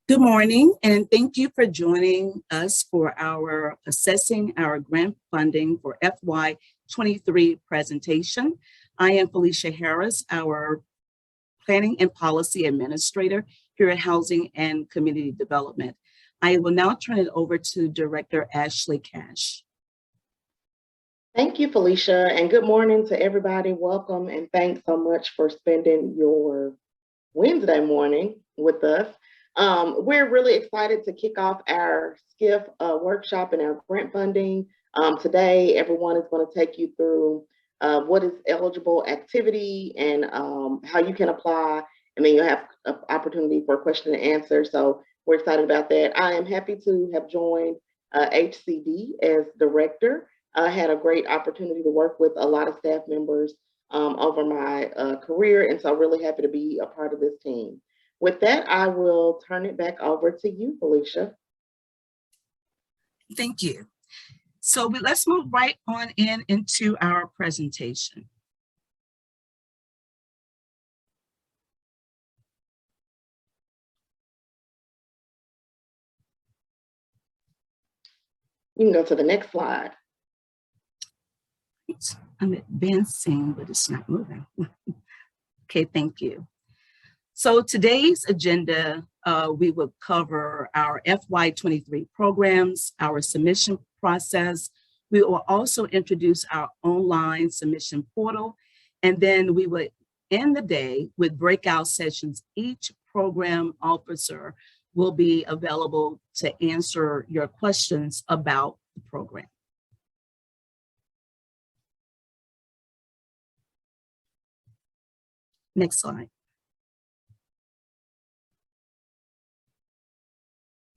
Good morning, and thank you for joining us for our Assessing Our Grant Funding for FY23 presentation. I am Felicia Harris, our Planning and Policy Administrator here at Housing and Community Development. I will now turn it over to Director Ashley Cash. Thank you, Felicia, and good morning to everybody. Welcome, and thanks so much for spending your Wednesday morning with us. We're really excited to kick off our SCIF workshop and our grant funding. Today, everyone is going to take you through what is eligible activity and how you can apply, and then you'll have an opportunity for question and answer. So we're excited about that. I am happy to have joined HCD as director. I had a great opportunity to work with a lot of staff members over my career, and so really happy to be a part of this team. With that, I will turn it back over to you, Felicia. Thank you. So let's move right on into our presentation. You can go to the next slide. I'm advancing, but it's not moving. Okay, thank you. So today's agenda, we will cover our FY23 programs, our submission process. We will also introduce our online submission portal, and then we will end the day with breakout sessions. Each program officer will be available to answer your questions about the program. Next slide.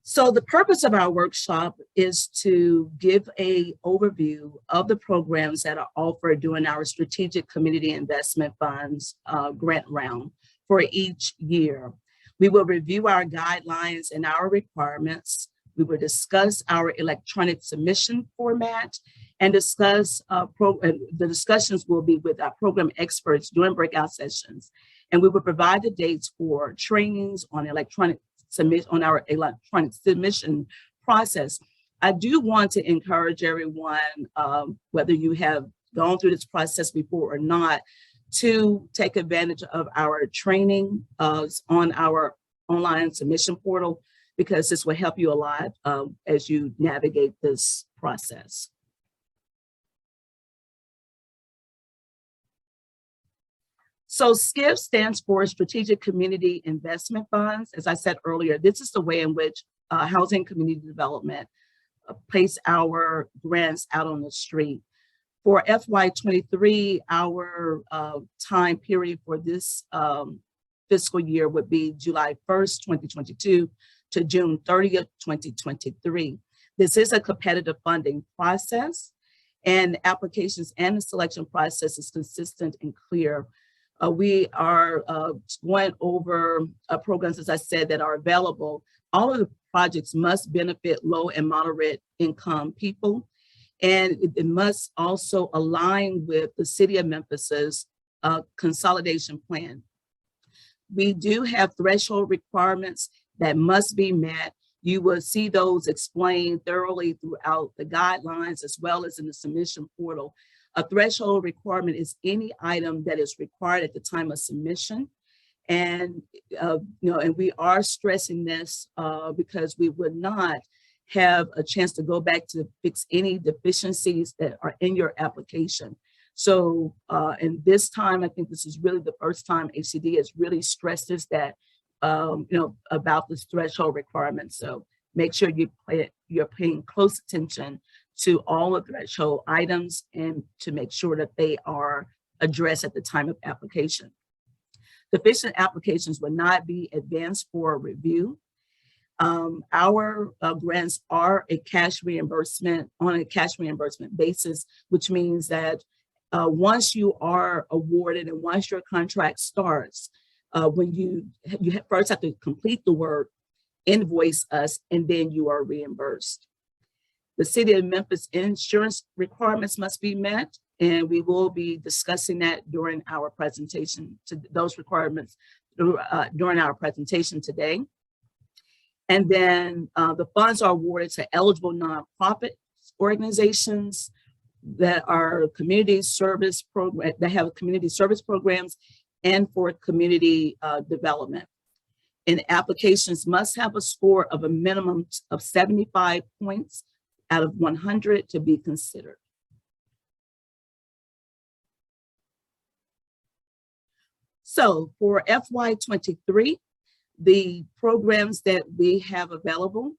So the purpose of our workshop is to give an overview of the programs that are offered during our Strategic Community Investment Funds grant round for each year. We will review our guidelines and our requirements. We will discuss our electronic submission format and discuss, the discussions will be with our program experts during breakout sessions. And we will provide the dates for trainings on our electronic submission process. I do want to encourage everyone, whether you have gone through this process before or not, to take advantage of our training on our online submission portal, because this will help you a lot as you navigate this process. So SCIF stands for Strategic Community Investment Funds. As I said earlier, this is the way in which Housing Community Development place our grants out on the street. For FY23, our time period for this fiscal year would be July 1st, 2022 to June 30th, 2023. This is a competitive funding process, and applications and the selection process is consistent and clear. We are going over programs, as I said, that are available. All of the projects must benefit low and moderate income people, and it must also align with the City of Memphis's consolidation plan. We do have threshold requirements that must be met. You will see those explained thoroughly throughout the guidelines as well as in the submission portal. A threshold requirement is any item that is required at the time of submission. And, and we are stressing this because we would not have a chance to go back to fix any deficiencies that are in your application. So, and this time, I think this is really the first time HCD has really stressed this, that, about this threshold requirement. So make sure you're paying close attention to all of the threshold items and to make sure that they are addressed at the time of application. Deficient applications will not be advanced for review. Our grants are a cash reimbursement on a cash reimbursement basis, which means that once you are awarded and once your contract starts, when you first have to complete the work, invoice us, and then you are reimbursed. The City of Memphis insurance requirements must be met, and we will be discussing that during our presentation, to those requirements during our presentation today. And then the funds are awarded to eligible nonprofit organizations that are community service program, that have community service programs, and for community development. And applications must have a score of a minimum of 75 points out of 100 to be considered. So for FY23, the programs that we have available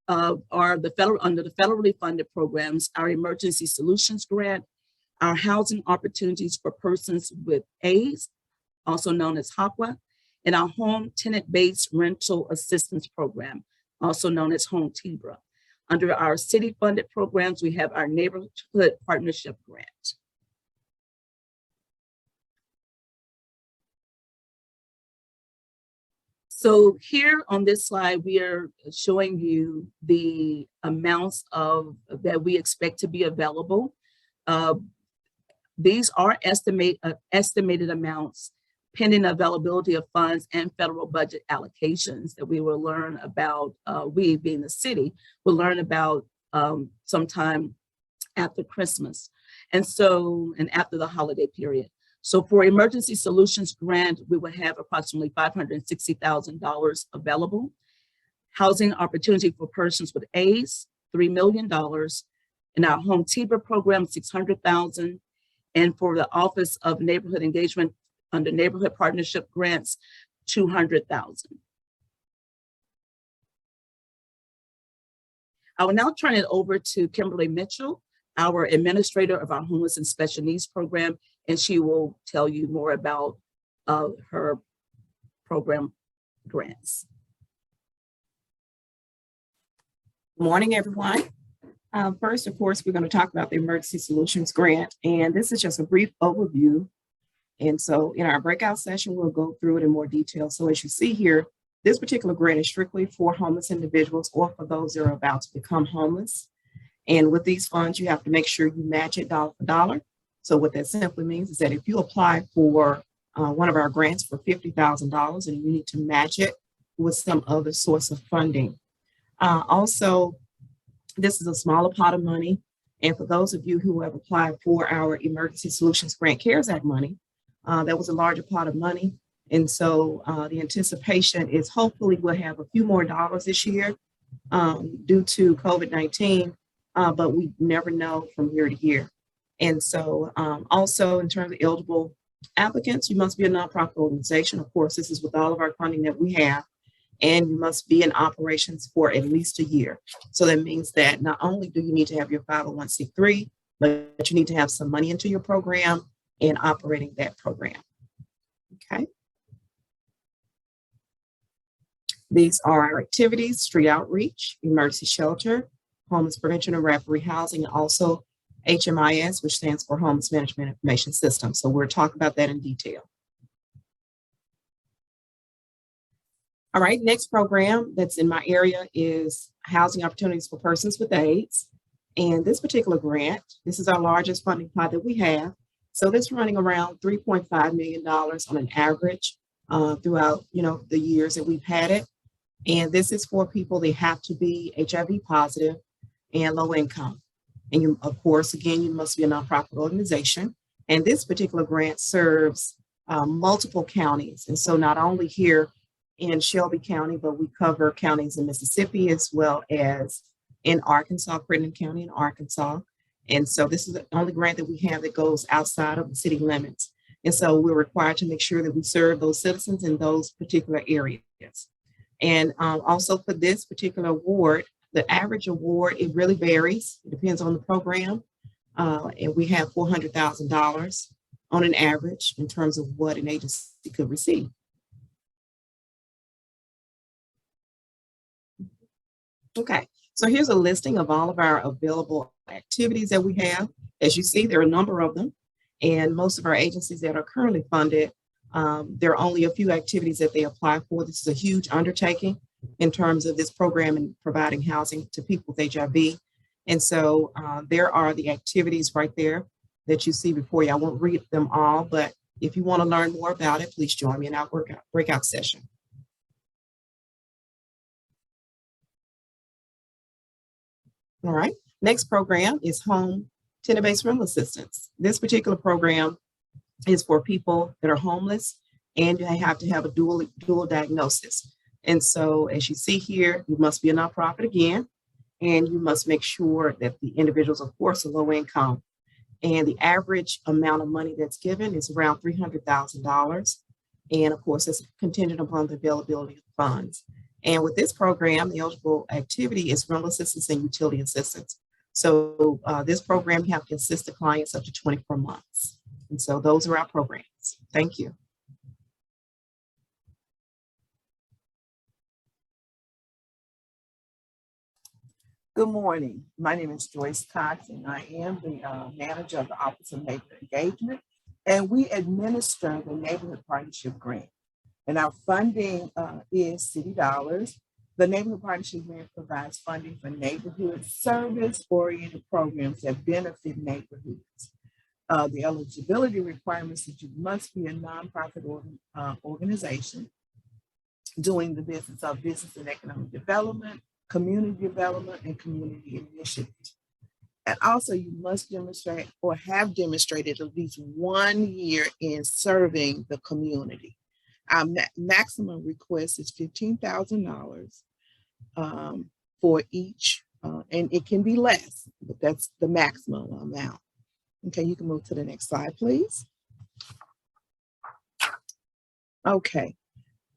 are under the federally funded programs, our Emergency Solutions Grant, our Housing Opportunities for Persons with AIDS, also known as HOPWA, and our Home Tenant-Based Rental Assistance Program, also known as HOME-TBRA. Under our city-funded programs, we have our Neighborhood Partnership Grant. So here on this slide, we are showing you the amounts that we expect to be available. These are estimated amounts pending availability of funds and federal budget allocations that we will learn about, we being the city, will learn about sometime after Christmas. And after the holiday period. So for Emergency Solutions Grant, we would have approximately $560,000 available. Housing Opportunity for Persons with AIDS, $3 million. In our HOME-TBRA program, $600,000. And for the Office of Neighborhood Engagement under Neighborhood Partnership Grants, $200,000. I will now turn it over to Kimberly Mitchell, our administrator of our Homeless and Special Needs Program, and she will tell you more about her program grants. Good morning, everyone. First, of course, we're going to talk about the Emergency Solutions Grant, and this is just a brief overview. And so in our breakout session, we'll go through it in more detail. So as you see here, this particular grant is strictly for homeless individuals or for those that are about to become homeless. And with these funds, you have to make sure you match it dollar for dollar. So what that simply means is that if you apply for one of our grants for $50,000 and you need to match it with some other source of funding. Also, this is a smaller pot of money. And for those of you who have applied for our Emergency Solutions Grant CARES Act money, that was a larger pot of money. And so the anticipation is hopefully we'll have a few more dollars this year due to COVID-19, but we never know from year to year. And so also in terms of eligible applicants, you must be a nonprofit organization. Of course, this is with all of our funding that we have, and you must be in operations for at least a year. So that means that not only do you need to have your 501c3, but you need to have some money into your program and operating that program. Okay. These are our activities: street outreach, emergency shelter, homeless prevention and rapid rehousing, and also HMIS, which stands for Homeless Management Information System. So we'll talk about that in detail. All right, next program that's in my area is Housing Opportunities for Persons with AIDS. And this particular grant, this is our largest funding pot that we have. So this is running around $3.5 million on an average throughout, the years that we've had it. And this is for people, they have to be HIV positive and low income. And you, of course, again, you must be a nonprofit organization. And this particular grant serves multiple counties. And so not only here in Shelby County, but we cover counties in Mississippi as well as in Arkansas, Crittenden County in Arkansas. And so this is the only grant that we have that goes outside of the city limits. And so we're required to make sure that we serve those citizens in those particular areas. And also for this particular award, the average award, it really varies. It depends on the program. And we have $400,000 on an average in terms of what an agency could receive. Okay, so here's a listing of all of our available activities that we have. As you see, there are a number of them. And most of our agencies that are currently funded, there are only a few activities that they apply for. This is a huge undertaking in terms of this program and providing housing to people with HIV. And so there are the activities right there that you see before you. I won't read them all, but if you want to learn more about it, please join me in our breakout session. All right. Next program is Tenant-Based Rental Assistance. This particular program is for people that are homeless and they have to have a dual diagnosis. And so as you see here, you must be a nonprofit again, and you must make sure that the individuals, of course, are low income. And the average amount of money that's given is around $300,000. And of course, it's contingent upon the availability of funds. And with this program, the eligible activity is rental assistance and utility assistance. So this program, you have to assist the clients up to 24 months. And so those are our programs. Thank you. Good morning. My name is Joyce Cox, and I am the manager of the Office of Neighborhood Engagement, and we administer the Neighborhood Partnership Grant. And our funding is city dollars. The Neighborhood Partnership Grant provides funding for neighborhood service-oriented programs that benefit neighborhoods. The eligibility requirements that you must be a nonprofit organization doing the business of business and economic development, community development, and community initiatives. And also you must demonstrate or have demonstrated at least 1 year in serving the community. Our maximum request is $15,000 for each, and it can be less, but that's the maximum amount. Okay, you can move to the next slide, please. Okay.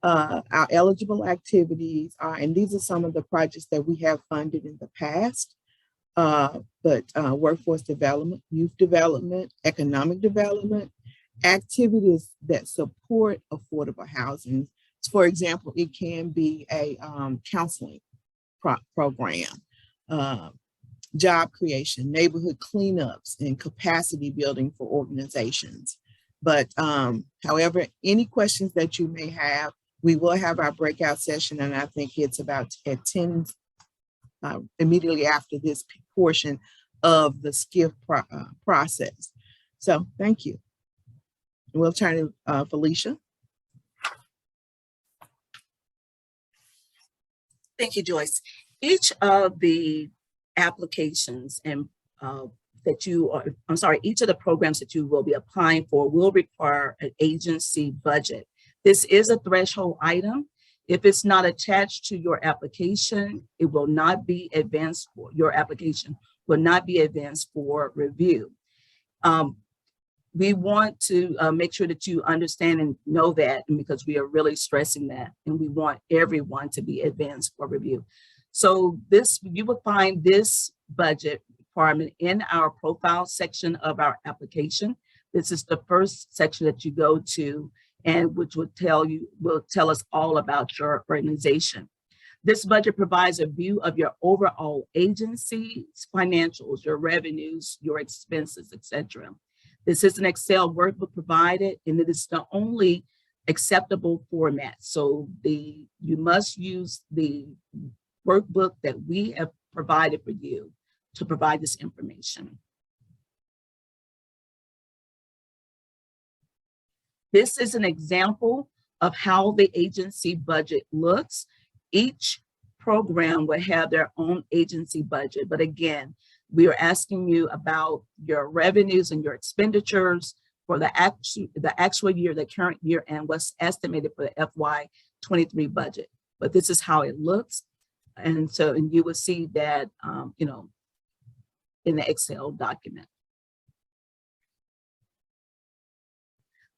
Our eligible activities are, and these are some of the projects that we have funded in the past, workforce development, youth development, economic development, activities that support affordable housing. For example, it can be a counseling program, job creation, neighborhood cleanups, and capacity building for organizations. But however, any questions that you may have, we will have our breakout session, and I think it's about at 10, immediately after this portion of the SCIF process. So thank you. We'll turn to Felicia. Thank you, Joyce. Each of the applications and each of the programs that you will be applying for will require an agency budget. This is a threshold item. If it's not attached to your application, it will not be advanced for your application, will not be advanced for review. We want to make sure that you understand and know that, because we are really stressing that, and we want everyone to be advanced for review. So you will find this budget requirement in our profile section of our application. This is the first section that you go to, and which will tell us all about your organization. This budget provides a view of your overall agency's financials, your revenues, your expenses, etc. This is an Excel workbook provided, and it is the only acceptable format. So you must use the workbook that we have provided for you to provide this information. This is an example of how the agency budget looks. Each program will have their own agency budget, but again, we are asking you about your revenues and your expenditures for the actual year, the current year, and what's estimated for the FY23 budget. But this is how it looks. And you will see that, in the Excel document.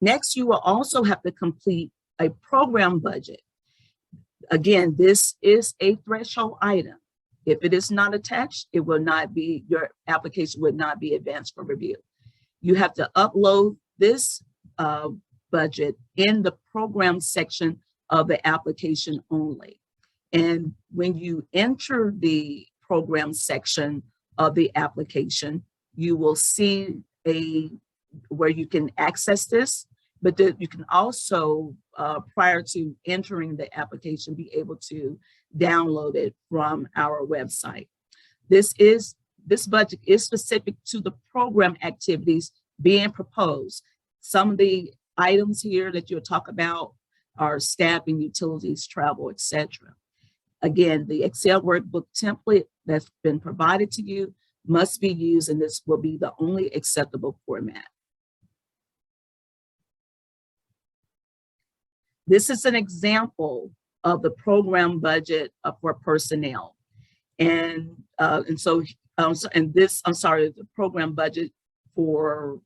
Next, you will also have to complete a program budget. Again, this is a threshold item. If it is not attached, it will not be, your application would not be advanced for review. You have to upload this budget in the program section of the application only. And when you enter the program section of the application, you will see where you can access this, but you can also, prior to entering the application, be able to download it from our website. This budget is specific to the program activities being proposed. Some of the items here that you'll talk about are staffing, utilities, travel, etc. Again, the Excel workbook template that's been provided to you must be used, and this will be the only acceptable format. This is an example of the program budget for personnel. And so this, I'm sorry, the program budget for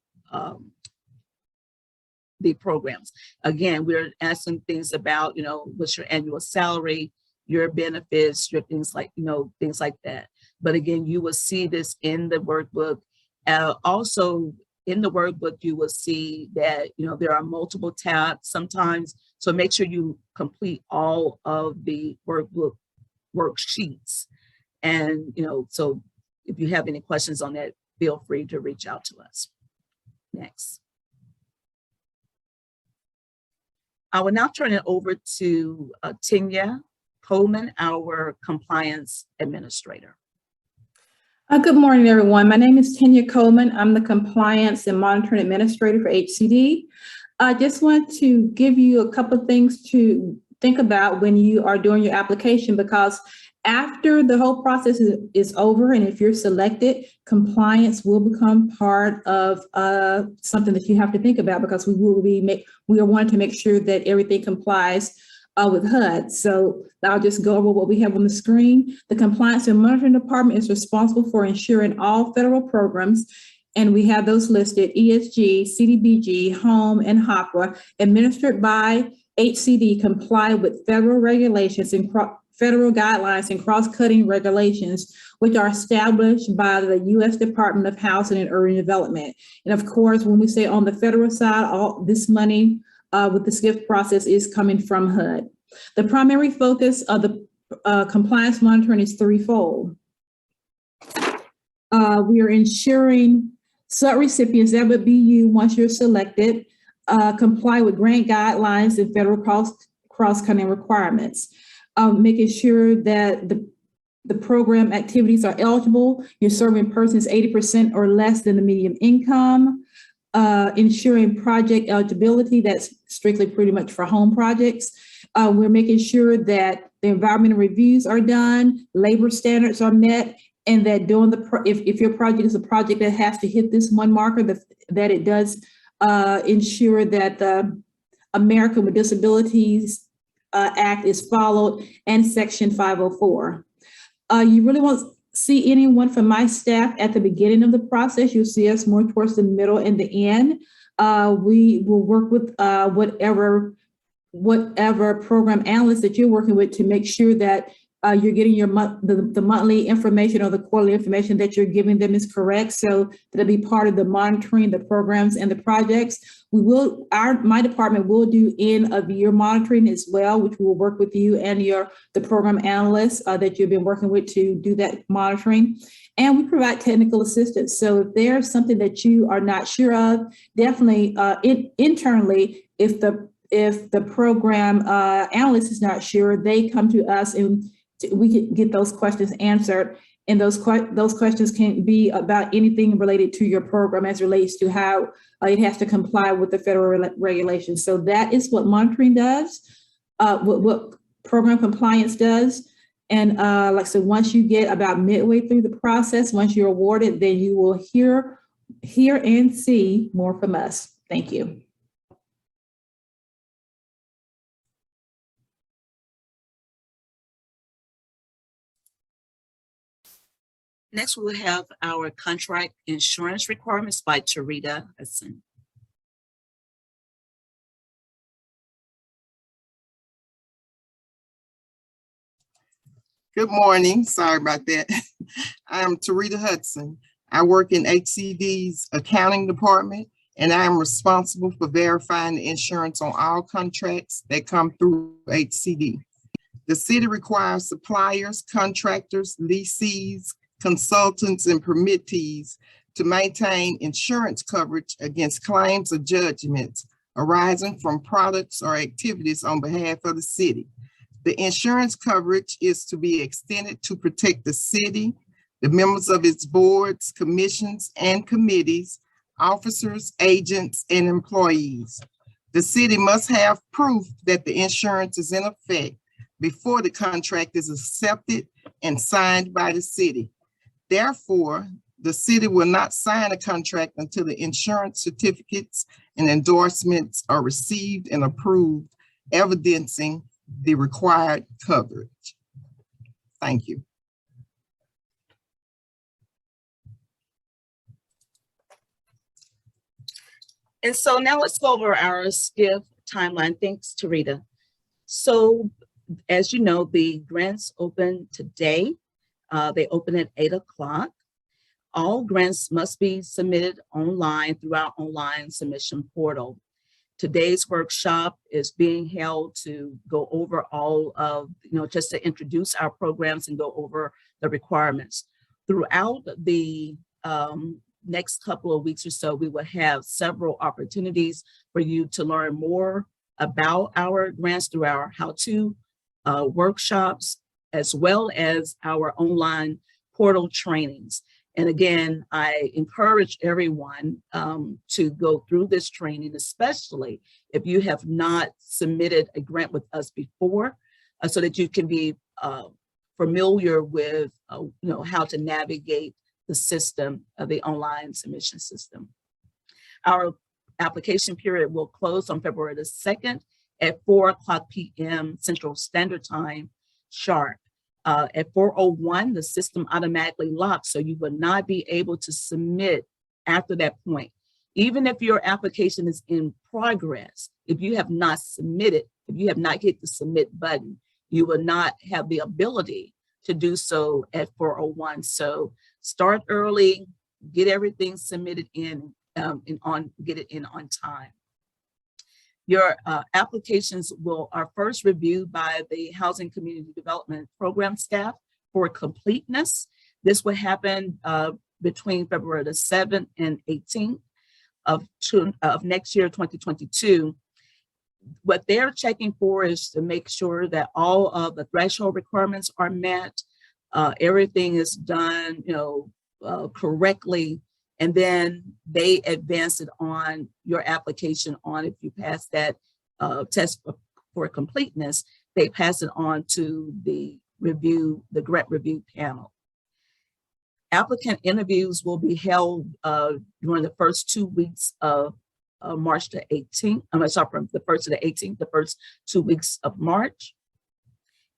the programs. Again, we're asking things about, what's your annual salary, your benefits, your things like, things like that. But again, you will see this in the workbook. Also in the workbook, you will see that, there are multiple tabs sometimes. So make sure you complete all of the workbook worksheets. And, so if you have any questions on that, feel free to reach out to us. Next. I will now turn it over to Tonya Coleman, our compliance administrator. Good morning, everyone. My name is Tonya Coleman. I'm the compliance and monitoring administrator for HCD. I just want to give you a couple of things to think about when you are doing your application, because after the whole process is over, and if you're selected, compliance will become part of something that you have to think about, because we are wanting to make sure that everything complies with HUD. So I'll just go over what we have on the screen. The Compliance and Monitoring Department is responsible for ensuring all federal programs, and we have those listed: ESG, CDBG, HOME, and HOPWA, administered by HCD, comply with federal regulations and federal guidelines and cross-cutting regulations, which are established by the U.S. Department of Housing and Urban Development. And of course, when we say on the federal side, all this money with the SCIF process is coming from HUD. The primary focus of the compliance monitoring is threefold. We are ensuring subrecipients, that would be you once you're selected, comply with grant guidelines and federal cross-cutting requirements. Making sure that the program activities are eligible, you're serving persons 80% or less than the median income, ensuring project eligibility, that's strictly pretty much for home projects. We're making sure that the environmental reviews are done, labor standards are met, and that during if your project is a project that has to hit this one marker, that it does ensure that the American with Disabilities Act is followed, and Section 504. You really won't see anyone from my staff at the beginning of the process. You'll see us more towards the middle and the end. We will work with whatever program analyst that you're working with to make sure that you're getting your the monthly information or the quarterly information that you're giving them is correct. So that'll be part of the monitoring, the programs and the projects. My department will do end of year monitoring as well, which we will work with you and the program analysts that you've been working with to do that monitoring. And we provide technical assistance. So if there's something that you are not sure of, definitely internally, if the program analyst is not sure, they come to us and we can get those questions answered. And those questions can be about anything related to your program as relates to how it has to comply with the federal regulations. So that is what monitoring does, what program compliance does. And like I said, once you get about midway through the process, once you're awarded, then you will hear and see more from us. Thank you. Next, we'll have our contract insurance requirements by Tarita Hudson. Good morning. Sorry about that. I'm Tarita Hudson. I work in HCD's accounting department, and I am responsible for verifying the insurance on all contracts that come through HCD. The city requires suppliers, contractors, lessees, consultants, and permittees to maintain insurance coverage against claims or judgments arising from products or activities on behalf of the city. The insurance coverage is to be extended to protect the city, the members of its boards, commissions, and committees, officers, agents, and employees. The city must have proof that the insurance is in effect before the contract is accepted and signed by the city. Therefore, the city will not sign a contract until the insurance certificates and endorsements are received and approved, evidencing the required coverage. Thank you. And so now let's go over our SCIF timeline. Thanks, Tarita. So as you know, the grants open today. They open at 8 o'clock. All grants must be submitted online through our online submission portal. Today's workshop is being held to go over all of, just to introduce our programs and go over the requirements. Throughout the next couple of weeks or so, we will have several opportunities for you to learn more about our grants through our how-to workshops, as well as our online portal trainings. And again, I encourage everyone to go through this training, especially if you have not submitted a grant with us before, so that you can be familiar with how to navigate the system of the online submission system. Our application period will close on February the 2nd at 4:00 p.m. Central Standard Time sharp. At 4:01, the system automatically locks, so you will not be able to submit after that point. Even if your application is in progress, if you have not submitted, if you have not hit the submit button, you will not have the ability to do so at 4:01. So start early, get everything submitted in, get it in on time. Your applications are first reviewed by the Housing Community Development Program staff for completeness. This will happen between February the 7th and 18th of next year, 2022. What they're checking for is to make sure that all of the threshold requirements are met, everything is done, correctly, and then they advance it on your application on. If you pass that test for completeness, they pass it on to the grant review panel. Applicant interviews will be held during the first 2 weeks of March the 18th. I'm sorry, from the 1st to the 18th, the first 2 weeks of March.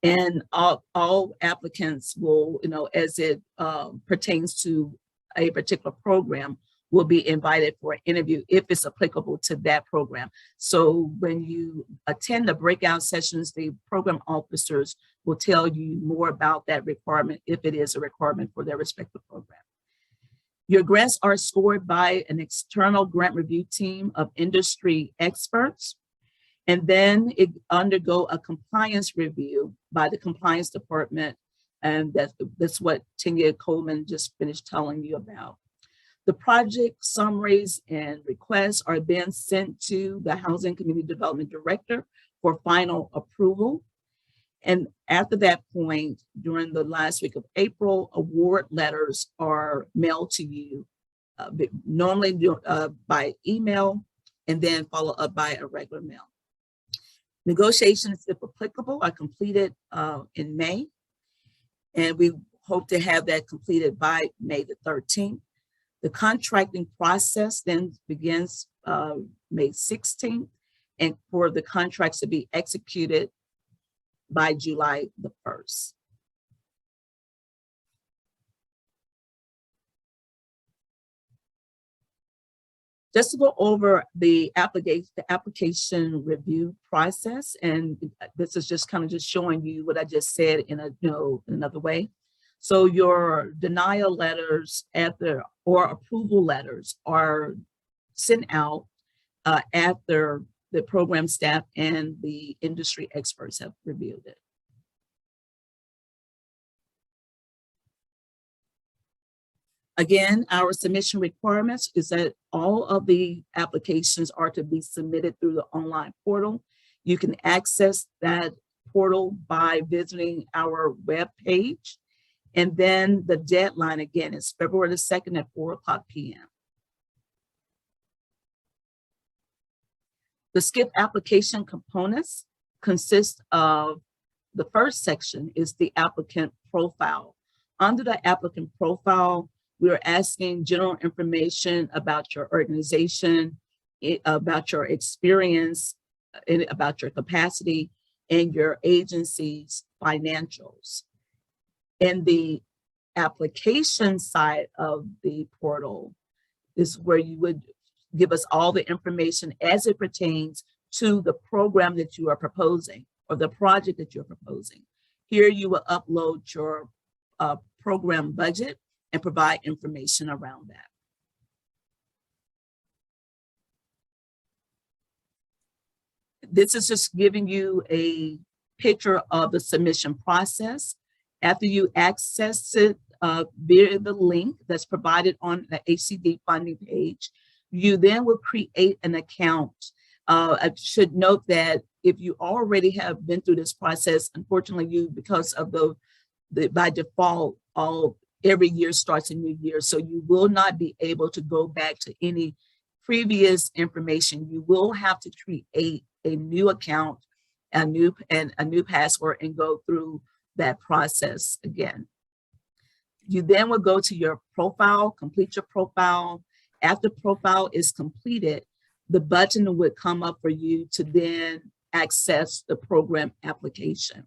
And all applicants will, as it pertains to a particular program, will be invited for an interview if it's applicable to that program. So when you attend the breakout sessions, the program officers will tell you more about that requirement if it is a requirement for their respective program. Your grants are scored by an external grant review team of industry experts, and then it undergo a compliance review by the compliance department. And that's what Tonya Coleman just finished telling you about. The project summaries and requests are then sent to the Housing Community Development Director for final approval. And after that point, during the last week of April, award letters are mailed to you, normally by email, and then followed up by a regular mail. Negotiations, if applicable, are completed in May. And we hope to have that completed by May the 13th. The contracting process then begins May 16th, and for the contracts to be executed by July the 1st. Just to go over the application review process, and this is just kind of just showing you what I just said in another way. So your denial letters or approval letters are sent out after the program staff and the industry experts have reviewed it. Again, our submission requirements is that all of the applications are to be submitted through the online portal. You can access that portal by visiting our web page. And then the deadline again is February the 2nd at 4:00 p.m. The SCIF application components consist of the first section is the applicant profile. Under the applicant profile, we are asking general information about your organization, about your experience, and about your capacity, and your agency's financials. In the application side of the portal is where you would give us all the information as it pertains to the program that you are proposing or the project that you're proposing. Here you will upload your program budget and provide information around that. This is just giving you a picture of the submission process. After you access it via the link that's provided on the HCD funding page, you then will create an account. I should note that if you already have been through this process, unfortunately, because of the by default, every year starts a new year, so you will not be able to go back to any previous information. You will have to create a new account, a new password, and go through that process again. You then will go to your profile, complete your profile. After profile is completed, the button would come up for you to then access the program application.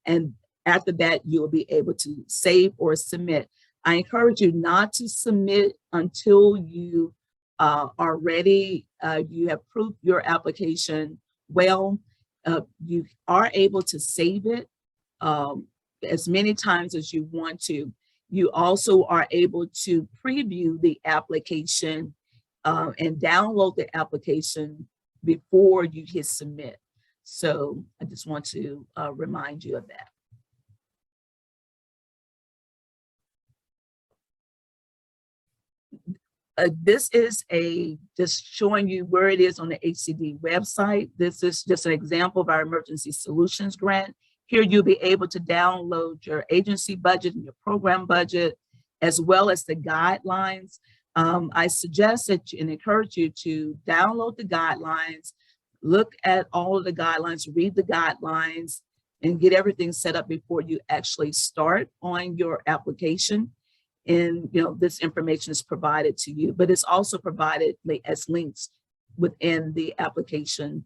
And after that, you will be able to save or submit. I encourage you not to submit until you are ready. You have proved your application well. You are able to save it as many times as you want to. You also are able to preview the application and download the application before you hit submit. So I just want to remind you of that. This is just showing you where it is on the HCD website. This is just an example of our emergency solutions grant. Here you'll be able to download your agency budget and your program budget, as well as the guidelines. I suggest that and encourage you to download the guidelines, look at all of the guidelines, read the guidelines, and get everything set up before you actually start on your application. And this information is provided to you, but it's also provided as links within the application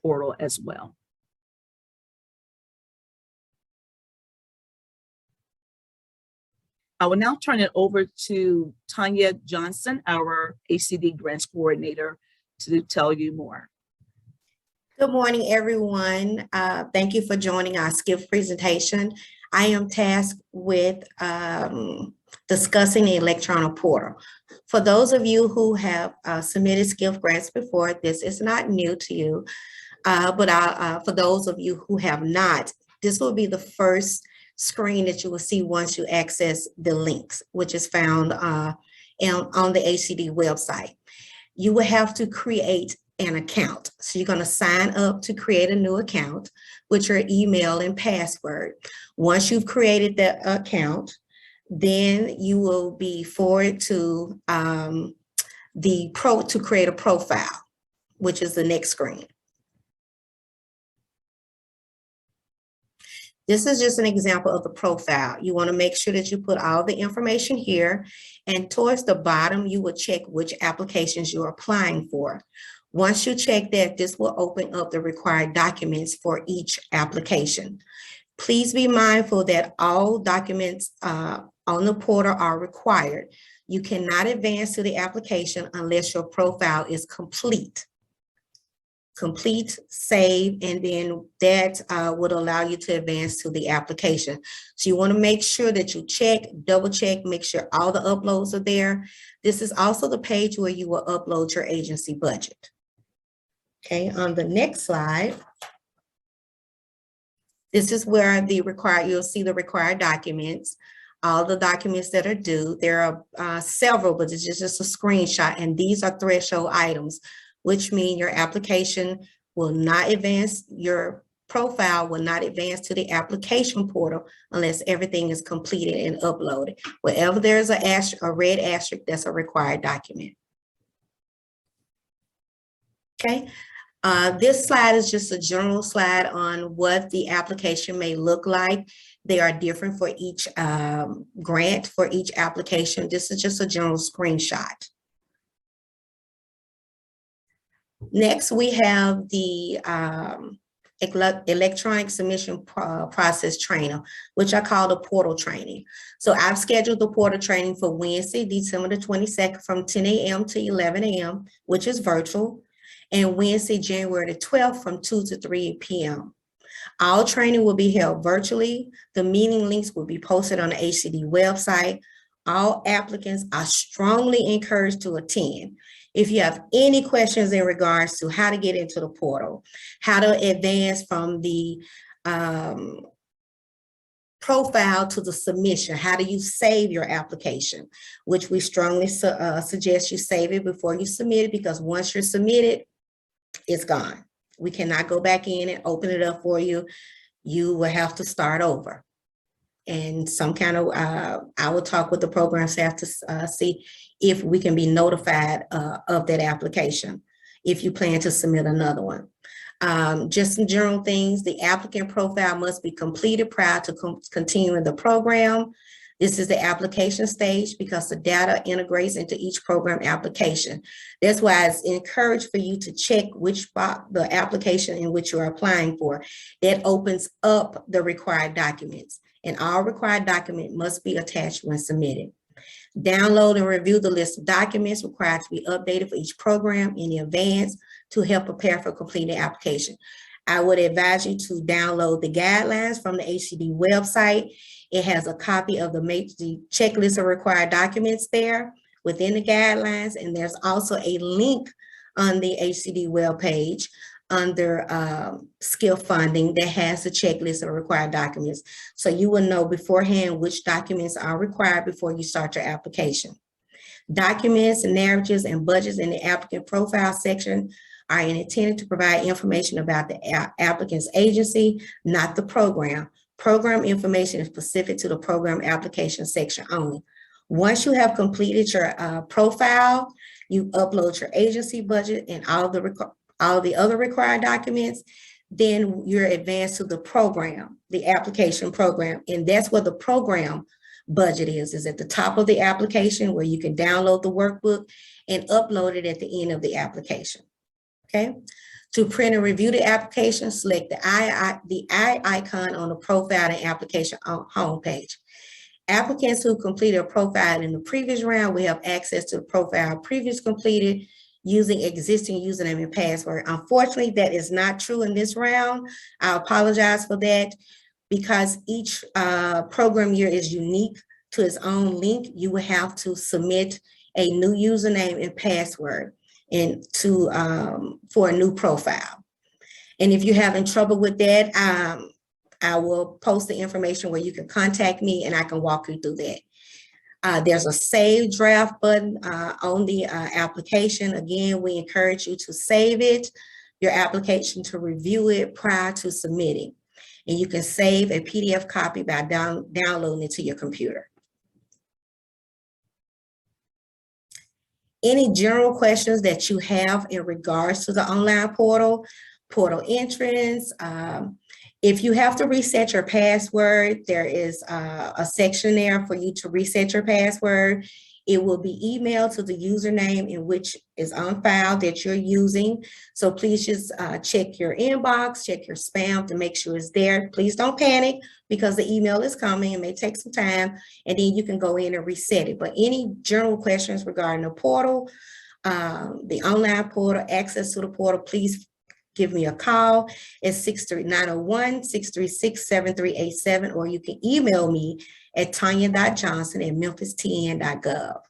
portal as well. I will now turn it over to Tonya Johnson, our HCD grants coordinator, to tell you more. Good morning, everyone. Thank you for joining our SCIF presentation. I am tasked with discussing the electronic portal. For those of you who have submitted SCIF grants before, this is not new to you, but for those of you who have not, this will be the first screen that you will see once you access the links, which is found on the HCD website. You will have to create an account. So you're going to sign up to create a new account with your email and password. Once you've created the account, then you will be forwarded to to create a profile, which is the next screen. This is just an example of the profile. You want to make sure that you put all the information here, and towards the bottom, you will check which applications you're applying for. Once you check that, this will open up the required documents for each application. Please be mindful that all documents on the portal are required. You cannot advance to the application unless your profile is complete. Complete, save, and then that would allow you to advance to the application. So you want to make sure that you check, double check, make sure all the uploads are there. This is also the page where you will upload your agency budget. Okay, on the next slide, this is where you'll see the required documents, all the documents that are due. There are several, but it's just a screenshot, and these are threshold items, which mean your application will not advance, your profile will not advance to the application portal unless everything is completed and uploaded. Wherever there's a red asterisk, that's a required document. Okay, This slide is just a general slide on what the application may look like. They are different for each grant, for each application. This is just a general screenshot. Next, we have the electronic submission process training, which I call the portal training. So I've scheduled the portal training for Wednesday, December the 22nd from 10 a.m. to 11 a.m., which is virtual, and Wednesday, January the 12th from 2 to 3 p.m. All training will be held virtually. The meeting links will be posted on the HCD website. All applicants are strongly encouraged to attend. If you have any questions in regards to how to get into the portal, how to advance from the profile to the submission, how do you save your application, which we strongly suggest you save it before you submit it, because once you're submitted, it's gone. We cannot go back in and open it up for you. You will have to start over. And some kind of, I will talk with the program staff to see if we can be notified of that application, if you plan to submit another one. Just some general things, the applicant profile must be completed prior to continuing the program. This is the application stage because the data integrates into each program application. That's why it's encouraged for you to check which box, the application in which you're applying for. That opens up the required documents, and all required documents must be attached when submitted. Download and review the list of documents required to be updated for each program in advance to help prepare for completing the application. I would advise you to download the guidelines from the HCD website. It has a copy of the checklist of required documents there within the guidelines, and there's also a link on the HCD webpage under SCIF funding that has the checklist of required documents. So you will know beforehand which documents are required before you start your application. Documents, narratives, and budgets in the applicant profile section are intended to provide information about the applicant's agency, not the program. Program information is specific to the program application section only. Once you have completed your profile, you upload your agency budget and all the other required documents, then you're advanced to the program, the application program. And that's where the program budget is at the top of the application, where you can download the workbook and upload it at the end of the application. Okay. To print and review the application, select the eye icon on the profile and application homepage. Applicants who completed a profile in the previous round will have access to the profile previously completed using existing username and password. Unfortunately, that is not true in this round. I apologize for that, because each program year is unique to its own link. You will have to submit a new username and password and for a new profile. And if you're having trouble with that, I will post the information where you can contact me and I can walk you through that. There's a save draft button on the application. Again, we encourage you to save it, your application, to review it prior to submitting. And you can save a PDF copy by downloading it to your computer. Any general questions that you have in regards to the online portal entrance, if you have to reset your password, there is a section there for you to reset your password. It will be emailed to the username in which is on file that you're using. So please just check your inbox, check your spam to make sure it's there. Please don't panic, because the email is coming. It may take some time, and then you can go in and reset it. But any general questions regarding the portal, the online portal, access to the portal, please give me a call at 901-636-7387, or you can email me at tonya.johnson@memphistn.gov.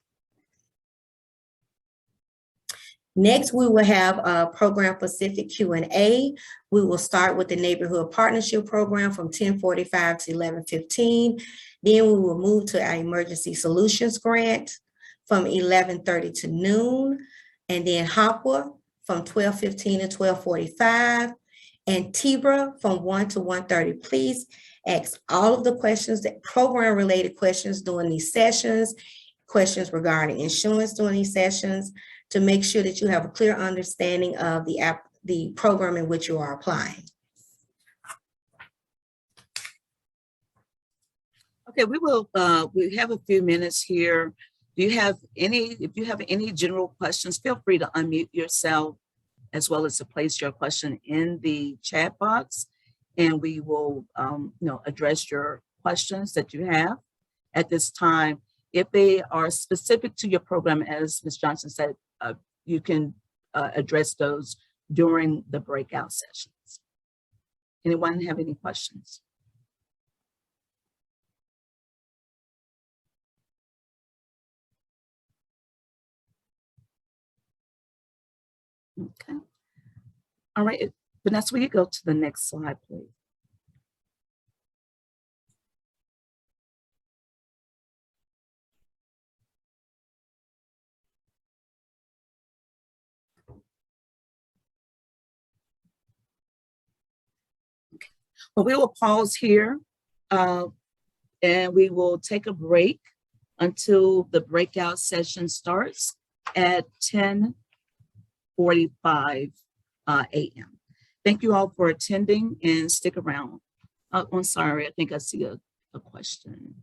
Next, we will have a program-specific Q&A. We will start with the Neighborhood Partnership Program from 10:45 to 11:15. Then we will move to our Emergency Solutions Grant from 11:30 to noon, and then HOPWA from 12:15 to 12:45, and Tbr from 1 to 1:30. Please ask all of the questions, that program-related questions during these sessions, questions regarding insurance during these sessions, to make sure that you have a clear understanding of the the program in which you are applying. Okay, we have a few minutes here. Do you have if you have any general questions, feel free to unmute yourself as well as to place your question in the chat box, and we will address your questions that you have at this time. If they are specific to your program, as Ms. Johnson said, you can address those during the breakout sessions. Anyone have any questions? Okay. All right, Vanessa, will you go to the next slide, please? Okay. Well, we will pause here and we will take a break until the breakout session starts at 10:45 a.m. Thank you all for attending and stick around. I'm sorry, I think I see a question.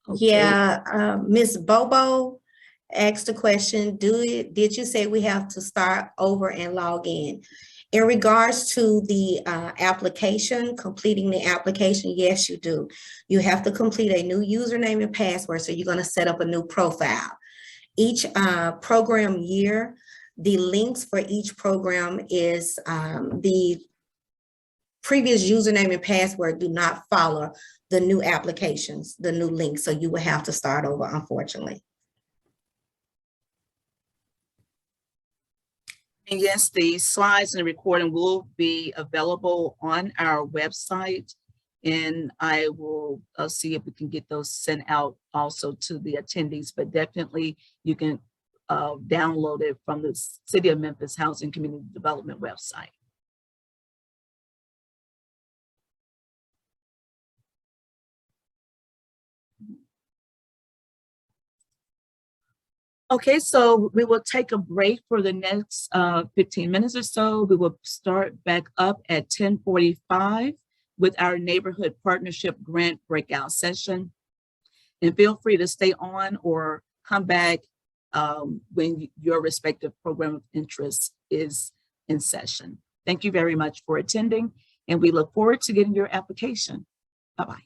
Okay. Yeah, Ms. Bobo asked a question. Did you say we have to start over and log in? In regards to the application, completing the application, yes, you do. You have to complete a new username and password, so you're going to set up a new profile. Each program year, the links for each program is the previous username and password do not follow the new applications, the new links, so you will have to start over, unfortunately. And yes, the slides and the recording will be available on our website, and I will see if we can get those sent out also to the attendees, but definitely you can download it from the City of Memphis Housing Community Development website. Okay, so we will take a break for the next 15 minutes or so. We will start back up at 10:45 with our Neighborhood Partnership Grant Breakout Session. And feel free to stay on or come back when your respective program of interest is in session. Thank you very much for attending, and we look forward to getting your application. Bye-bye.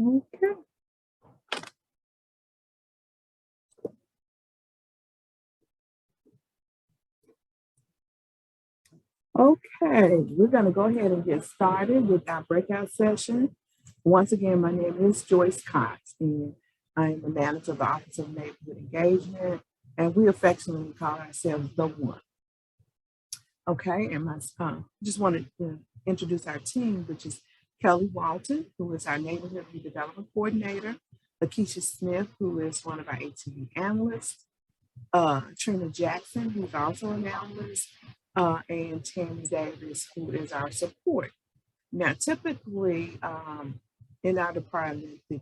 Okay. Okay, we're going to go ahead and get started with our breakout session. Once again, my name is Joyce Cox, and I am the manager of the Office of Neighborhood Engagement, and we affectionately call ourselves The One. Okay, and my just wanted to introduce our team, which is Kelly Walton, who is our Neighborhood Redevelopment Coordinator, Lakeisha Smith, who is one of our ATV analysts, Trina Jackson, who's also an analyst, and Tammy Davis, who is our support. Now, typically in our department, these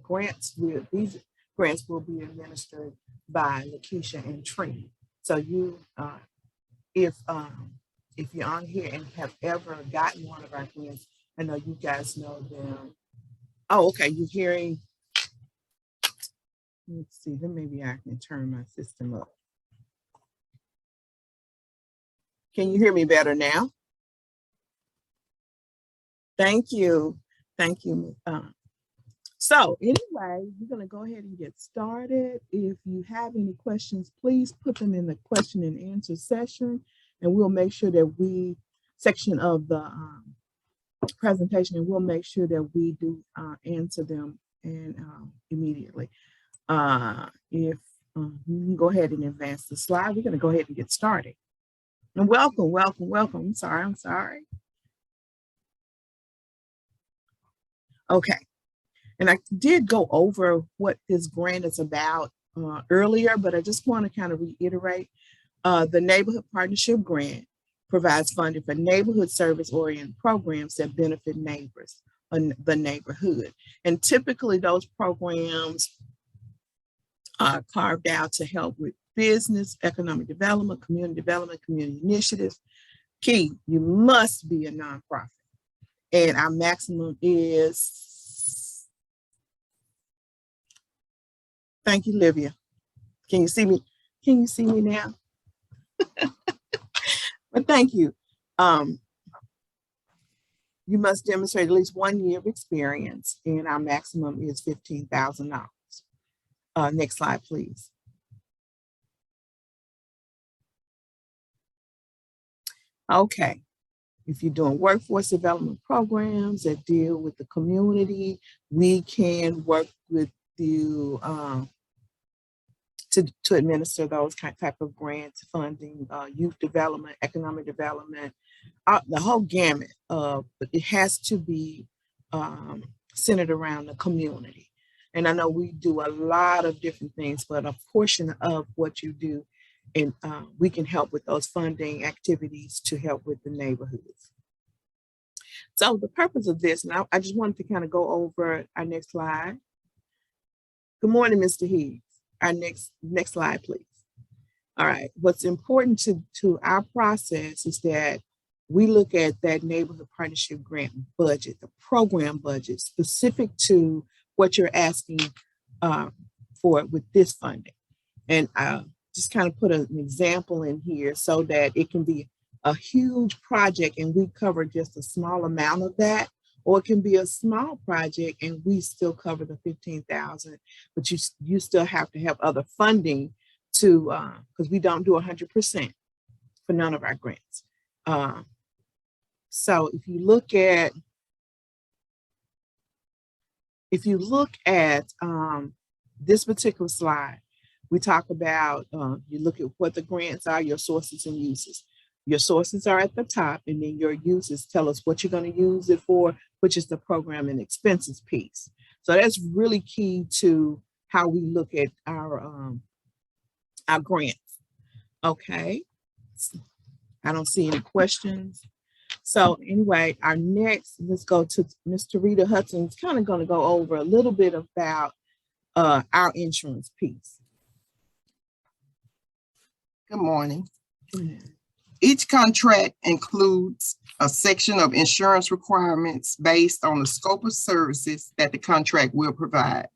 grants will be administered by Lakeisha and Trina. So you, if you're on here and have ever gotten one of our grants, I know you guys know them. Oh, okay, you're hearing. Let's see, then maybe I can turn my system up. Can you hear me better now? Thank you. Thank you. So anyway, we're going to go ahead and get started. If you have any questions, please put them in the question and answer session, and we'll make sure that section of the presentation, and we'll make sure that we do answer them and immediately. If you can go ahead and advance the slide, we're going to go ahead and get started. And welcome. I'm sorry. Okay. And I did go over what this grant is about earlier, but I just want to kind of reiterate. The Neighborhood Partnership Grant provides funding for neighborhood service-oriented programs that benefit neighbors in the neighborhood. And typically those programs are carved out to help with business, economic development, community initiatives. Key, you must be a nonprofit. And our maximum is, thank you, Livia. Can you see me? Can you see me now? But thank you. You must demonstrate at least 1 year of experience, and our maximum is $15,000. Next slide, please. Okay, if you're doing workforce development programs that deal with the community, we can work with you to administer those type of grants, funding, youth development, economic development, the whole gamut of, but it has to be centered around the community. And I know we do a lot of different things, but a portion of what you do, and we can help with those funding activities to help with the neighborhoods. So the purpose of this, now I just wanted to kind of go over our next slide. Good morning, Mr. Higgs. Our next slide, please. All right, what's important to our process is that we look at that neighborhood partnership grant budget, the program budget, specific to what you're asking for with this funding. And just kind of put an example in here so that it can be a huge project and we cover just a small amount of that, or it can be a small project and we still cover the $15,000, but you still have to have other funding to, because we don't do 100% for none of our grants. So if you look at this particular slide, we talk about, you look at what the grants are, your sources and uses. Your sources are at the top, and then your uses tell us what you're going to use it for, which is the program and expenses piece. So that's really key to how we look at our grants. Okay, I don't see any questions. So anyway, our next, let's go to Mr. Rita Hudson. It's kind of going to go over a little bit about our insurance piece. Good morning. Each contract includes a section of insurance requirements based on the scope of services that the contract will provide.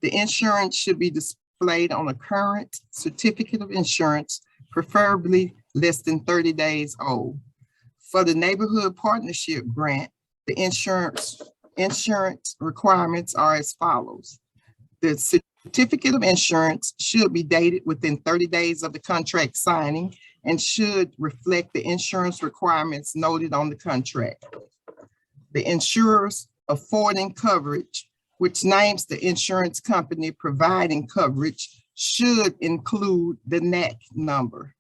The insurance should be displayed on a current certificate of insurance, preferably less than 30 days old. For the Neighborhood Partnership Grant, the insurance insurance requirements are as follows. The certificate of insurance should be dated within 30 days of the contract signing and should reflect the insurance requirements noted on the contract. The insurers affording coverage, which names the insurance company providing coverage, should include the NAC number.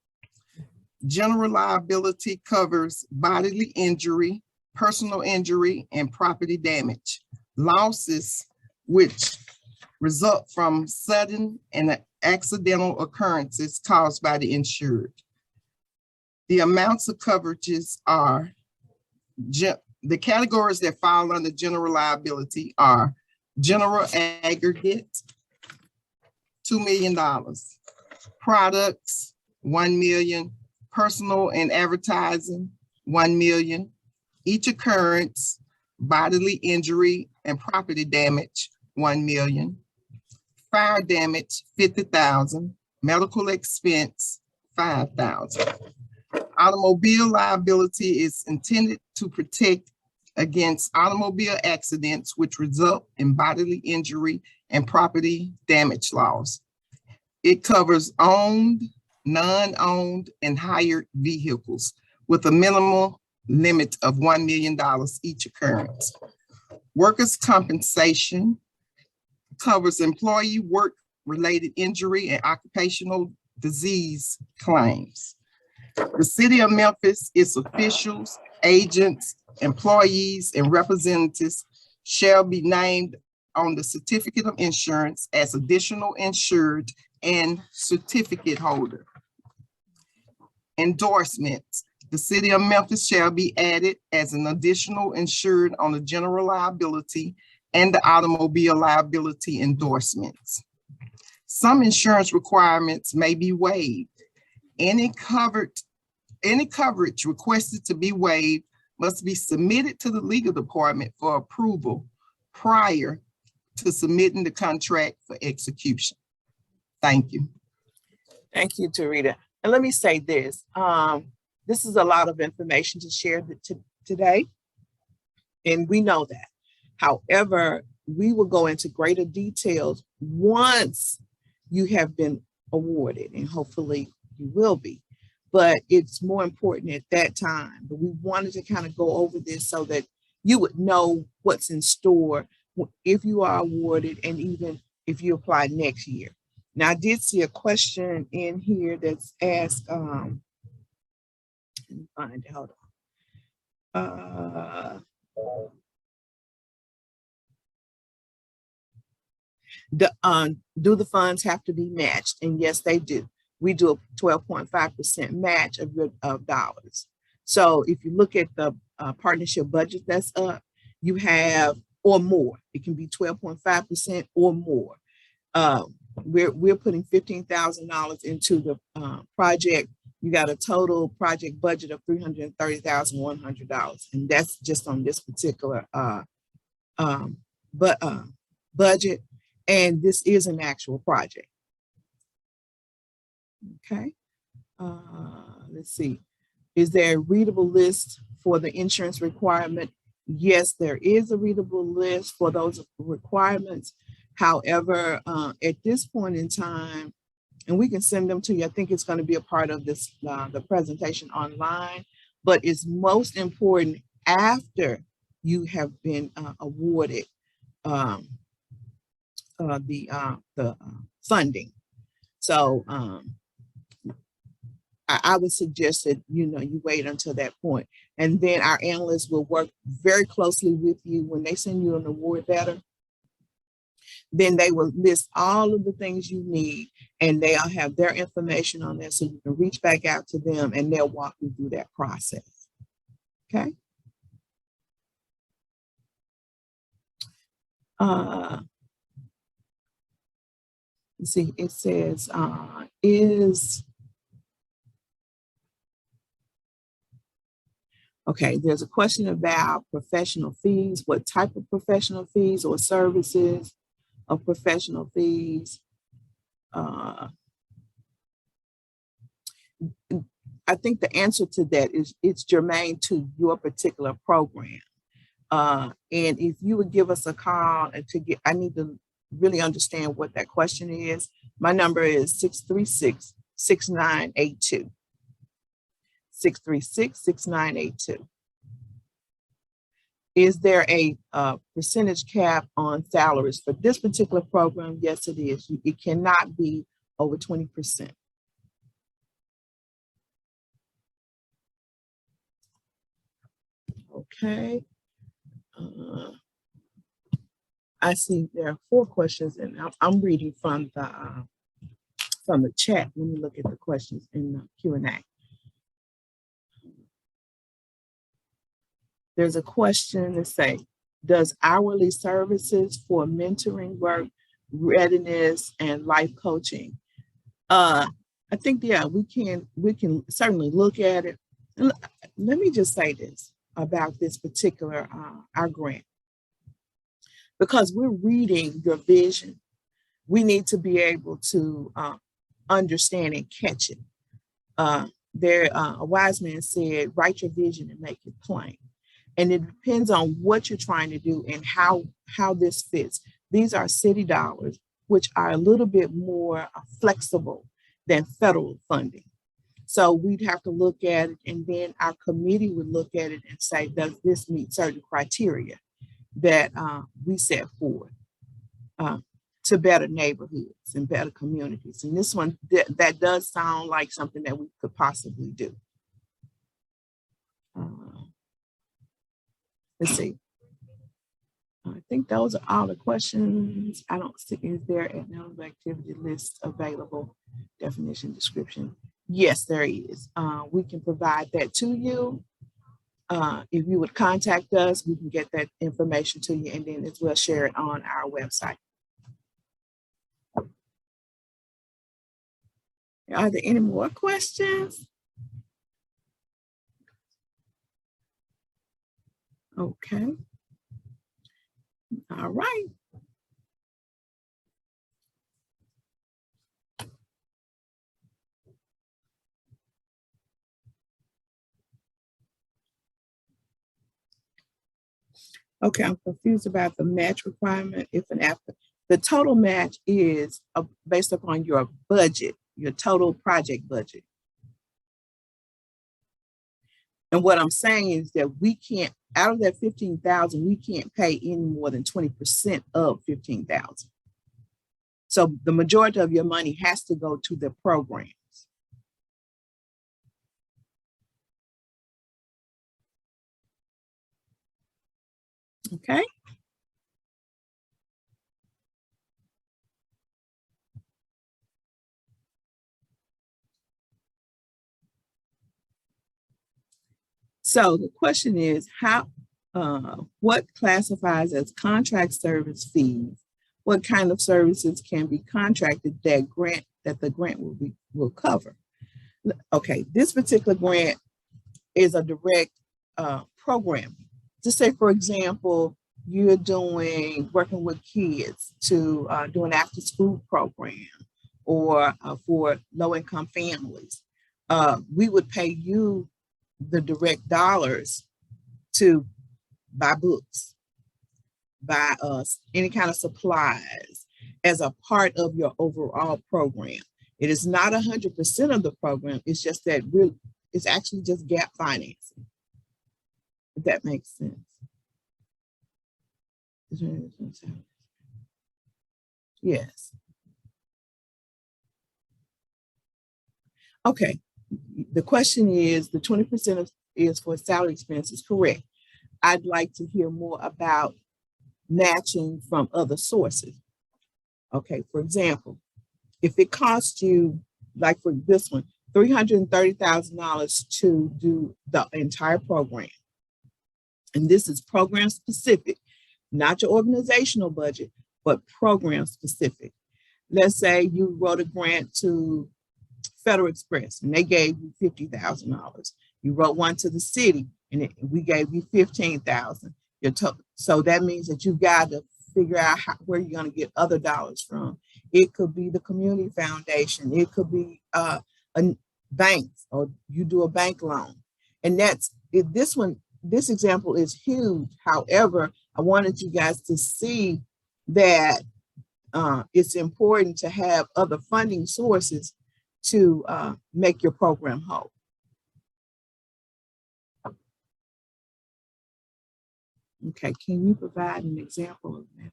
General liability covers bodily injury, personal injury, and property damage. Losses which result from sudden and accidental occurrences caused by the insured. The amounts of coverages are, the categories that fall under general liability are general aggregate, $2 million, products, $1 million, personal and advertising, $1 million, each occurrence, bodily injury and property damage, $1 million, fire damage, $50,000, medical expense, $5,000. Automobile liability is intended to protect against automobile accidents which result in bodily injury and property damage loss. It covers owned, non-owned, and hired vehicles with a minimal limit of $1 million each occurrence. Workers' compensation covers employee work-related injury and occupational disease claims. The City of Memphis, its officials, agents, employees, and representatives shall be named on the certificate of insurance as additional insured and certificate holder. Endorsements. The City of Memphis shall be added as an additional insured on the general liability and the automobile liability endorsements. Some insurance requirements may be waived. Any coverage requested to be waived must be submitted to the legal department for approval prior to submitting the contract for execution. Thank you. Thank you, Tarita. And let me say this. This is a lot of information to share today, and we know that. However, we will go into greater details once you have been awarded, and hopefully you will be. But it's more important at that time. But we wanted to kind of go over this so that you would know what's in store if you are awarded and even if you apply next year. Now, I did see a question in here that's asked, let me find it, hold on. Do the funds have to be matched? And yes, they do. We do a 12.5% match of dollars. So if you look at the partnership budget that's up, you have, or more, it can be 12.5% or more. We're putting $15,000 into the project. You got a total project budget of $330,100, and that's just on this particular budget. And this is an actual project. Okay. Let's see. Is there a readable list for the insurance requirement? Yes, there is a readable list for those requirements. However, at this point in time, and we can send them to you, I think it's going to be a part of this, the presentation online, but it's most important after you have been awarded the funding. So I would suggest that, you wait until that point. And then our analysts will work very closely with you when they send you an award letter. Then they will list all of the things you need, and they'll have their information on there so you can reach back out to them and they'll walk you through that process. Okay. Let's see, it says, okay, there's a question about professional fees. What type of professional fees or services of professional fees? I think the answer to that is it's germane to your particular program. And if you would give us a call and I need to really understand what that question is. My number is 636-6982. 636-6982. Is there a percentage cap on salaries for this particular program? Yes, it is. It cannot be over 20%. Okay. I see there are 4 questions, and I'm reading from the chat. Let me look at the questions in the Q&A. There's a question that say, does hourly services for mentoring work, readiness, and life coaching? I think, yeah, we can certainly look at it. And let me just say this about this particular, our grant. Because we're reading your vision, we need to be able to understand and catch it. A wise man said, write your vision and make it plain. And it depends on what you're trying to do and how this fits. These are city dollars, which are a little bit more flexible than federal funding. So we'd have to look at it, and then our committee would look at it and say, does this meet certain criteria that we set forward to better neighborhoods and better communities? And this one, that does sound like something that we could possibly do. Let's see. I think those are all the questions. I don't see, is there an activity list available? Definition, description. Yes, there is. We can provide that to you. If you would contact us, we can get that information to you, and then as well share it on our website. Are there any more questions? Okay. All right. Okay, I'm confused about the match requirement. If an applicant, the total match is based upon your budget, your total project budget. And what I'm saying is that we can't, out of that 15,000, we can't pay any more than 20% of 15,000. So the majority of your money has to go to the programs. Okay. So the question is, what classifies as contract service fees? What kind of services can be contracted that the grant will cover? Okay, this particular grant is a direct program. Just say, for example, you're working with kids to do an after-school program, or for low-income families. We would pay you the direct dollars to buy books, buy any kind of supplies as a part of your overall program. It is not 100% of the program. It's just that it's actually just gap financing, if that makes sense. Yes. Okay. The question is, the 20% is for salary expenses, correct? I'd like to hear more about matching from other sources. Okay, for example, if it costs you, like for this one, $330,000 to do the entire program, and this is program specific, not your organizational budget, but program specific. Let's say you wrote a grant to Federal Express and they gave you $50,000. You wrote one to the city and we gave you $15,000. So that means that you've got to figure out where you're going to get other dollars from. It could be the community foundation. It could be banks, or you do a bank loan. And this one, this example is huge. However, I wanted you guys to see that it's important to have other funding sources to make your program whole. Okay, can you provide an example of that?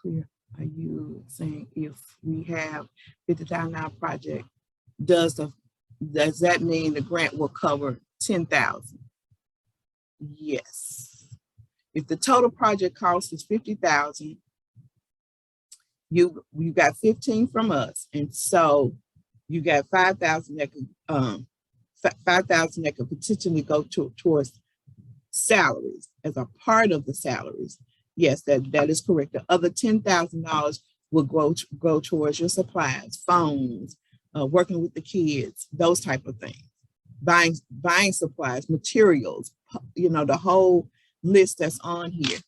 Clear. Are you saying if we have $50,000 project, does that mean the grant will cover 10,000? Yes. If the total project cost is 50,000, you got 15 from us, and so you got 5,000 that could 5,000 that could potentially go towards salaries as a part of the salaries. Yes, that is correct. The other $10,000 will go towards your supplies, phones, working with the kids, those type of things. Buying supplies, materials, you know, the whole list that's on here.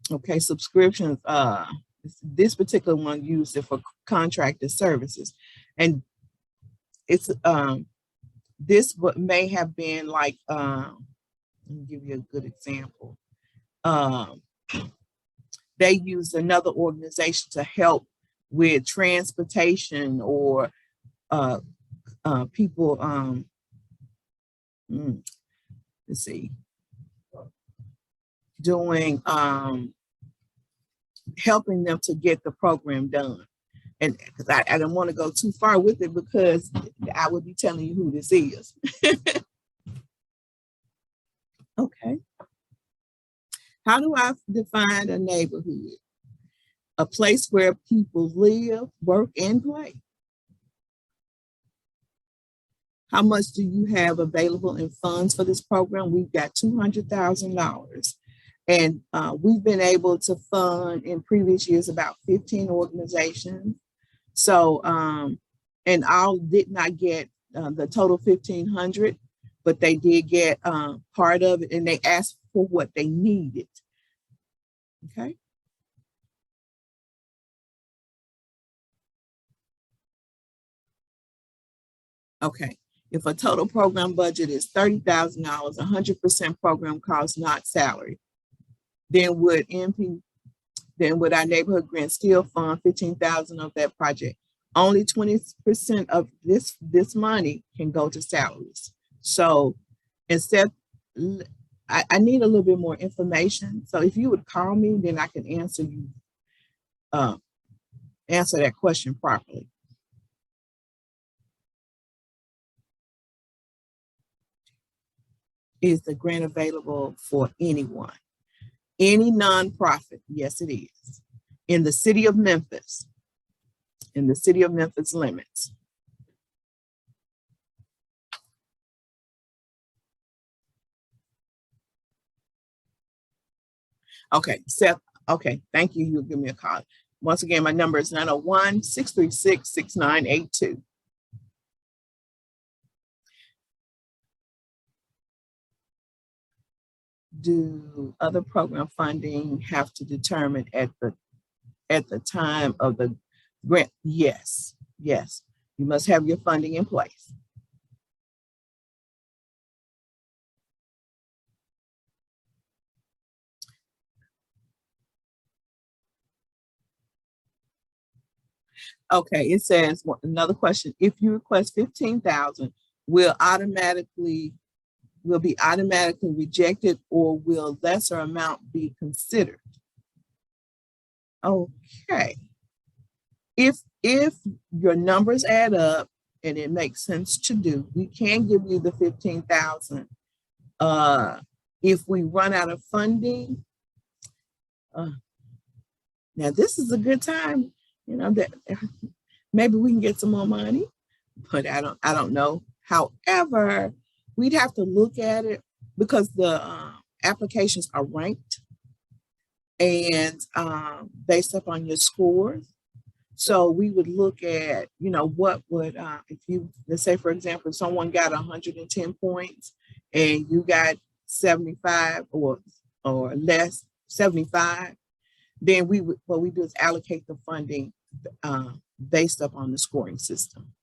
Okay, subscriptions. This particular one used it for contracted services, and it's this may have been like let me give you a good example. They used another organization to help with transportation or people. Let's see, doing helping them to get the program done. And because I don't want to go too far with it because I would be telling you who this is. Okay. How do I define a neighborhood? A place where people live, work, and play. How much do you have available in funds for this program? We've got $200,000. And we've been able to fund in previous years about 15 organizations. So, and all did not get the total 1,500, but they did get part of it, and they asked for what they needed. Okay. Okay. If a total program budget is $30,000, 100% program cost, not salary, then would our neighborhood grant still fund 15,000 of that project? Only 20% of this money can go to salaries. So instead, I need a little bit more information. So if you would call me, then I can answer you, answer that question properly. Is the grant available for anyone? Any nonprofit? Yes, it is. In the city of Memphis, in the city of Memphis limits. Okay, Seth, okay, thank you. You'll give me a call. Once again, my number is 901-636-6982. Do other program funding have to determine at the time of the grant? Yes, yes. You must have your funding in place. Okay, it says another question. If you request 15,000, will be automatically rejected, or will lesser amount be considered? Okay. If your numbers add up and it makes sense to do, we can give you the 15,000. If we run out of funding, now this is a good time, you know, that maybe we can get some more money, but I don't know. However, we'd have to look at it because the applications are ranked and based upon your scores. So we would look at, you know, what would, if you, let's say, for example, someone got 110 points and you got 75 or less, 75, then what we do is allocate the funding based upon the scoring system.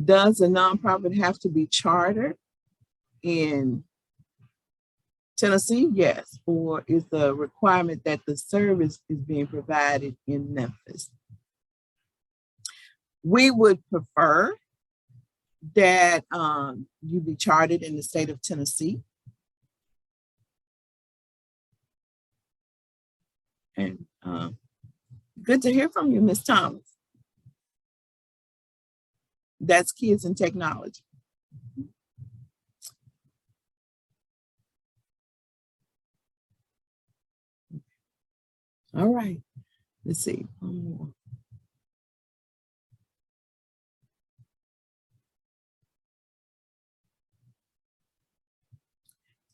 Does a nonprofit have to be chartered in Tennessee? Yes. Or is the requirement that the service is being provided in Memphis? We would prefer that you be chartered in the state of Tennessee. And good to hear from you, Ms. Thomas. That's Kids and Technology. All right, let's see, one more.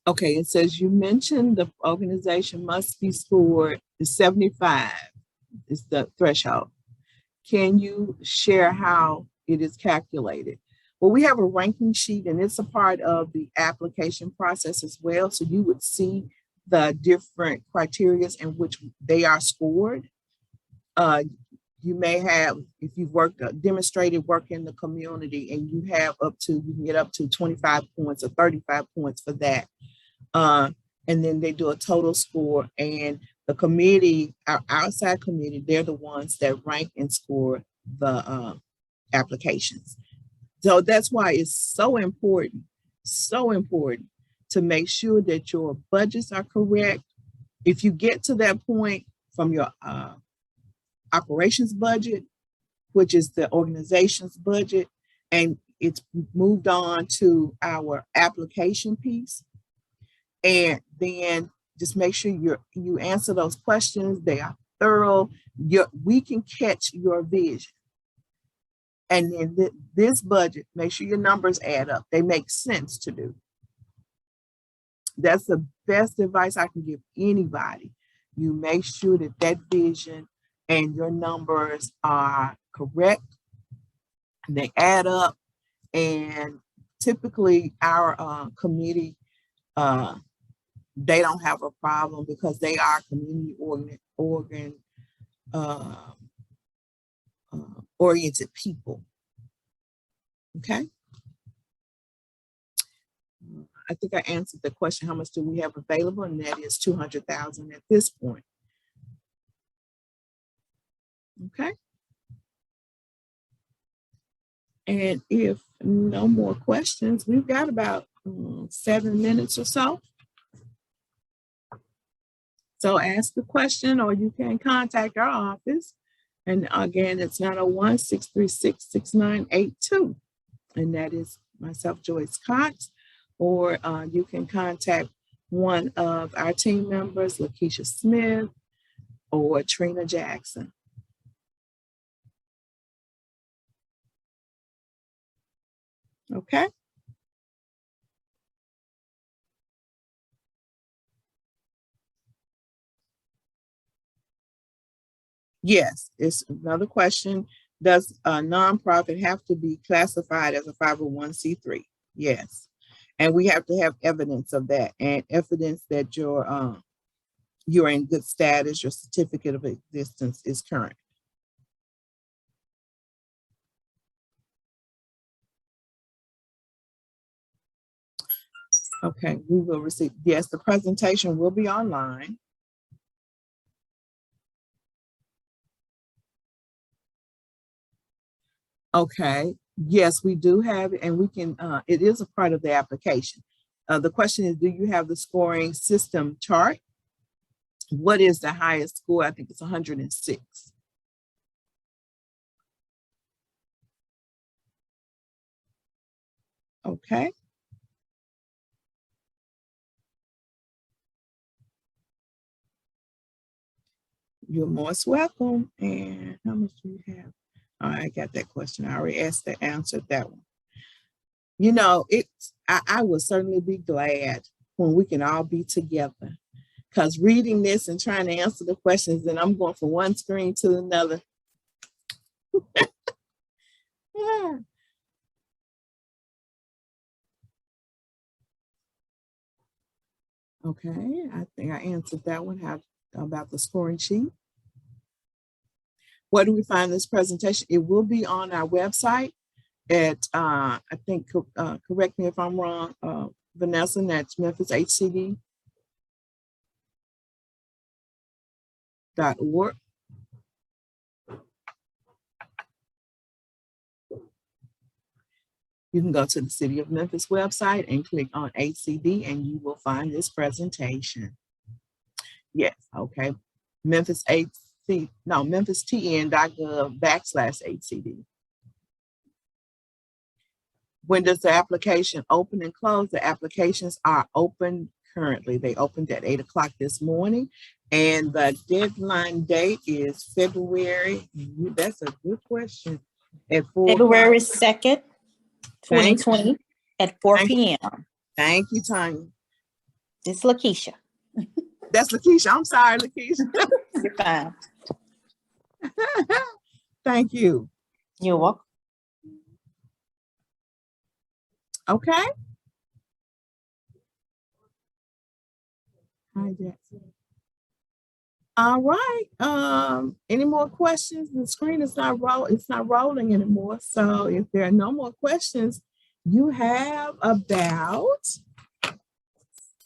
Okay, it says you mentioned the organization must be scored 75 is the threshold. Can you share how it is calculated? Well, we have a ranking sheet and it's a part of the application process as well. So you would see the different criteria in which they are scored. You may have, if you've worked, demonstrated work in the community and you have you can get up to 25 points or 35 points for that. And then they do a total score, and the committee, our outside committee, they're the ones that rank and score the applications. So that's why it's so important to make sure that your budgets are correct. If you get to that point from your operations budget, which is the organization's budget, and it's moved on to our application piece, and then just make sure you answer those questions. They are thorough. We can catch your vision. And then this budget, make sure your numbers add up. They make sense to do. That's the best advice I can give anybody. You make sure that that vision and your numbers are correct. They add up. And typically our committee, they don't have a problem because they are community oriented people. Okay. I think I answered the question, how much do we have available? And that is 200,000 at this point. Okay. And if no more questions, we've got about 7 minutes or so. So ask the question or you can contact our office. And again, it's 901-636-6982. And that is myself, Joyce Cox, or you can contact one of our team members, Lakeisha Smith or Trina Jackson. Okay. Yes, it's another question. Does a nonprofit have to be classified as a 501c3? Yes. And we have to have evidence of that and evidence that you're in good status, your certificate of existence is current. Okay, we will receive, yes, the presentation will be online. Okay, yes, we do have it, and we can, it is a part of the application. The question is, do you have the scoring system chart? What is the highest score? I think it's 106. Okay. You're most welcome. And how much do you have? Oh, I got that question. I already answered that one. You know, I will certainly be glad when we can all be together, because reading this and trying to answer the questions, and I'm going from one screen to another. Yeah. Okay, I think I answered that one. How about the scoring sheet? Where do we find this presentation? It will be on our website. at, I think, correct me if I'm wrong, Vanessa, that's memphishcd.org. You can go to the City of Memphis website and click on HCD and you will find this presentation. Yes, okay. memphistn.gov/HCD. When does the application open and close? The applications are open currently. They opened at 8 o'clock this morning, and the deadline date is February. That's a good question. At 4 February o'clock. 2nd, 2020 at 4 p.m. Thank you, Tonya. It's Lakeisha. That's Lakeisha. I'm sorry, Lakeisha. You're fine. Thank you. You're welcome. Okay. Hi, Jackson. All right. Any more questions? The screen is not rolling anymore. So if there are no more questions, you have about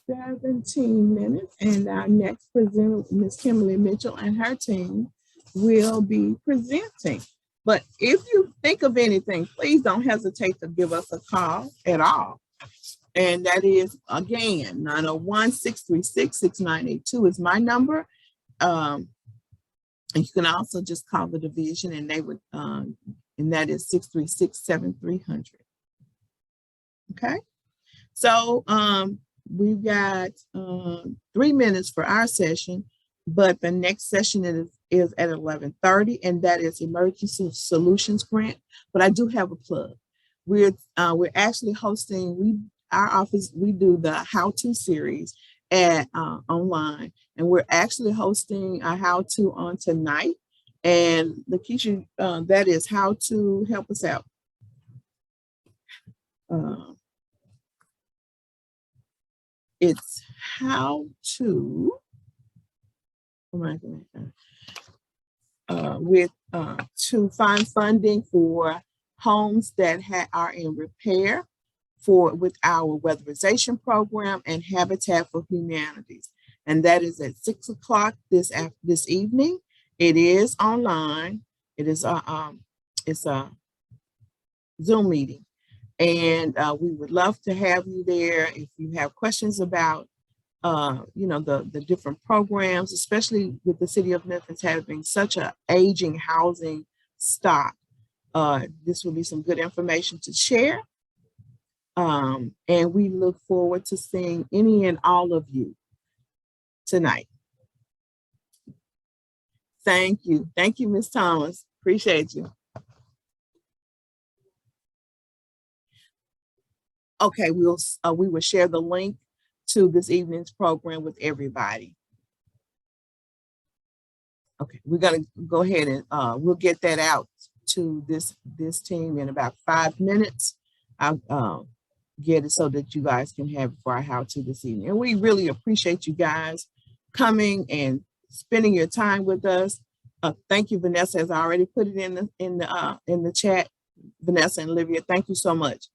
17 minutes, and our next presenter, Ms. Kimberly Mitchell, and her team will be presenting. But if you think of anything, please don't hesitate to give us a call at all. And that is, again, 901-636-6982 is my number. And you can also just call the division, and they would, and that is 636-7300. Okay. So we've got 3 minutes for our session, but the next session is at 11:30, and that is Emergency Solutions Grant. But I do have a plug. We're actually hosting, our office, we do the how-to series at online, and we're actually hosting a how-to on tonight. And Lakeisha, that is how to help us out. It's how to to find funding for homes that are in repair with our weatherization program and Habitat for Humanities. And that is at 6 o'clock this evening. It is online. It is it's a Zoom meeting. And we would love to have you there if you have questions about the different programs, especially with the City of Memphis having such an aging housing stock. This will be some good information to share. And we look forward to seeing any and all of you tonight. Thank you. Thank you, Ms. Thomas. Appreciate you. Okay, we will share the link to this evening's program with everybody. Okay, we're gonna go ahead and we'll get that out to this team in about 5 minutes. I'll get it so that you guys can have it for our how-to this evening. And we really appreciate you guys coming and spending your time with us. Thank you, Vanessa, has already put it in the chat. Vanessa and Olivia, thank you so much.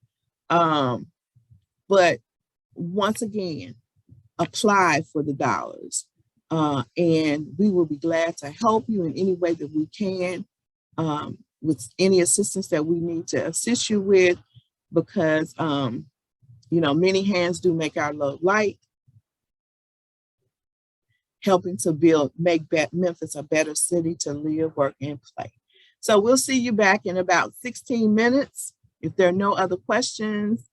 But once again, apply for the dollars, and we will be glad to help you in any way that we can with any assistance that we need to assist you with, because many hands do make our load light, helping to make Memphis a better city to live, work, and play. So we'll see you back in about 16 minutes. If there are no other questions,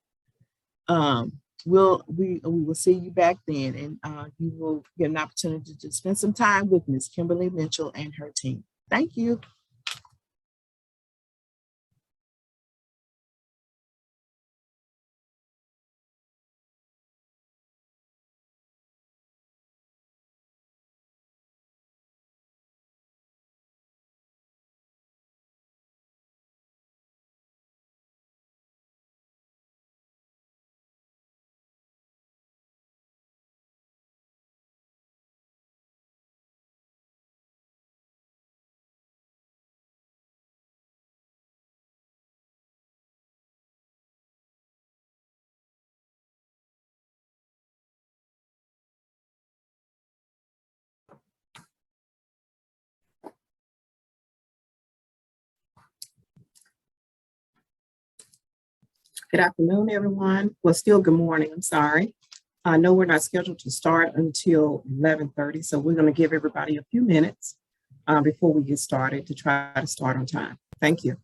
we will see you back then, and you will get an opportunity to spend some time with Ms. Kimberly Mitchell and her team. Thank you. Good afternoon, everyone. Well, still good morning. I'm sorry. I know we're not scheduled to start until 11:30, so we're going to give everybody a few minutes before we get started to try to start on time. Thank you.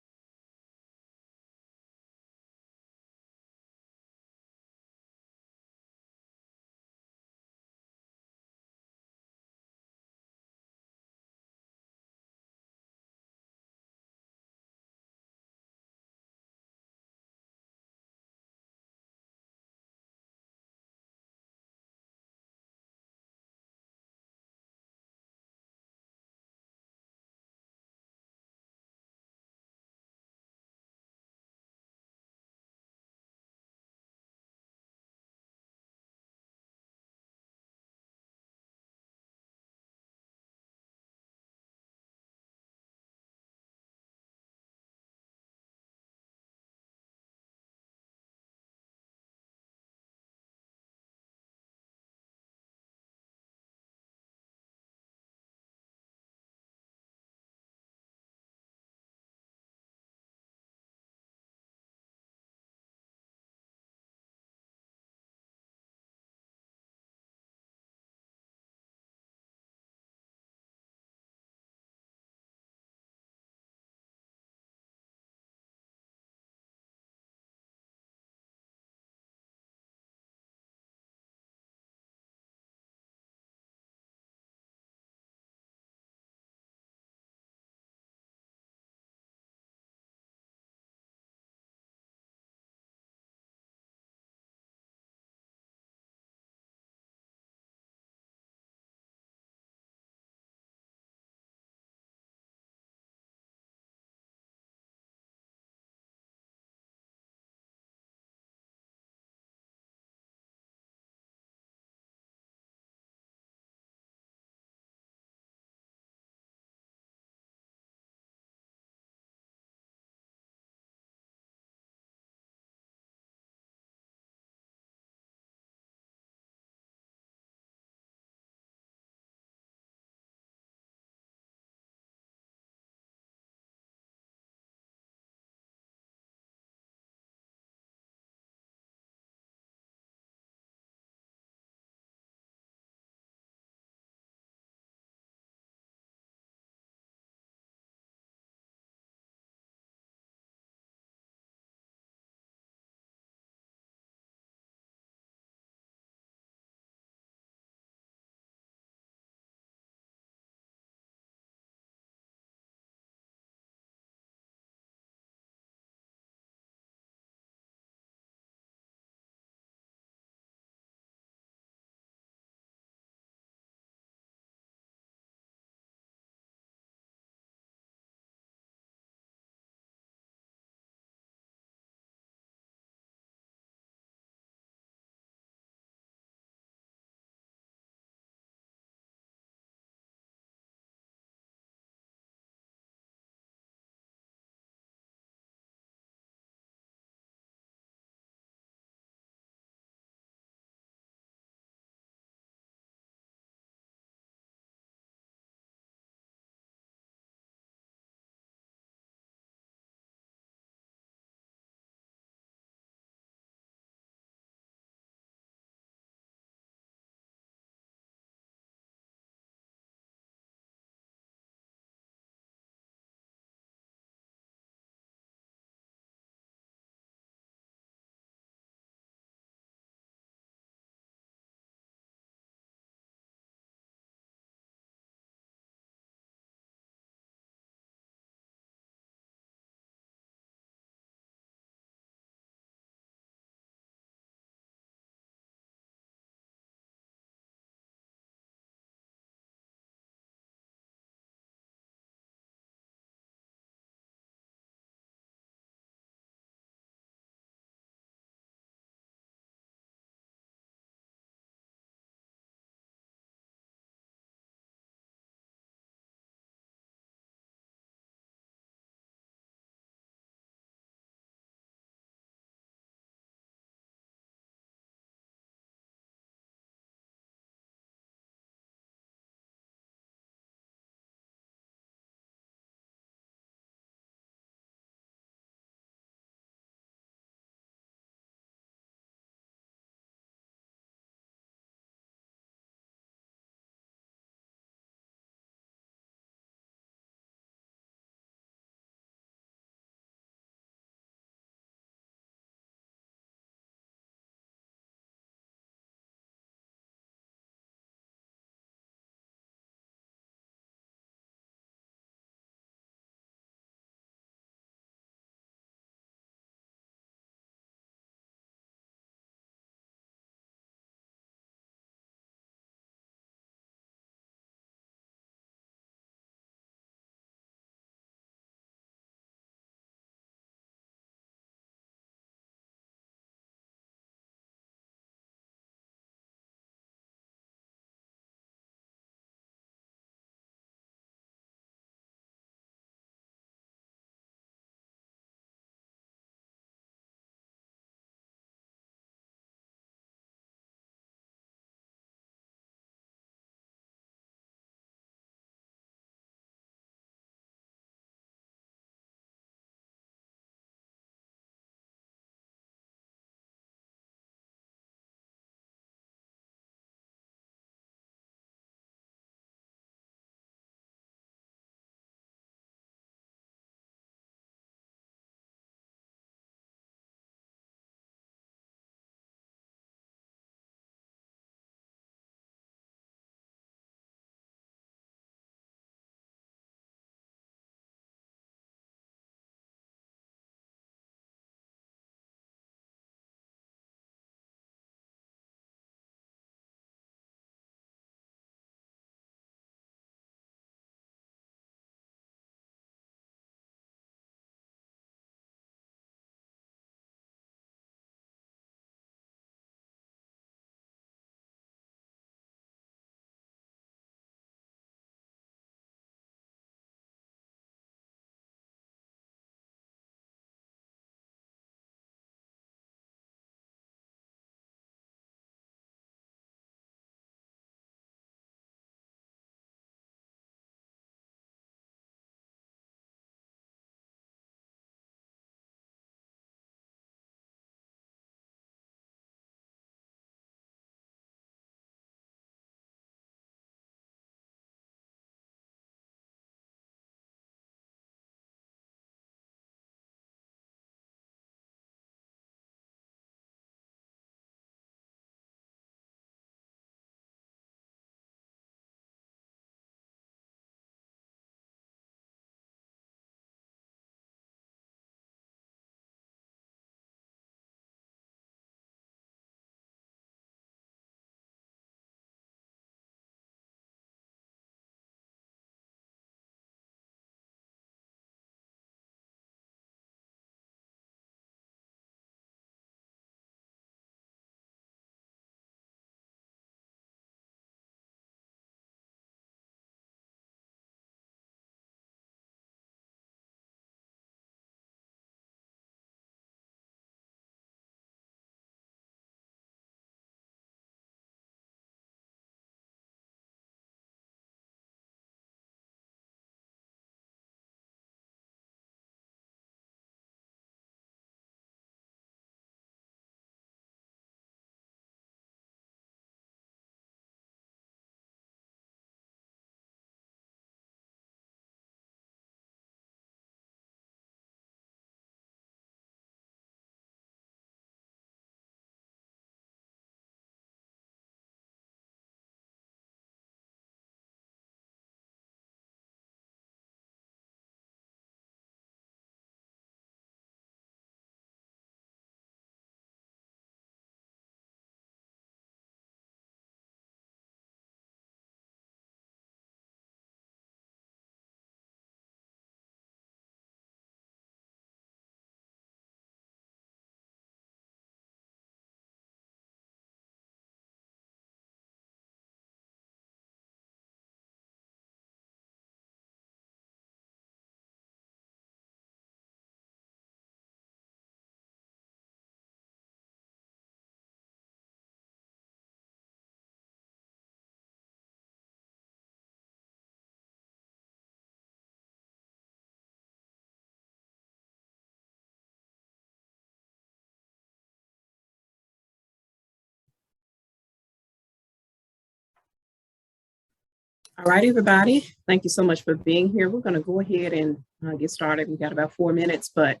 All right, everybody. Thank you so much for being here. We're going to go ahead and get started. We've got about 4 minutes, but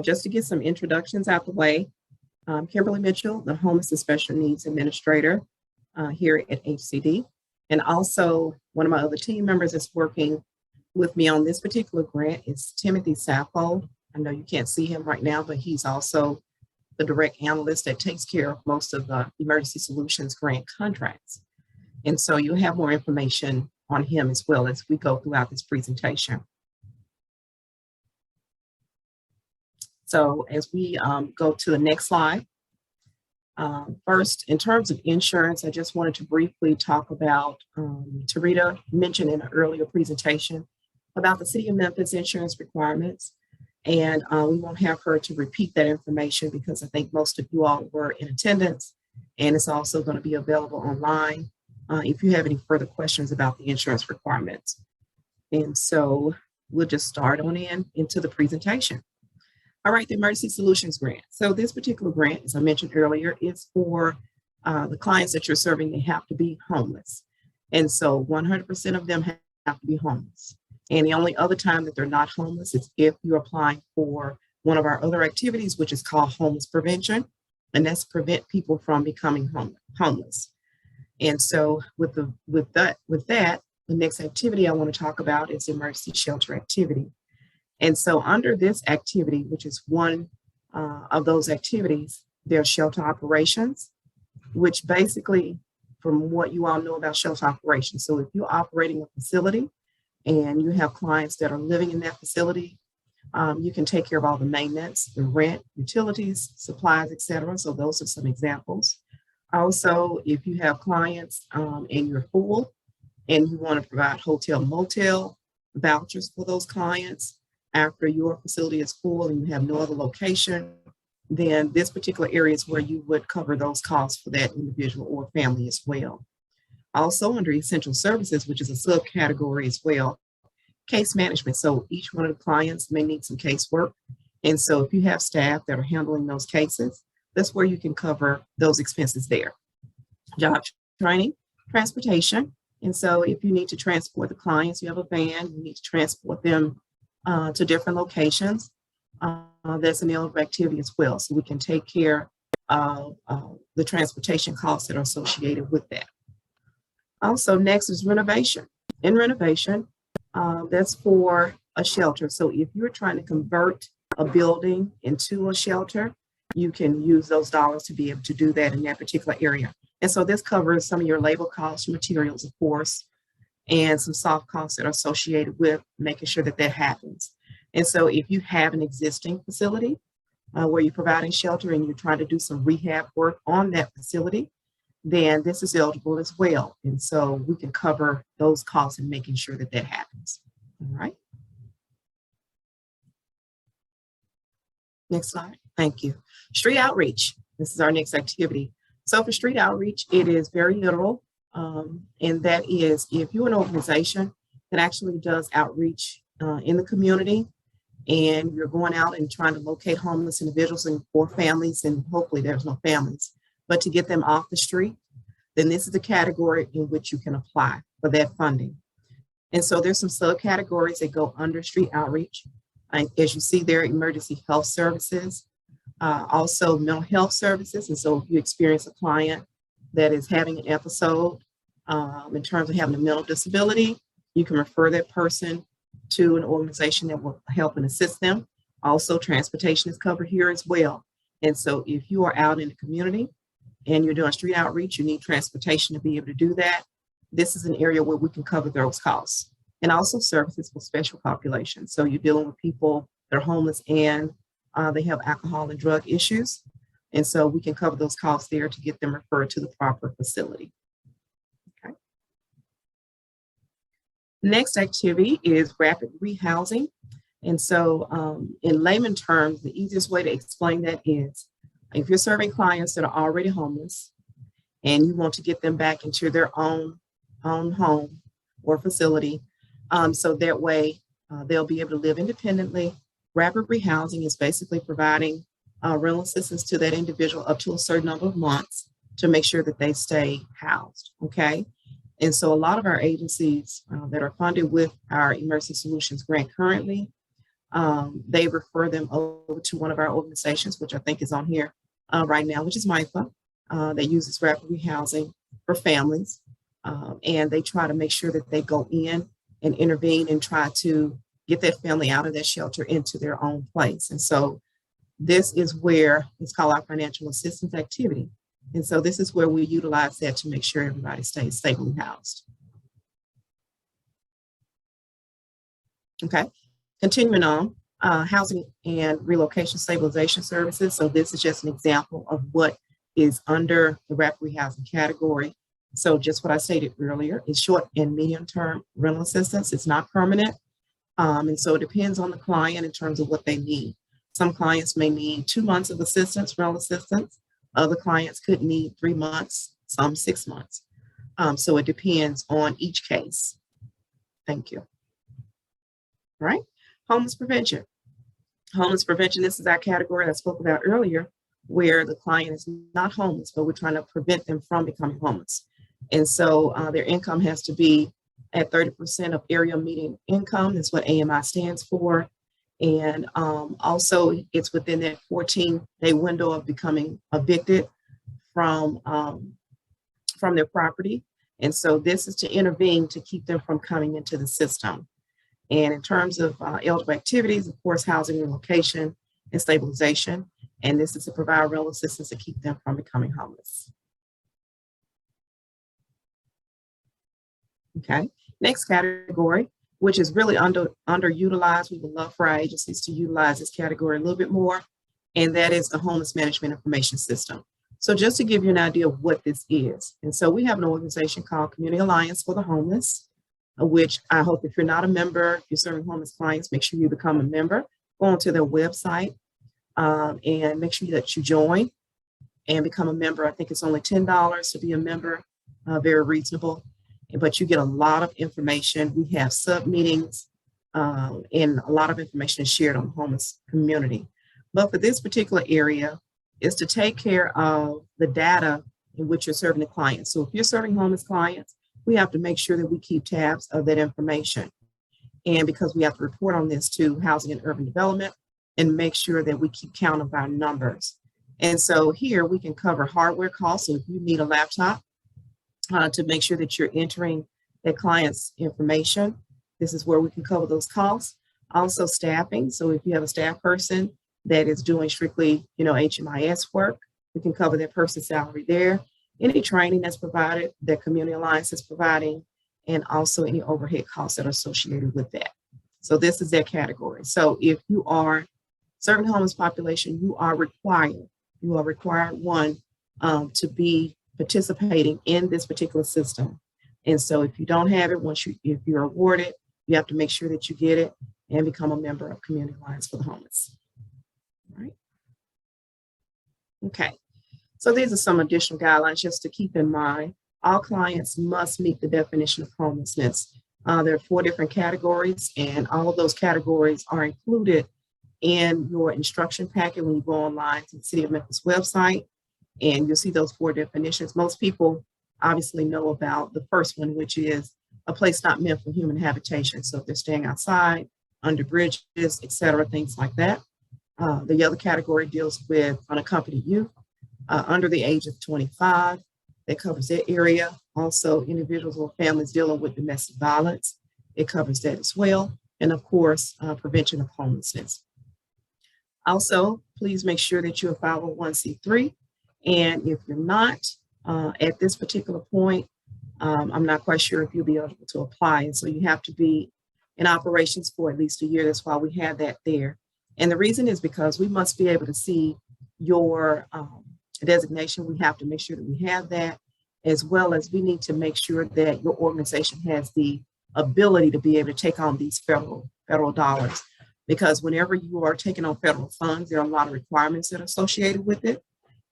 just to get some introductions out the way, Kimberly Mitchell, the Homelessness Special Needs Administrator here at HCD. And also one of my other team members that's working with me on this particular grant is Timothy Sappho. I know you can't see him right now, but he's also the direct analyst that takes care of most of the Emergency Solutions Grant contracts. And so you'll have more information on him as well as we go throughout this presentation. So as we go to the next slide, first, in terms of insurance, I just wanted to briefly talk about, Tarita mentioned in an earlier presentation about the City of Memphis insurance requirements. And we won't have her to repeat that information because I think most of you all were in attendance, and it's also going to be available online if you have any further questions about the insurance requirements. And so we'll just start on into the presentation. All right, the Emergency Solutions Grant. So this particular grant, as I mentioned earlier, is for the clients that you're serving. They have to be homeless. And so 100% of them have to be homeless. And the only other time that they're not homeless is if you're applying for one of our other activities, which is called homeless prevention. And that's prevent people from becoming homeless. And so with that, the next activity I want to talk about is emergency shelter activity. And so under this activity, which is one of those activities, there are shelter operations, which basically, from what you all know about shelter operations. So if you're operating a facility and you have clients that are living in that facility, you can take care of all the maintenance, the rent, utilities, supplies, etc. So those are some examples. Also, if you have clients and you're full and you want to provide hotel, motel vouchers for those clients after your facility is full and you have no other location, then this particular area is where you would cover those costs for that individual or family as well. Also under essential services, which is a subcategory as well, case management. So each one of the clients may need some casework. And so if you have staff that are handling those cases, that's where you can cover those expenses there. Job training, transportation. And so if you need to transport the clients, you have a van, you need to transport them to different locations. That's an eligible activity as well. So we can take care of the transportation costs that are associated with that. Also, next is renovation. In renovation, that's for a shelter. So if you're trying to convert a building into a shelter, you can use those dollars to be able to do that in that particular area. And so this covers some of your labor costs, materials, of course, and some soft costs that are associated with making sure that that happens. And so if you have an existing facility where you're providing shelter and you're trying to do some rehab work on that facility, then this is eligible as well. And so we can cover those costs and making sure that that happens. All right. Next slide. Thank you. Street outreach. This is our next activity. So for street outreach, it is very literal. And that is if you're an organization that actually does outreach in the community and you're going out and trying to locate homeless individuals and or families, and hopefully there's no families, but to get them off the street, then this is the category in which you can apply for that funding. And so there's some subcategories that go under street outreach. As you see there, emergency health services, also mental health services. And so if you experience a client that is having an episode in terms of having a mental disability, you can refer that person to an organization that will help and assist them. Also, transportation is covered here as well. And so if you are out in the community and you're doing street outreach, you need transportation to be able to do that. This is an area where we can cover those costs. And also services for special populations. So you're dealing with people that are homeless and they have alcohol and drug issues. And so we can cover those costs there to get them referred to the proper facility. Okay. Next activity is rapid rehousing. And so in layman terms, the easiest way to explain that is if you're serving clients that are already homeless and you want to get them back into their own home or facility, so that way they'll be able to live independently. Rapid rehousing is basically providing rental assistance to that individual up to a certain number of months to make sure that they stay housed, okay? And so a lot of our agencies that are funded with our Emergency Solutions grant currently, they refer them over to one of our organizations, which I think is on here right now, which is MIFA, that uses rapid rehousing for families. And they try to make sure that they go in and intervene and try to get that family out of that shelter into their own place. And so this is where it's called our financial assistance activity. And so this is where we utilize that to make sure everybody stays stably housed. Okay, continuing on, housing and relocation stabilization services. So this is just an example of what is under the rapid rehousing category. So just what I stated earlier, is short and medium term rental assistance. It's not permanent. And so it depends on the client in terms of what they need. Some clients may need 2 months of assistance, rental assistance. Other clients could need 3 months, some 6 months. So it depends on each case. Thank you. All right, homeless prevention. Homeless prevention, this is our category that I spoke about earlier, where the client is not homeless, but we're trying to prevent them from becoming homeless. And so their income has to be at 30% of area median income. That's what AMI stands for. And also it's within that 14-day window of becoming evicted from their property. And so this is to intervene to keep them from coming into the system. And in terms of eligible activities, of course, housing, relocation, and stabilization. And this is to provide rental assistance to keep them from becoming homeless. Okay, next category, which is really underutilized. We would love for our agencies to utilize this category a little bit more, and that is the Homeless Management Information System. So just to give you an idea of what this is. And so we have an organization called Community Alliance for the Homeless, which I hope if you're not a member, if you're serving homeless clients, make sure you become a member. Go onto their website and make sure that you join and become a member. I think it's only $10 to be a member, very reasonable. But you get a lot of information. We have sub meetings and a lot of information is shared on the homeless community. But for this particular area is to take care of the data in which you're serving the clients. So if you're serving homeless clients, we have to make sure that we keep tabs of that information. And because we have to report on this to Housing and Urban Development and make sure that we keep count of our numbers. And so here we can cover hardware costs. So if you need a laptop, to make sure that you're entering that client's information. This is where we can cover those costs. Also staffing. So if you have a staff person that is doing strictly, HMIS work, we can cover that person's salary there. Any training that's provided, that Community Alliance is providing, and also any overhead costs that are associated with that. So this is that category. So if you are serving the homeless population, you are required one, to be participating in this particular system. And so if you don't have it, if you're awarded, you have to make sure that you get it and become a member of Community Alliance for the Homeless. All right. Okay. So these are some additional guidelines just to keep in mind. All clients must meet the definition of homelessness. There are 4 different categories, and all of those categories are included in your instruction packet when you go online to the City of Memphis website. And you'll see those 4 definitions. Most people obviously know about the first one, which is a place not meant for human habitation. So if they're staying outside, under bridges, et cetera, things like that. The other category deals with unaccompanied youth under the age of 25. That covers that area. Also, individuals or families dealing with domestic violence. It covers that as well. And of course, prevention of homelessness. Also, please make sure that you're a 501c3. And if you're not at this particular point, I'm not quite sure if you'll be eligible to apply. And so you have to be in operations for at least a year. That's why we have that there. And the reason is because we must be able to see your designation. We have to make sure that we have that, as well as we need to make sure that your organization has the ability to be able to take on these federal dollars. Because whenever you are taking on federal funds, there are a lot of requirements that are associated with it.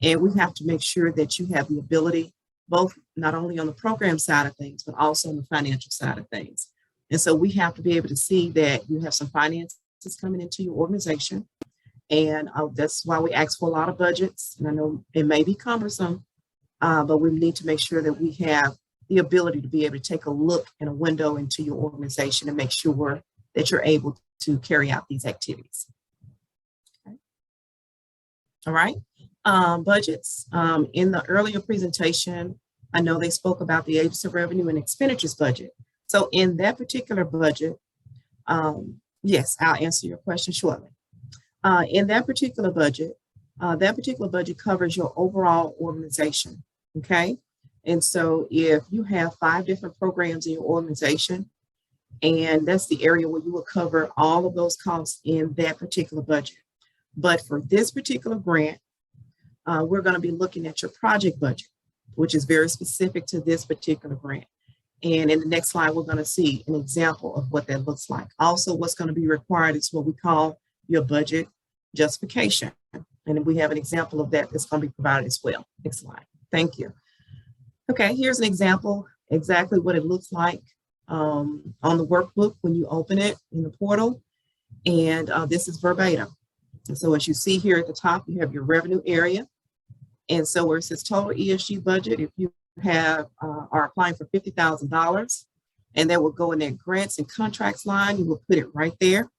And we have to make sure that you have the ability, both not only on the program side of things, but also on the financial side of things. And so we have to be able to see that you have some finances coming into your organization. And that's why we ask for a lot of budgets. And I know it may be cumbersome, but we need to make sure that we have the ability to be able to take a look in a window into your organization and make sure that you're able to carry out these activities. Okay. All right, budgets. In the earlier presentation, I know they spoke about the agency revenue and expenditures budget. So in that particular budget, yes, I'll answer your question shortly. In that particular budget covers your overall organization, okay? And so if you have 5 different programs in your organization, and that's the area where you will cover all of those costs in that particular budget. But for this particular grant, we're going to be looking at your project budget, which is very specific to this particular grant. And in the next slide, we're going to see an example of what that looks like. Also, what's going to be required is what we call your budget justification. And we have an example of that that's going to be provided as well. Next slide. Thank you. Okay, here's an example, exactly what it looks like on the workbook when you open it in the portal. And this is verbatim. And so as you see here at the top, you have your revenue area. And so where it says total ESG budget, if you have are applying for $50,000, and that will go in that grants and contracts line, you will put it right there.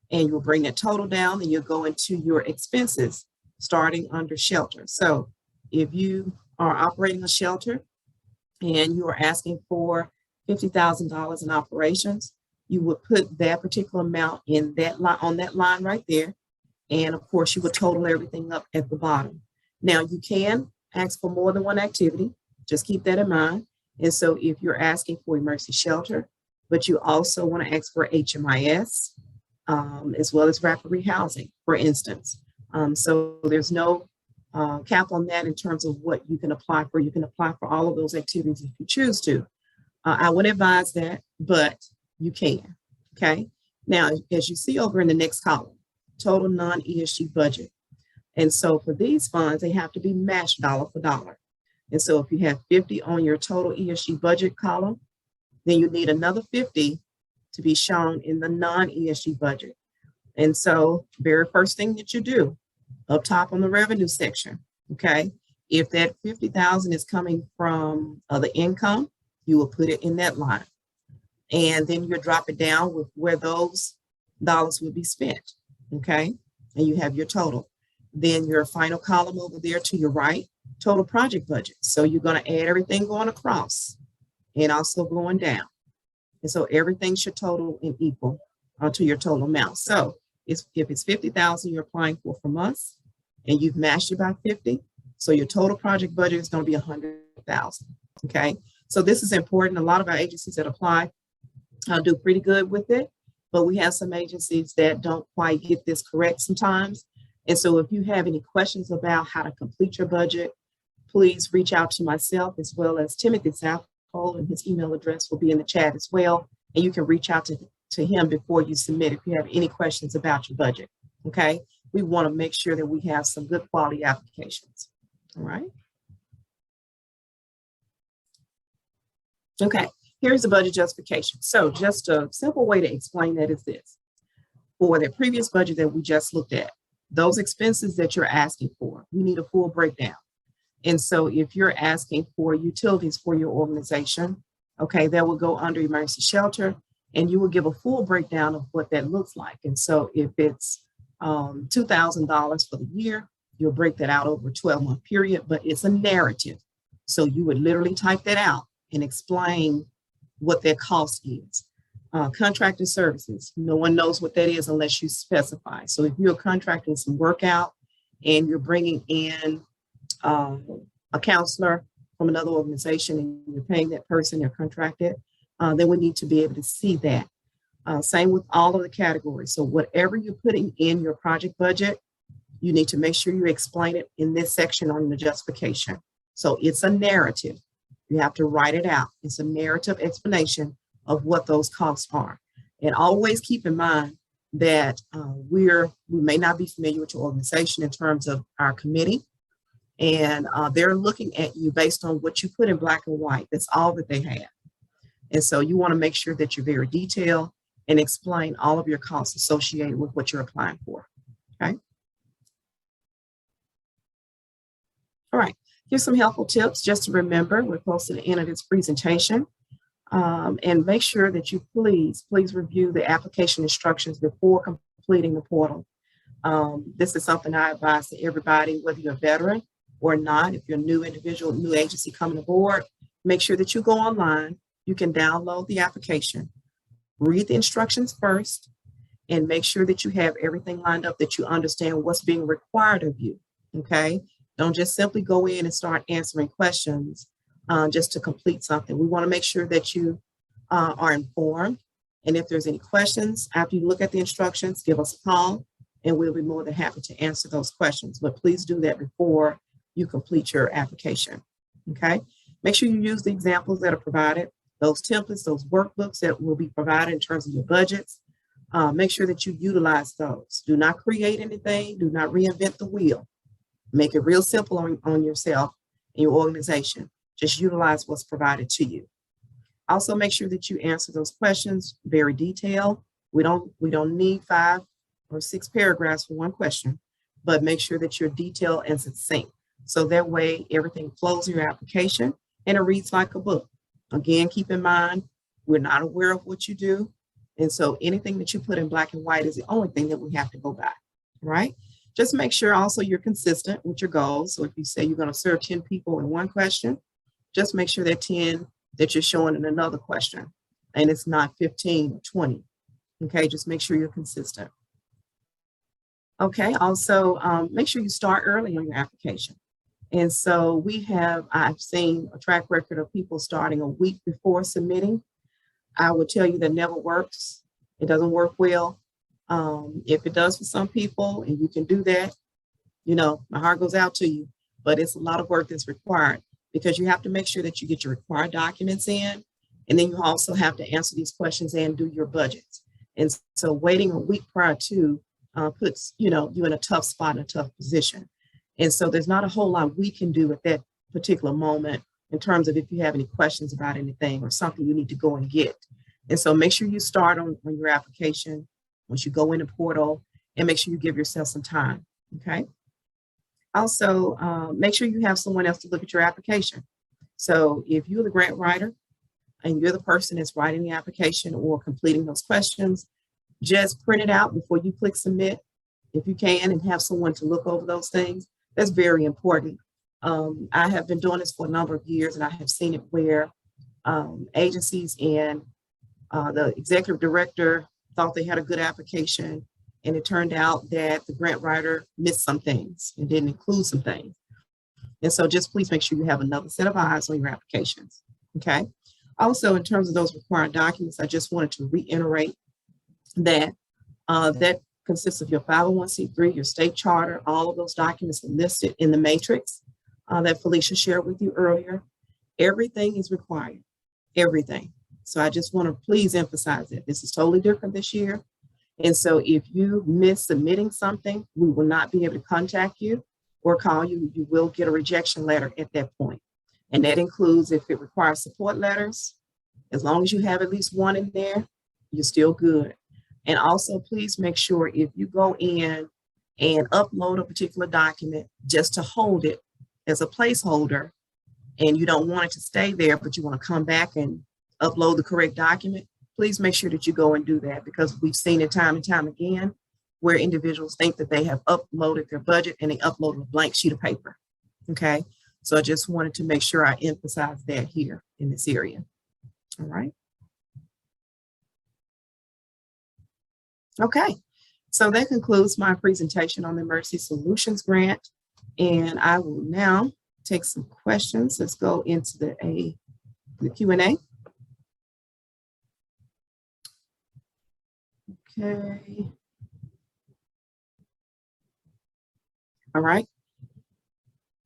And you'll bring that total down, and you'll go into your expenses starting under shelter. So if you are operating a shelter and you are asking for $50,000 in operations, you would put that particular amount in that line, on that line right there. And of course, you would total everything up at the bottom. Now you can ask for more than one activity, just keep that in mind. And so if you're asking for emergency shelter, but you also want to ask for HMIS, as well as rapid rehousing, for instance. So there's no cap on that in terms of what you can apply for. You can apply for all of those activities if you choose to. I would advise that, but you can, okay? Now, as you see over in the next column, total non-ESG budget. And so for these funds, they have to be matched dollar for dollar. And so if you have 50 on your total ESG budget column, then you need another 50 to be shown in the non-ESG budget. And so very first thing that you do up top on the revenue section, okay, if that 50,000 is coming from other income, you will put it in that line. And then you drop it down with where those dollars will be spent, okay? And you have your total. Then your final column over there to your right, total project budget. So you're going to add everything going across and also going down. And so everything should total and equal to your total amount. So if it's 50,000 you're applying for from us and you've matched it by 50, so your total project budget is going to be 100,000. Okay. So this is important. A lot of our agencies that apply do pretty good with it, but we have some agencies that don't quite get this correct sometimes. And so if you have any questions about how to complete your budget, please reach out to myself as well as Timothy Southcole, and his email address will be in the chat as well. And you can reach out to him before you submit if you have any questions about your budget. Okay. We want to make sure that we have some good quality applications. All right. Okay. Here's the budget justification. So just a simple way to explain that is this. For the previous budget that we just looked at, those expenses that you're asking for, we need a full breakdown. And so if you're asking for utilities for your organization, okay, that will go under emergency shelter, and you will give a full breakdown of what that looks like. And so if it's $2,000 for the year, you'll break that out over a 12-month period, but it's a narrative. So you would literally type that out and explain what that cost is. Contracted services, no one knows what that is unless you specify. So if you're contracting some work out and you're bringing in a counselor from another organization and you're paying that person, they're contracted, then we need to be able to see that. Same with all of the categories. So whatever you're putting in your project budget, you need to make sure you explain it in this section on the justification. So it's a narrative. You have to write it out. It's a narrative explanation of what those costs are. And always keep in mind that we may not be familiar with your organization in terms of our committee. And they're looking at you based on what you put in black and white. That's all that they have. And so you want to make sure that you're very detailed and explain all of your costs associated with what you're applying for. Okay. All right. Here's some helpful tips just to remember. We're close to the end of this presentation. And make sure that you please review the application instructions before completing the portal. This is something I advise to everybody, whether you're a veteran or not. If you're a new individual, new agency coming aboard, make sure that you go online. You can download the application, read the instructions first, and make sure that you have everything lined up, that you understand what's being required of you, okay? Don't just simply go in and start answering questions just to complete something. We want to make sure that you are informed. And if there's any questions after you look at the instructions, give us a call and we'll be more than happy to answer those questions. But please do that before you complete your application, okay? Make sure you use the examples that are provided, those templates, those workbooks that will be provided in terms of your budgets. Make sure that you utilize those. Do not create anything. Do not reinvent the wheel. Make it real simple on yourself and your organization. Just utilize what's provided to you. Also, make sure that you answer those questions very detailed. We don't need 5 or 6 paragraphs for one question, but make sure that you're detailed and succinct. So that way everything flows in your application and it reads like a book. Again, keep in mind, we're not aware of what you do. And so anything that you put in black and white is the only thing that we have to go by, right? Just make sure also you're consistent with your goals. So if you say you're going to serve 10 people in one question, just make sure that 10 that you're showing in another question, and it's not 15 or 20. Okay, just make sure you're consistent. Okay, also make sure you start early on your application. And so I've seen a track record of people starting a week before submitting. I would tell you that never works. It doesn't work well. If it does for some people and you can do that, you know, my heart goes out to you, but it's a lot of work that's required because you have to make sure that you get your required documents in, and then you also have to answer these questions and do your budgets. And so waiting a week prior to puts, you know, you in a tough spot, in a tough position. And so there's not a whole lot we can do at that particular moment in terms of if you have any questions about anything or something you need to go and get. And so make sure you start on your application once you go in the portal, and make sure you give yourself some time, okay? Also, make sure you have someone else to look at your application. So if you're the grant writer and you're the person that's writing the application or completing those questions, just print it out before you click submit, if you can, and have someone to look over those things. That's very important. I have been doing this for a number of years, and I have seen it where agencies and the executive director thought they had a good application, and it turned out that the grant writer missed some things and didn't include some things. And so just please make sure you have another set of eyes on your applications, okay? Also, in terms of those required documents, I just wanted to reiterate that that consists of your 501c3, your state charter. All of those documents are listed in the matrix that Felicia shared with you earlier. Everything is required, everything. So I just want to please emphasize it. This is totally different this year. And so if you miss submitting something, we will not be able to contact you or call you. You will get a rejection letter at that point. And that includes if it requires support letters. As long as you have at least one in there, you're still good. And also please make sure if you go in and upload a particular document just to hold it as a placeholder, and you don't want it to stay there, but you want to come back and upload the correct document, please make sure that you go and do that, because we've seen it time and time again where individuals think that they have uploaded their budget and they uploaded a blank sheet of paper, okay? So I just wanted to make sure I emphasize that here in this area, all right? Okay, so that concludes my presentation on the Emergency Solutions Grant, and I will now take some questions. Let's go into the Q&A. Okay. All right.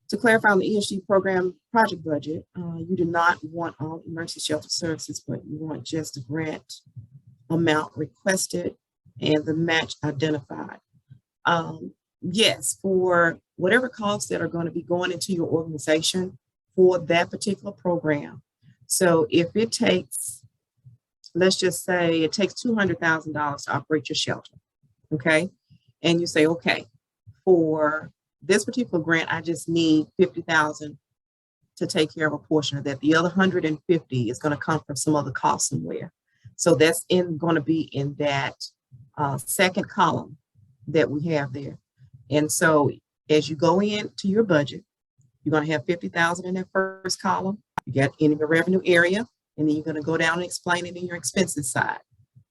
To clarify on the ESG program project budget, you do not want all emergency shelter services, but you want just the grant amount requested and the match identified. Yes, for whatever costs that are going to be going into your organization for that particular program. So if it takes, let's just say it takes $200,000 to operate your shelter, okay? And you say, okay, for this particular grant, I just need $50,000 to take care of a portion of that. The other 150 is going to come from some other cost somewhere. So that's going to be in that second column that we have there. And so as you go into your budget, you're going to have 50,000 in that first column. You get in your revenue area, and then you're going to go down and explain it in your expenses side.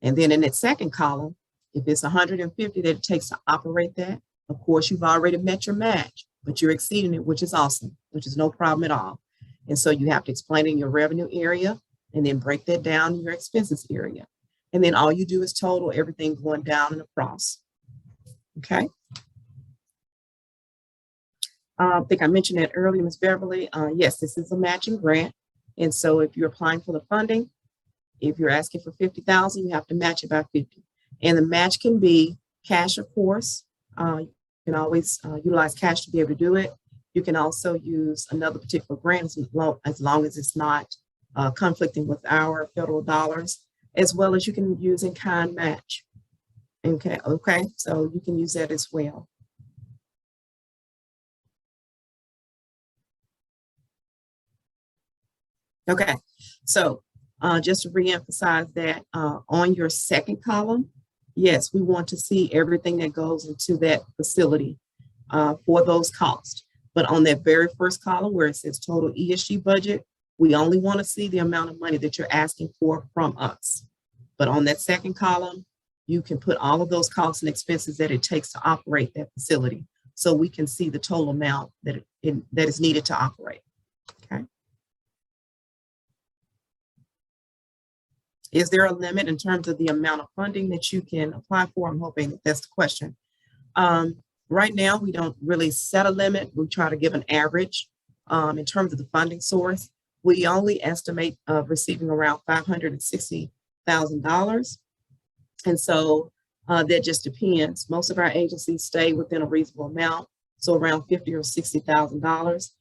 And then in that second column, if it's 150 that it takes to operate that, of course, you've already met your match, but you're exceeding it, which is awesome, which is no problem at all. And so you have to explain in your revenue area and then break that down in your expenses area. And then all you do is total everything going down and across. Okay. I think I mentioned that earlier, Ms. Beverly. Yes, this is a matching grant. And so if you're applying for the funding, if you're asking for 50,000, you have to match it by 50. And the match can be cash, of course. You can always utilize cash to be able to do it. You can also use another particular grant as long as it's not conflicting with our federal dollars, as well as you can use in-kind match. Okay, so you can use that as well. Okay, so just to reemphasize that on your second column, yes, we want to see everything that goes into that facility for those costs. But on that very first column where it says total ESG budget, we only want to see the amount of money that you're asking for from us. But on that second column, you can put all of those costs and expenses that it takes to operate that facility, so we can see the total amount that is needed to operate. Okay. Is there a limit in terms of the amount of funding that you can apply for? I'm hoping that that's the question. Right now, we don't really set a limit. We try to give an average in terms of the funding source. We only estimate receiving around $560,000. And so that just depends. Most of our agencies stay within a reasonable amount, so around $50,000 or $60,000.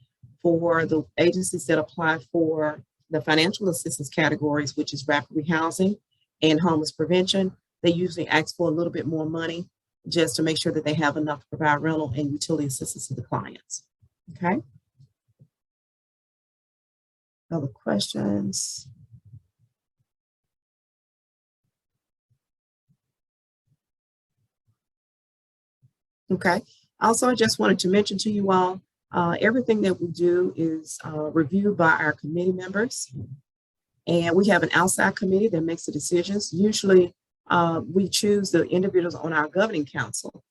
For the agencies that apply for the financial assistance categories, which is rapid rehousing and homeless prevention, they usually ask for a little bit more money just to make sure that they have enough to provide rental and utility assistance to the clients. Okay. Other questions? Okay. Also, I just wanted to mention to you all, everything that we do is reviewed by our committee members. And we have an outside committee that makes the decisions. Usually we choose the individuals on our governing council.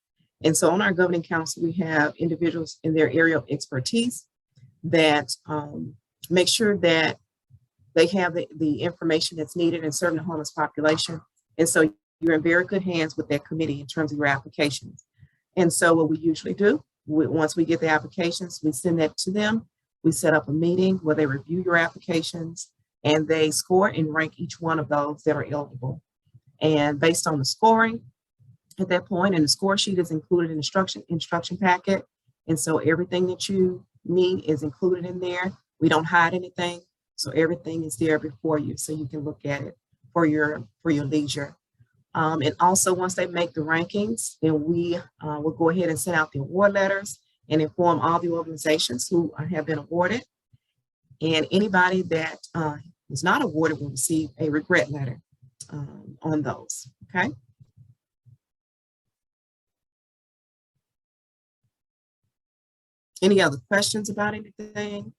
And so on our governing council, we have individuals in their area of expertise that make sure that they have the information that's needed in serving the homeless population. And so you're in very good hands with that committee in terms of your applications. And so what we usually do, once we get the applications, we send that to them. We set up a meeting where they review your applications and they score and rank each one of those that are eligible. And based on the scoring at that point, and the score sheet is included in the instruction packet. And so everything that you need is included in there. We don't hide anything. So everything is there before you, so you can look at it for your leisure. And also once they make the rankings, then we will go ahead and send out the award letters and inform all the organizations who have been awarded. And anybody that is not awarded will receive a regret letter on those, okay? Any other questions about anything?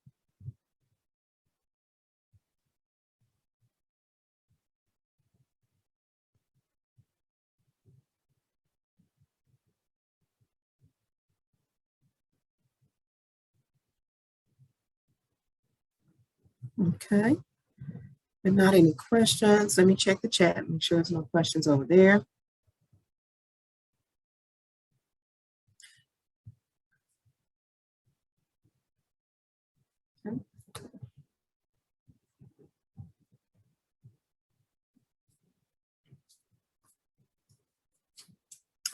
Okay, if not any questions, let me check the chat, make sure there's no questions over there. Okay.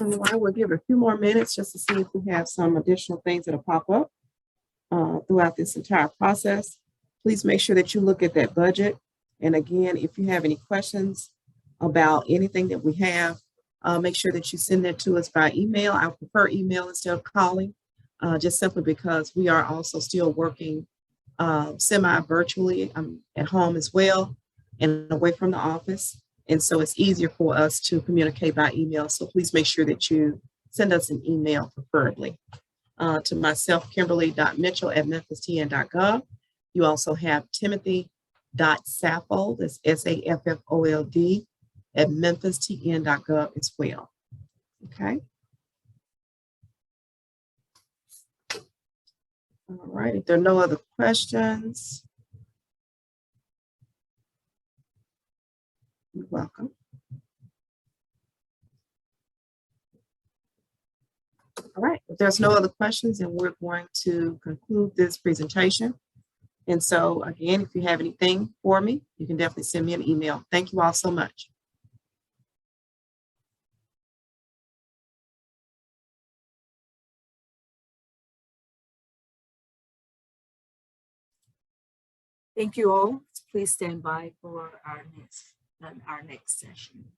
And I will give it a few more minutes just to see if we have some additional things that'll pop up throughout this entire process. Please make sure that you look at that budget. And again, if you have any questions about anything that we have, make sure that you send that to us by email. I prefer email instead of calling, just simply because we are also still working semi-virtually. I'm at home as well and away from the office. And so it's easier for us to communicate by email. So please make sure that you send us an email preferably. To myself, Kimberly.Mitchell@memphistn.gov. You also have Timothy.Saffold, that's SAFFOLD, @memphistn.gov as well. Okay. All right, if there are no other questions, you're welcome. All right, if there's no other questions, then we're going to conclude this presentation. And so again, if you have anything for me, you can definitely send me an email. Thank you all so much. Thank you all. Please stand by for our next session.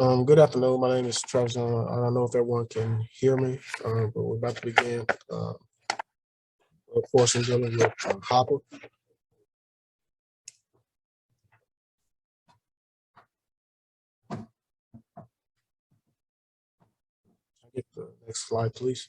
Good afternoon. My name is Travis. I don't know if everyone can hear me, but we're about to begin a portion dealing with HOPWA. Get the next slide, please.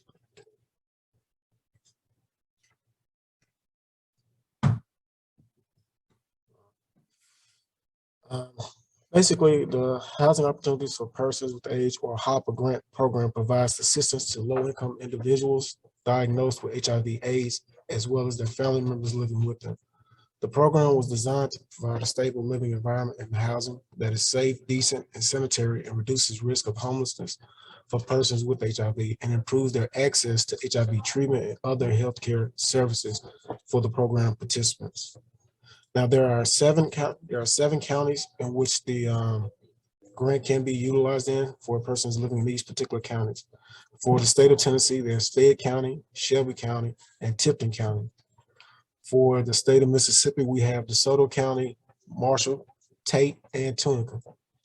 Basically, the Housing Opportunities for Persons with AIDS, or HOPWA grant program, provides assistance to low-income individuals diagnosed with HIV/AIDS, as well as their family members living with them. The program was designed to provide a stable living environment and housing that is safe, decent, and sanitary, and reduces risk of homelessness for persons with HIV, and improves their access to HIV treatment and other healthcare services for the program participants. Now, there are seven counties in which the grant can be utilized in for persons living in these particular counties. For the state of Tennessee, there's Fayette County, Shelby County, and Tipton County. For the state of Mississippi, we have DeSoto County, Marshall, Tate, and Tunica,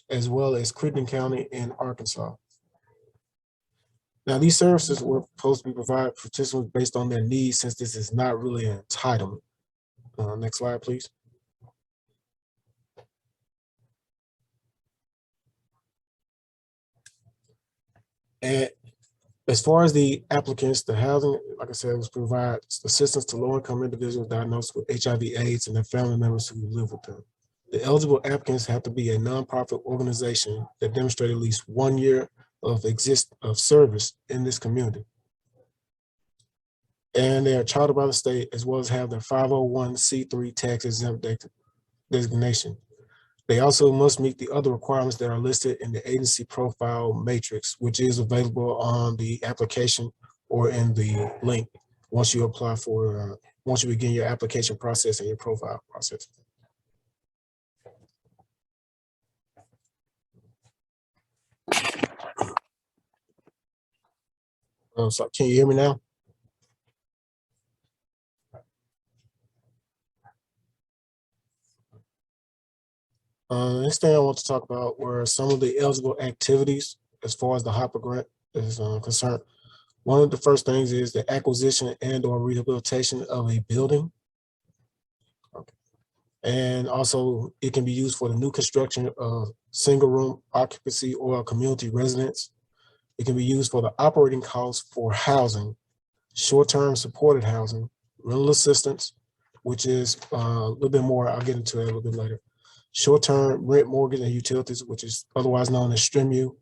as well as Crittenden County in Arkansas. Now, these services were supposed to be provided for participants based on their needs, since this is not really an entitlement. Next slide, please. And as far as the applicants, the housing, like I said, was provide assistance to low-income individuals diagnosed with HIV/AIDS and their family members who live with them. The eligible applicants have to be a nonprofit organization that demonstrates at least 1 year of service in this community. And they are chartered by the state, as well as have their 501c3 tax exempt designation. They also must meet the other requirements that are listed in the agency profile matrix, which is available on the application or in the link once you apply for, once you begin your application process and your profile process. So can you hear me now? Next thing I want to talk about were some of the eligible activities as far as the HOPWA grant is concerned. One of the first things is the acquisition and/or rehabilitation of a building. Okay. And also it can be used for the new construction of single room occupancy or community residence. It can be used for the operating costs for housing, short-term supported housing, rental assistance, which is a little bit more, I'll get into it a little bit later. Short-term rent, mortgage, and utilities, which is otherwise known as STRIMU.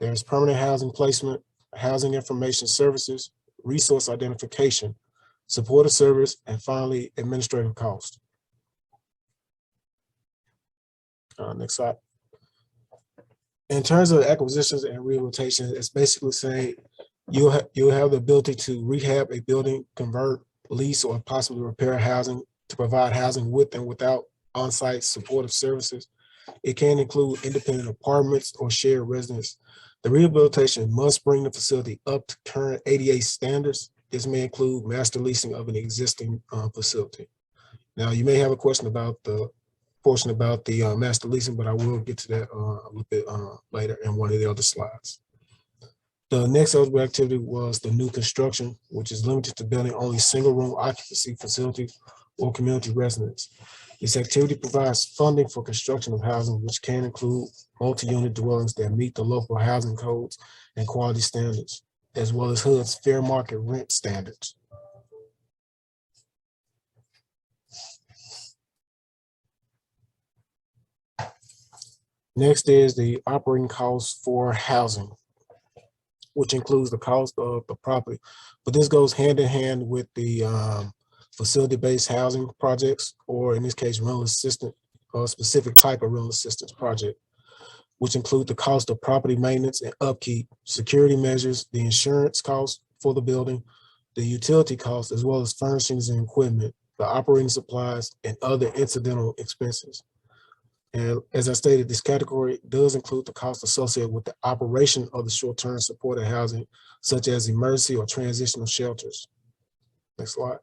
There's permanent housing placement, housing information services, resource identification, supportive service, and finally, administrative cost. Next slide. In terms of acquisitions and rehabilitation, it's basically saying you'll have the ability to rehab a building, convert, lease, or possibly repair housing to provide housing with and without on-site supportive services. It can include independent apartments or shared residence. The rehabilitation must bring the facility up to current ADA standards. This may include master leasing of an existing facility. Now, you may have a question about the portion about the master leasing, but I will get to that a little bit later in one of the other slides. The next eligible activity was the new construction, which is limited to building only single room occupancy facilities or community residence. This activity provides funding for construction of housing, which can include multi-unit dwellings that meet the local housing codes and quality standards, as well as HUD's fair market rent standards. Next is the operating costs for housing, which includes the cost of the property, but this goes hand in hand with the facility-based housing projects, or in this case, rental assistance, or a specific type of rental assistance project, which include the cost of property maintenance and upkeep, security measures, the insurance costs for the building, the utility costs, as well as furnishings and equipment, the operating supplies, and other incidental expenses. And as I stated, this category does include the cost associated with the operation of the short-term supported housing, such as emergency or transitional shelters. Next slide.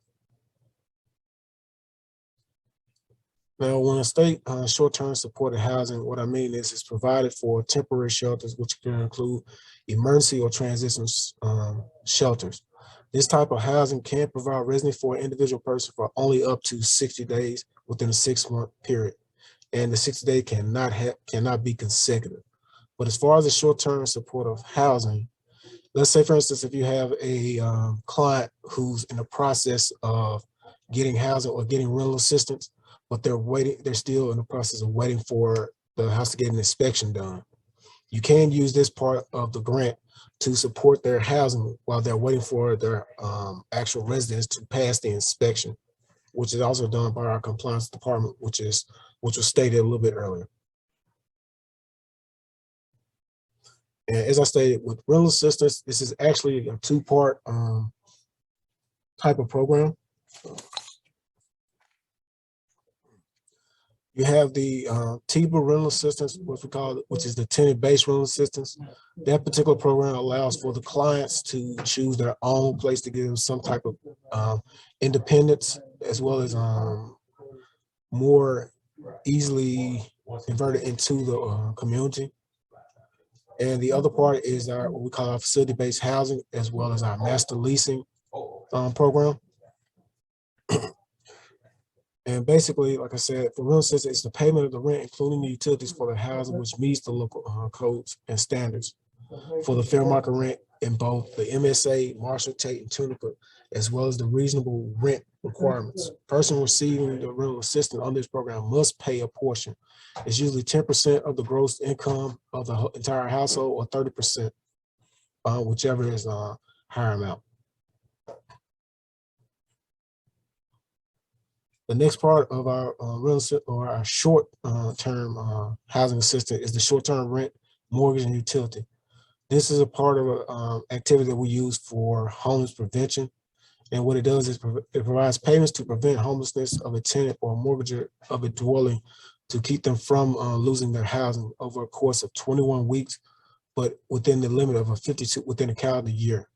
Now, when I state short-term supported housing, what I mean is it's provided for temporary shelters, which can include emergency or transitional shelters. This type of housing can provide residency for an individual person for only up to 60 days within a 6-month period. And the 60 days cannot be consecutive. But as far as the short-term supportive housing, let's say, for instance, if you have a client who's in the process of getting housing or getting rental assistance, but they're still in the process of waiting for the house to get an inspection done. You can use this part of the grant to support their housing while they're waiting for their actual residence to pass the inspection, which is also done by our compliance department, which was stated a little bit earlier. And as I stated, with rental assistance, this is actually a 2-part type of program. You have the Tbr Rental Assistance, which is the tenant-based rental assistance. That particular program allows for the clients to choose their own place to give them some type of independence, as well as more easily converted into the community. And the other part is what we call our facility-based housing, as well as our master leasing program. And basically, like I said, for rental assistance, it's the payment of the rent, including the utilities for the housing, which meets the local codes and standards for the fair market rent in both the MSA, Marshall, Tate, and Tunica, as well as the reasonable rent requirements. Person receiving the rental assistance on this program must pay a portion. It's usually 10% of the gross income of the entire household, or 30%, whichever is a higher amount. The next part of our our short-term housing assistance is the short-term rent, mortgage, and utility. This is a part of an activity that we use for homeless prevention. And what it does is it provides payments to prevent homelessness of a tenant or a mortgager of a dwelling to keep them from losing their housing over a course of 21 weeks, but within the limit of 52 within a calendar year.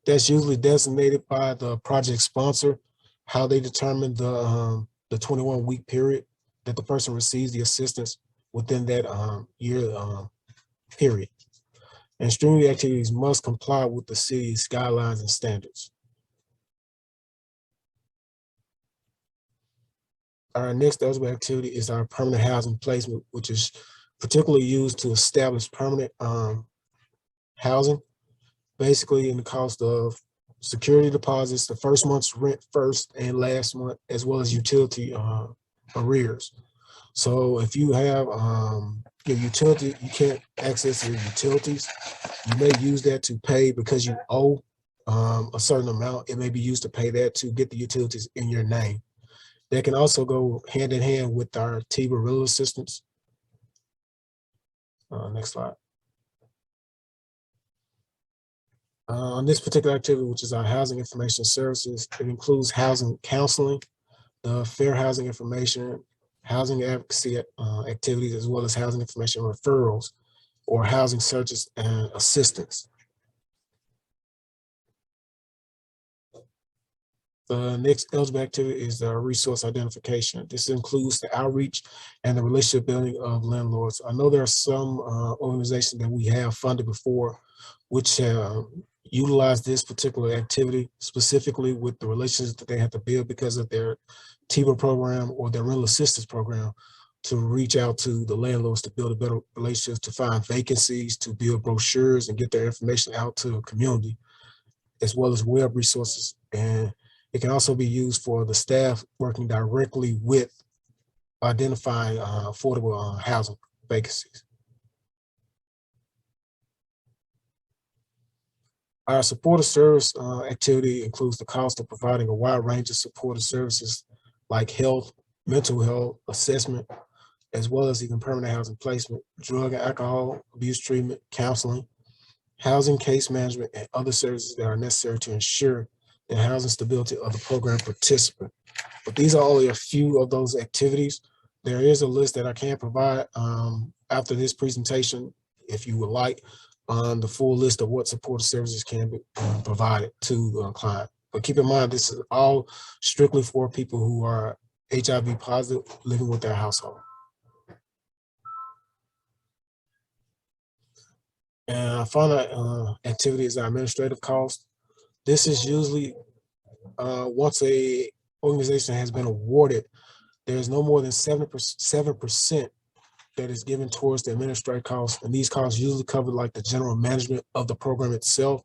That's usually designated by the project sponsor, how they determine the 21-week period that the person receives the assistance within that year period. And streaming activities must comply with the city's guidelines and standards. Our next eligible activity is our permanent housing placement, which is particularly used to establish permanent housing, basically in the cost of security deposits, the first month's rent first and last month, as well as utility arrears. So if you have your utility, you can't access your utilities, you may use that to pay because you owe a certain amount. It may be used to pay that to get the utilities in your name. That can also go hand in hand with our Tbr Rental Assistance. Next slide. On this particular activity, which is our housing information services, it includes housing counseling, the fair housing information, housing advocacy activities, as well as housing information referrals or housing searches and assistance. The next eligible activity is the resource identification. This includes the outreach and the relationship building of landlords. I know there are some organizations that we have funded before, which utilize this particular activity specifically with the relationships that they have to build because of their Teeper program or their rental assistance program, to reach out to the landlords to build a better relationship, to find vacancies, to build brochures and get their information out to the community, as well as web resources. And it can also be used for the staff working directly with identifying affordable housing vacancies. Our supportive service activity includes the cost of providing a wide range of supportive services like health, mental health, assessment, as well as even permanent housing placement, drug and alcohol abuse treatment, counseling, housing case management, and other services that are necessary to ensure the housing stability of the program participant. But these are only a few of those activities. There is a list that I can provide after this presentation, if you would like, on the full list of what supportive services can be provided to the client. But keep in mind, this is all strictly for people who are HIV positive living with their household. And our final activity is our administrative cost. This is usually once a organization has been awarded, there's no more than 7% that is given towards the administrative costs. And these costs usually cover like the general management of the program itself,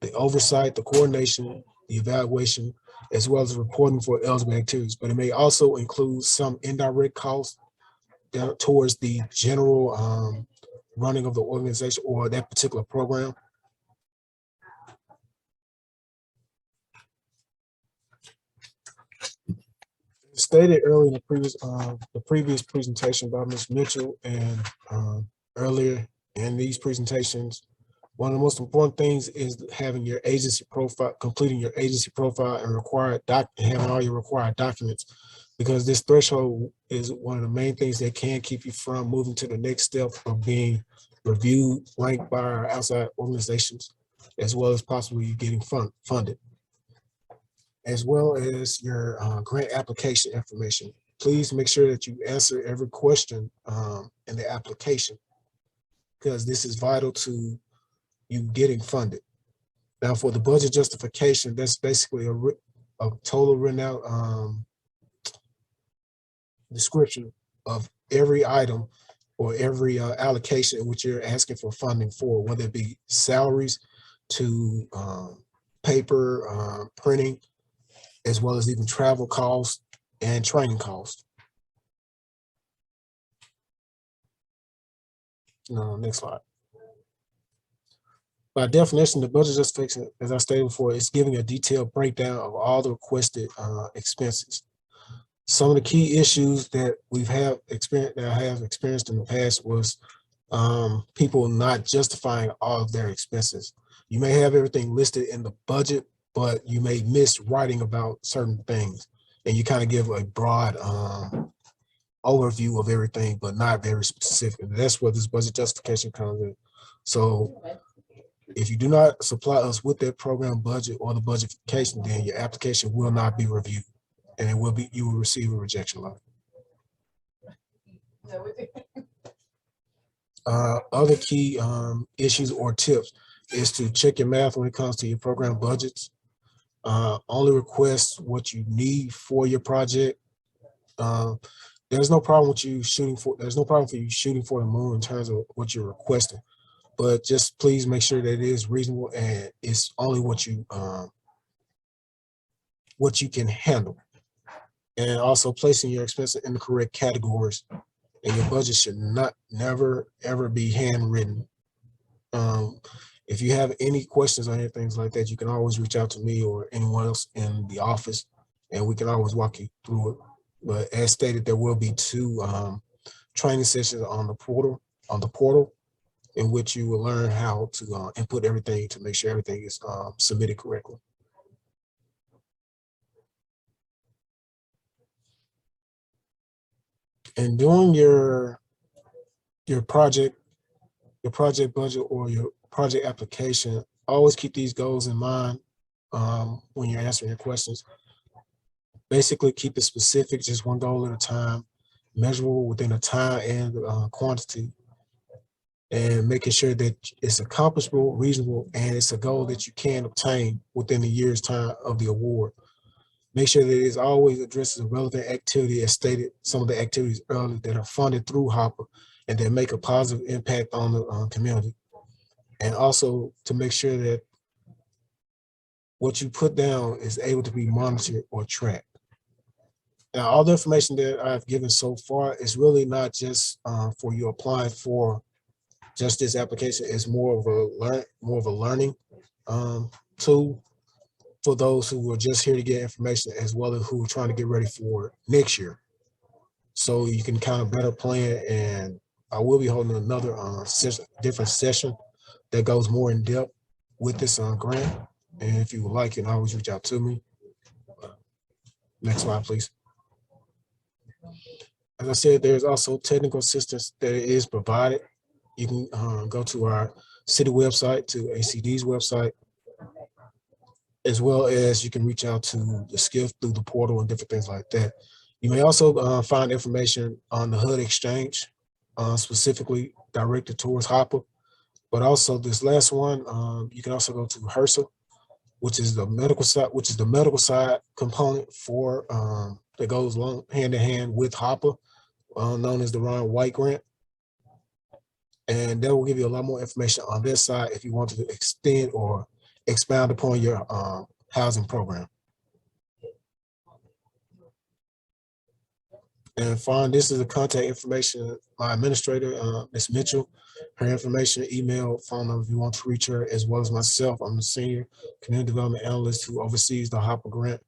the oversight, the coordination, the evaluation, as well as reporting for eligible activities. But it may also include some indirect costs towards the general running of the organization or that particular program. Stated earlier in the previous presentation by Ms. Mitchell and earlier in these presentations, one of the most important things is having your agency profile, completing your agency profile and having all your required documents, because this threshold is one of the main things that can keep you from moving to the next step of being reviewed, ranked by our outside organizations, as well as possibly getting funded, as well as your grant application information. Please make sure that you answer every question in the application, because this is vital to you getting funded. Now for the budget justification, that's basically a total written out description of every item or every allocation which you're asking for funding for, whether it be salaries to paper, printing, as well as even travel costs and training costs. Next slide. By definition, the budget justification, as I stated before, is giving a detailed breakdown of all the requested expenses. Some of the key issues that I have experienced in the past was people not justifying all of their expenses. You may have everything listed in the budget, but you may miss writing about certain things, and you kind of give a broad overview of everything, but not very specific. And that's where this budget justification comes in. So if you do not supply us with that program budget or the budgetification, then your application will not be reviewed, and you will receive a rejection letter. Other key issues or tips is to check your math when it comes to your program budgets. Only request what you need for your project. There's no problem with you shooting for. There's no problem for you shooting for the moon in terms of what you're requesting, but just please make sure that it is reasonable and it's only what you can handle. And also placing your expenses in the correct categories, and your budget should never ever be handwritten. If you have any questions or anything like that, you can always reach out to me or anyone else in the office, and we can always walk you through it. But as stated, there will be 2 training sessions on the portal, in which you will learn how to input everything to make sure everything is submitted correctly. And doing your project budget or your project application, always keep these goals in mind when you're answering your questions. Basically, keep it specific, just one goal at a time, measurable within a time and quantity, and making sure that it's accomplishable, reasonable, and it's a goal that you can obtain within a year's time of the award. Make sure that it always addresses a relevant activity, as stated, some of the activities earlier that are funded through HOPWA and that make a positive impact on the community. And also to make sure that what you put down is able to be monitored or tracked. Now, all the information that I've given so far is really not just for you applying for just this application. It's more of a learning tool for those who are just here to get information, as well as who are trying to get ready for next year. So you can kind of better plan, and I will be holding another different session that goes more in depth with this grant. And if you would like, you can always reach out to me. Next slide, please. As I said, there's also technical assistance that is provided. You can go to our city website, to ACD's website, as well as you can reach out to the SCIF through the portal and different things like that. You may also find information on the HUD exchange, specifically directed towards HOPWA. But also this last one, you can also go to HRSA, which is the medical side, component for that goes hand in hand with HOPWA, known as the Ron White Grant. And that will give you a lot more information on this side if you want to extend or expound upon your housing program. And finally, this is the contact information, my administrator, Ms. Mitchell, her information, email, phone number if you want to reach her, as well as myself. I'm the senior community development analyst who oversees the HOPWA grant.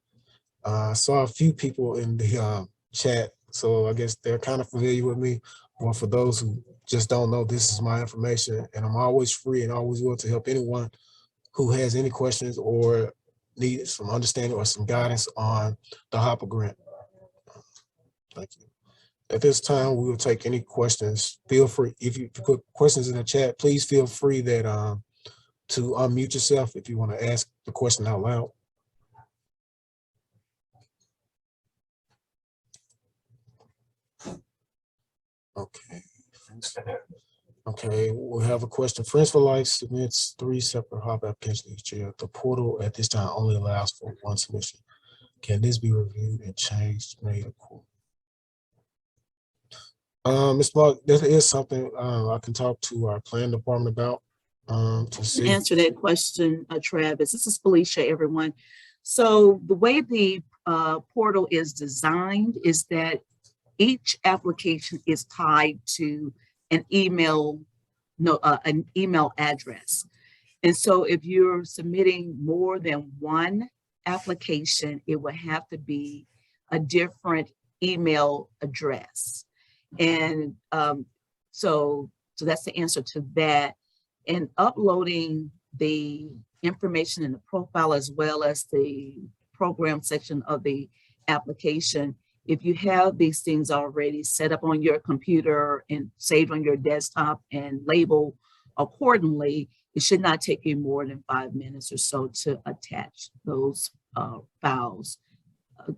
I saw a few people in the chat, so I guess they're kind of familiar with me. Or for those who just don't know, this is my information, and I'm always free and always willing to help anyone who has any questions or needs some understanding or some guidance on the HOPWA grant. Thank you. At this time, we will take any questions. Feel free, if you put questions in the chat, please feel free that to unmute yourself if you want to ask the question out loud. Okay. Okay, we'll have a question. Friends for Life submits 3 separate HOPWA applications each year. The portal at this time only allows for 1 submission. Can this be reviewed and changed, made accordingly? Ms. Mark, there is something I can talk to our plan department about to see. Answer that question, Travis. This is Felicia, everyone. So the way the portal is designed is that each application is tied to an email address. And so if you're submitting more than 1 application, it would have to be a different email address. And so that's the answer to that. And uploading the information in the profile as well as the program section of the application, if you have these things already set up on your computer and saved on your desktop and labeled accordingly, it should not take you more than 5 minutes or so to attach those files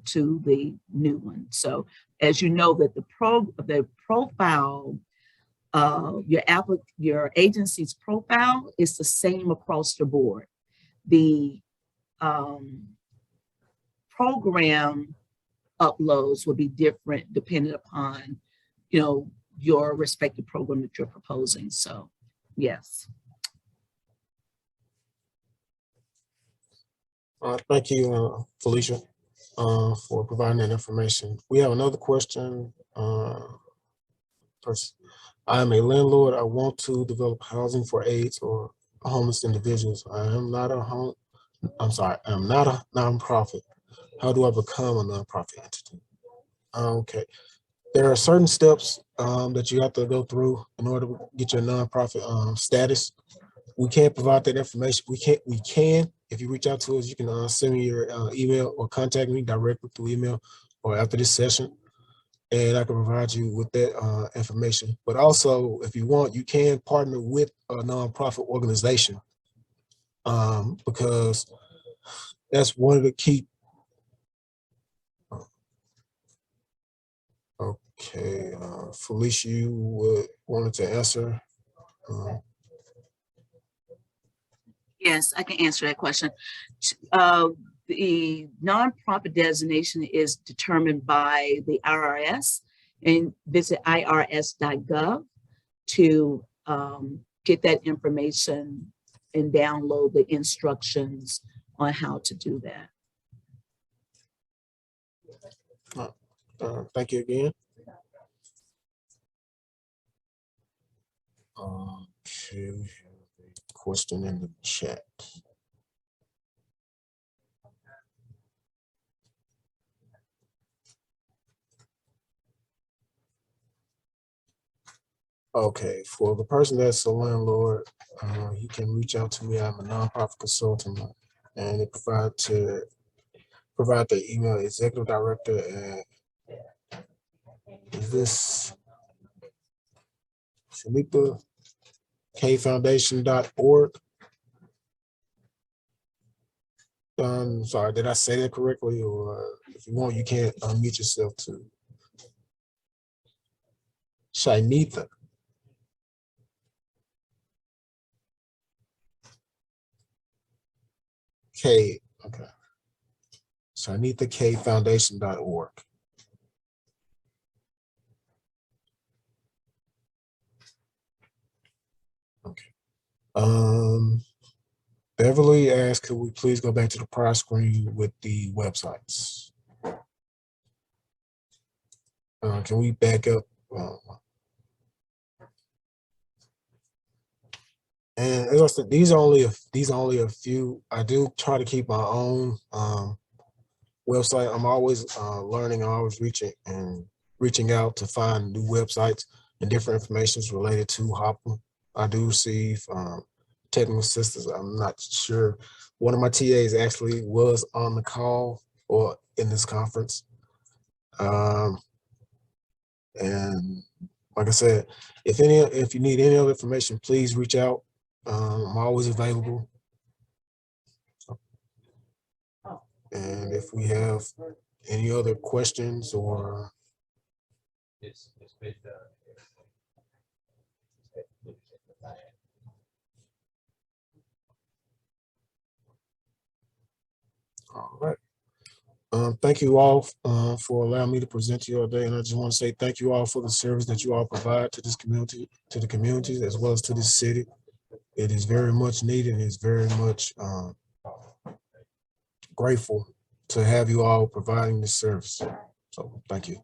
to the new one. So as you know that the profile, your agency's profile is the same across the board. The program uploads will be different depending upon, your respective program that you're proposing. So yes. Thank you, Felicia, for providing that information. We have another question. First, I'm a landlord. I want to develop housing for AIDS or homeless individuals. I'm not a nonprofit. How do I become a nonprofit entity? Okay. There are certain steps that you have to go through in order to get your nonprofit status. We can't provide that information. We can, if you reach out to us, you can send me your email or contact me directly through email or after this session, and I can provide you with that information. But also, if you want, you can partner with a nonprofit organization because that's one of the key. Okay, Felicia, you wanted to answer? Yes, I can answer that question. The nonprofit designation is determined by the IRS, and visit irs.gov to get that information and download the instructions on how to do that. Thank you again. Okay, we have a question in the chat. Okay, for the person that's a landlord, you can reach out to me. I'm a nonprofit consultant, and it provide the email executive director at this ShaniktaKFoundation.org. Sorry, did I say that correctly? Or if you want, you can't unmute yourself too. Shanitha. K, okay. Shanitha K Foundation.org. Okay. Beverly asked, could we please go back to the prior screen with the websites? Can we back up? And as I said, these are only a few. I do try to keep my own website. I'm always learning, always reaching out to find new websites and different information related to HOPWA. I do receive technical assistance. I'm not sure. One of my TAs actually was on the call or in this conference. And like I said, if you need any other information, please reach out. I'm always available. And if we have any other questions or all right. Thank you all for allowing me to present to you all today. And I just want to say thank you all for the service that you all provide to this community, to the communities, as well as to this city. It is very much needed. It's very much grateful to have you all providing this service. So thank you.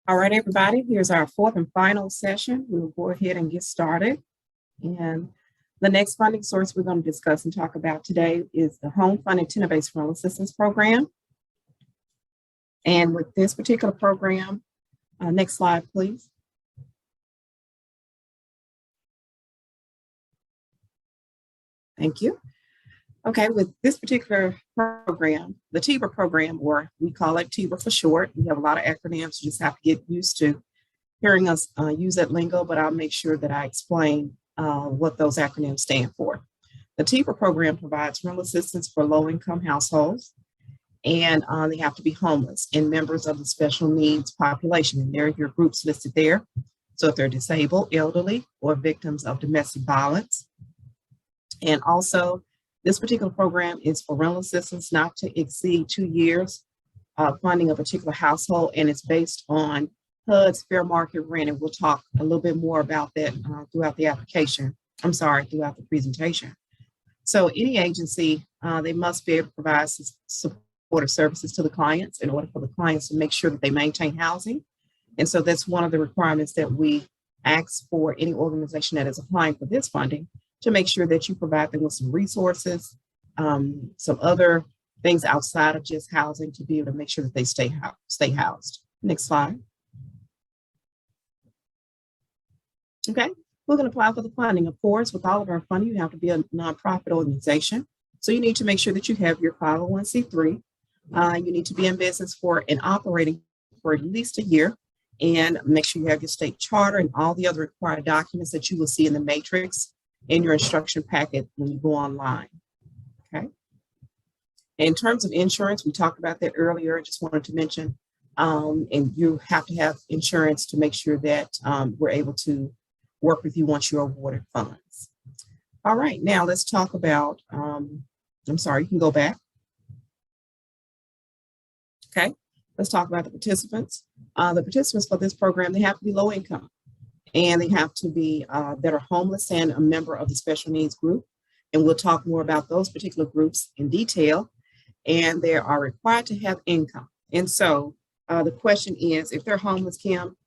All right, everybody, here's our fourth and final session. We'll go ahead and get started. And the next funding source we're going to discuss and talk about today is the Home Funded Tenant-Based Rental Assistance Program. And with this particular program, next slide, please. Thank you. Okay, with this particular program, the Tbr program, or we call it Tbr for short. We have a lot of acronyms. You just have to get used to hearing us use that lingo, but I'll make sure that I explain what those acronyms stand for. The Teeper Program provides rental assistance for low-income households, and they have to be homeless and members of the special needs population. And there are your groups listed there. So if they're disabled, elderly, or victims of domestic violence. And also, this particular program is for rental assistance not to exceed 2 years funding a particular household, and it's based on HUD's fair market rent. And we'll talk a little bit more about that throughout the application. I'm sorry, throughout the presentation. So any agency, they must be able to provide supportive services to the clients in order for the clients to make sure that they maintain housing. And so that's one of the requirements that we ask for any organization that is applying for this funding, to make sure that you provide them with some resources, some other things outside of just housing to be able to make sure that they stay housed. Next slide. Okay, we're going to apply for the funding. Of course, with all of our funding, you have to be a nonprofit organization. So you need to make sure that you have your 501c3. You need to be in business for and operating for at least a year, and make sure you have your state charter and all the other required documents that you will see in the matrix in your instruction packet when you go online. Okay. In terms of insurance, we talked about that earlier. I just wanted to mention, and you have to have insurance to make sure that we're able to work with you once you're awarded funds. All right, now let's talk about, I'm sorry, you can go back. Okay, let's talk about the participants. The participants for this program, they have to be low income. And they have to be that are homeless and a member of the special needs group. And we'll talk more about those particular groups in detail. And they are required to have income. And so the question is, if they're homeless, Kim,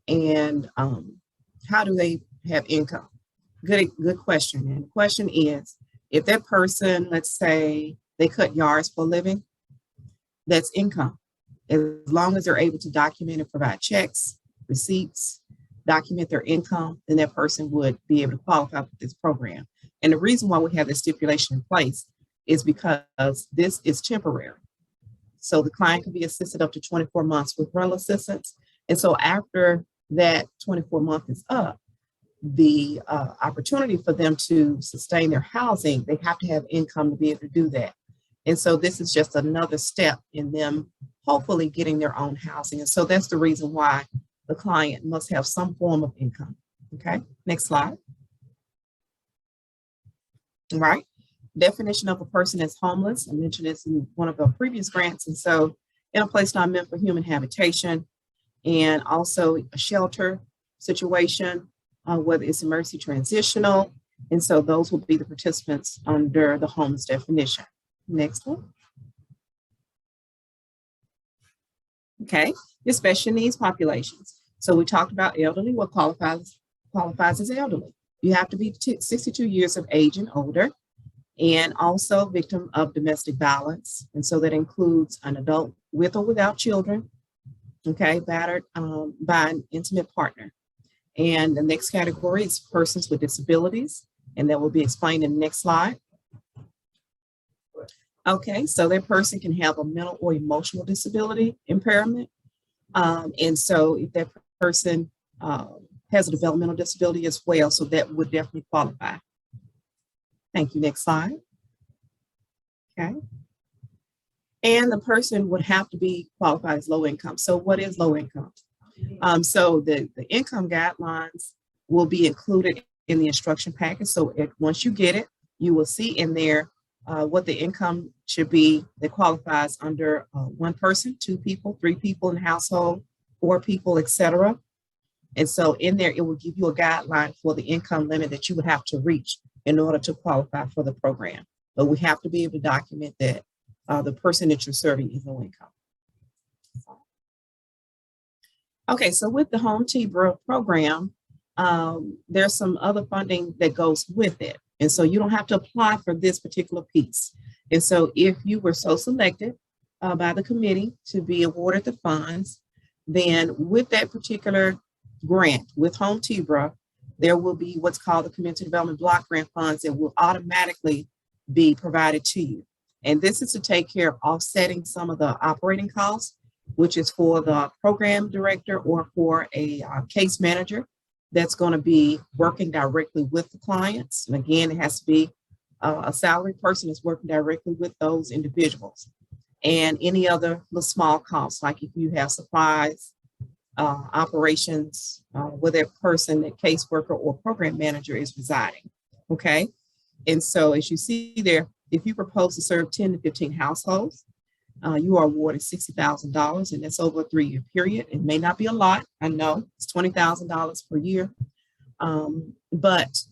and how do they have income? Good question. And the question is, if that person, let's say they cut yards for a living, that's income. As long as they're able to document and provide checks, receipts, document their income, then that person would be able to qualify for this program. And the reason why we have this stipulation in place is because this is temporary. So the client can be assisted up to 24 months with rental assistance. And so after that 24 month is up, the opportunity for them to sustain their housing, they have to have income to be able to do that. And so this is just another step in them hopefully getting their own housing. And so that's the reason why the client must have some form of income. Okay, next slide. All right, definition of a person as homeless. I mentioned this in one of the previous grants. And so in a place not meant for human habitation, and also a shelter situation, whether it's emergency transitional. And so those will be the participants under the homeless definition. Next one. Okay, your special needs populations. So we talked about elderly. What qualifies as elderly? You have to be 62 years of age and older, and also victim of domestic violence. And so that includes an adult with or without children, okay, battered by an intimate partner. And the next category is persons with disabilities, and that will be explained in the next slide. Okay, so that person can have a mental or emotional disability impairment. And so if that person has a developmental disability as well, so that would definitely qualify. Thank you. Next slide. Okay. And the person would have to be qualified as low income. So what is low income? So the income guidelines will be included in the instruction package. So once you get it, you will see in there what the income should be that qualifies under one person, 2 people, 3 people in the household, 4 people, etc. And so in there, it will give you a guideline for the income limit that you would have to reach in order to qualify for the program. But we have to be able to document that the person that you're serving is low income. Okay, so with the HOME-TBRA program, there's some other funding that goes with it. And so you don't have to apply for this particular piece. And so if you were so selected by the committee to be awarded the funds, then with that particular grant, with HOME-TBRA, there will be what's called the Community Development Block Grant funds that will automatically be provided to you. And this is to take care of offsetting some of the operating costs, which is for the program director or for a case manager that's going to be working directly with the clients. And again, it has to be a salary person that's working directly with those individuals. And any other little small costs, like if you have supplies, operations, where that person, that caseworker or program manager is residing, okay? And so as you see there, if you propose to serve 10 to 15 households, you are awarded $60,000, and that's over a 3-year period. It may not be a lot, I know, it's $20,000 per year, but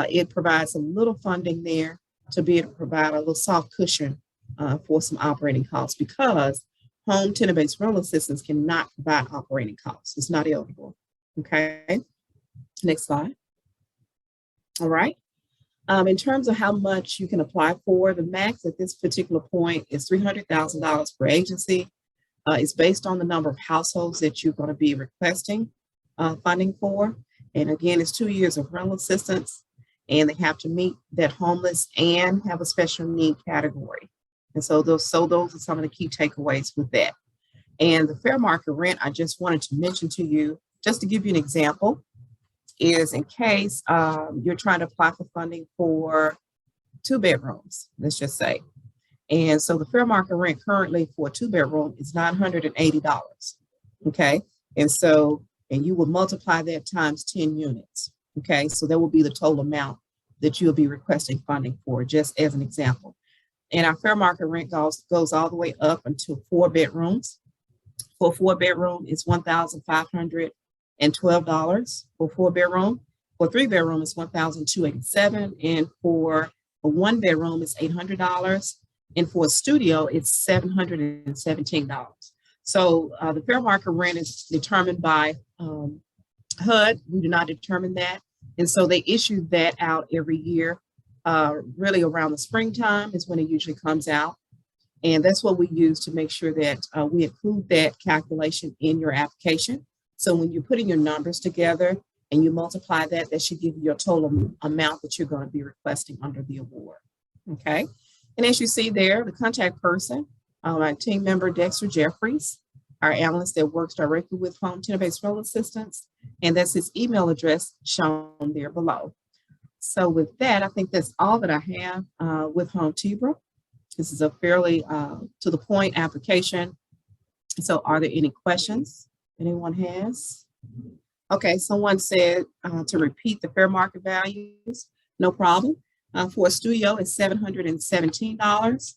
it provides a little funding there to be able to provide a little soft cushion for some operating costs, because home tenant-based rental assistance cannot provide operating costs. It's not eligible, okay? Next slide. All right. In terms of how much you can apply for, the max at this particular point is $300,000 per agency. It's based on the number of households that you're going to be requesting funding for. And again, it's 2 years of rental assistance, and they have to meet that homeless and have a special need category. And so those are some of the key takeaways with that. And the fair market rent, I just wanted to mention to you, just to give you an example, is in case you're trying to apply for funding for 2 bedrooms, let's just say. And so the fair market rent currently for a 2-bedroom is $980, okay? And so, and you will multiply that times 10 units, okay? So that will be the total amount that you'll be requesting funding for, just as an example. And our fair market rent goes all the way up until 4 bedrooms. For a 4-bedroom, it's $1,512 for 4-bedroom. For 3-bedroom, it's $1,287, and for a 1-bedroom, it's $800, and for a studio, it's $717. So the fair market rent is determined by HUD. We do not determine that, and so they issue that out every year. Really around the springtime is when it usually comes out. And that's what we use to make sure that we include that calculation in your application. So when you're putting your numbers together and you multiply that, that should give you your total amount that you're going to be requesting under the award, okay? And as you see there, the contact person, our team member, Dexter Jeffries, our analyst that works directly with home tenant-based rental assistance, and that's his email address shown there below. So with that, I think that's all that I have with HOME-TBRA. This is a fairly to the point application. So are there any questions anyone has? Okay, someone said to repeat the fair market values. No problem. For a studio, it's $717.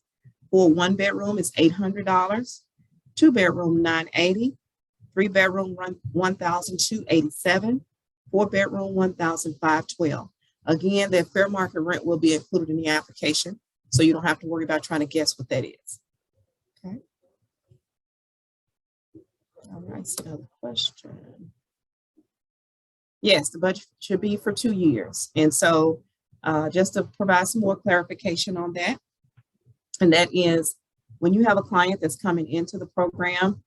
For a 1-bedroom, it's $800. 2-bedroom, $980. 3-bedroom, $1,287. 4-bedroom, $1,512. Again, that fair market rent will be included in the application, so you don't have to worry about trying to guess what that is. Okay. All right, so another question. Yes, the budget should be for 2 years. And so just to provide some more clarification on that, and that is when you have a client that's coming into the program,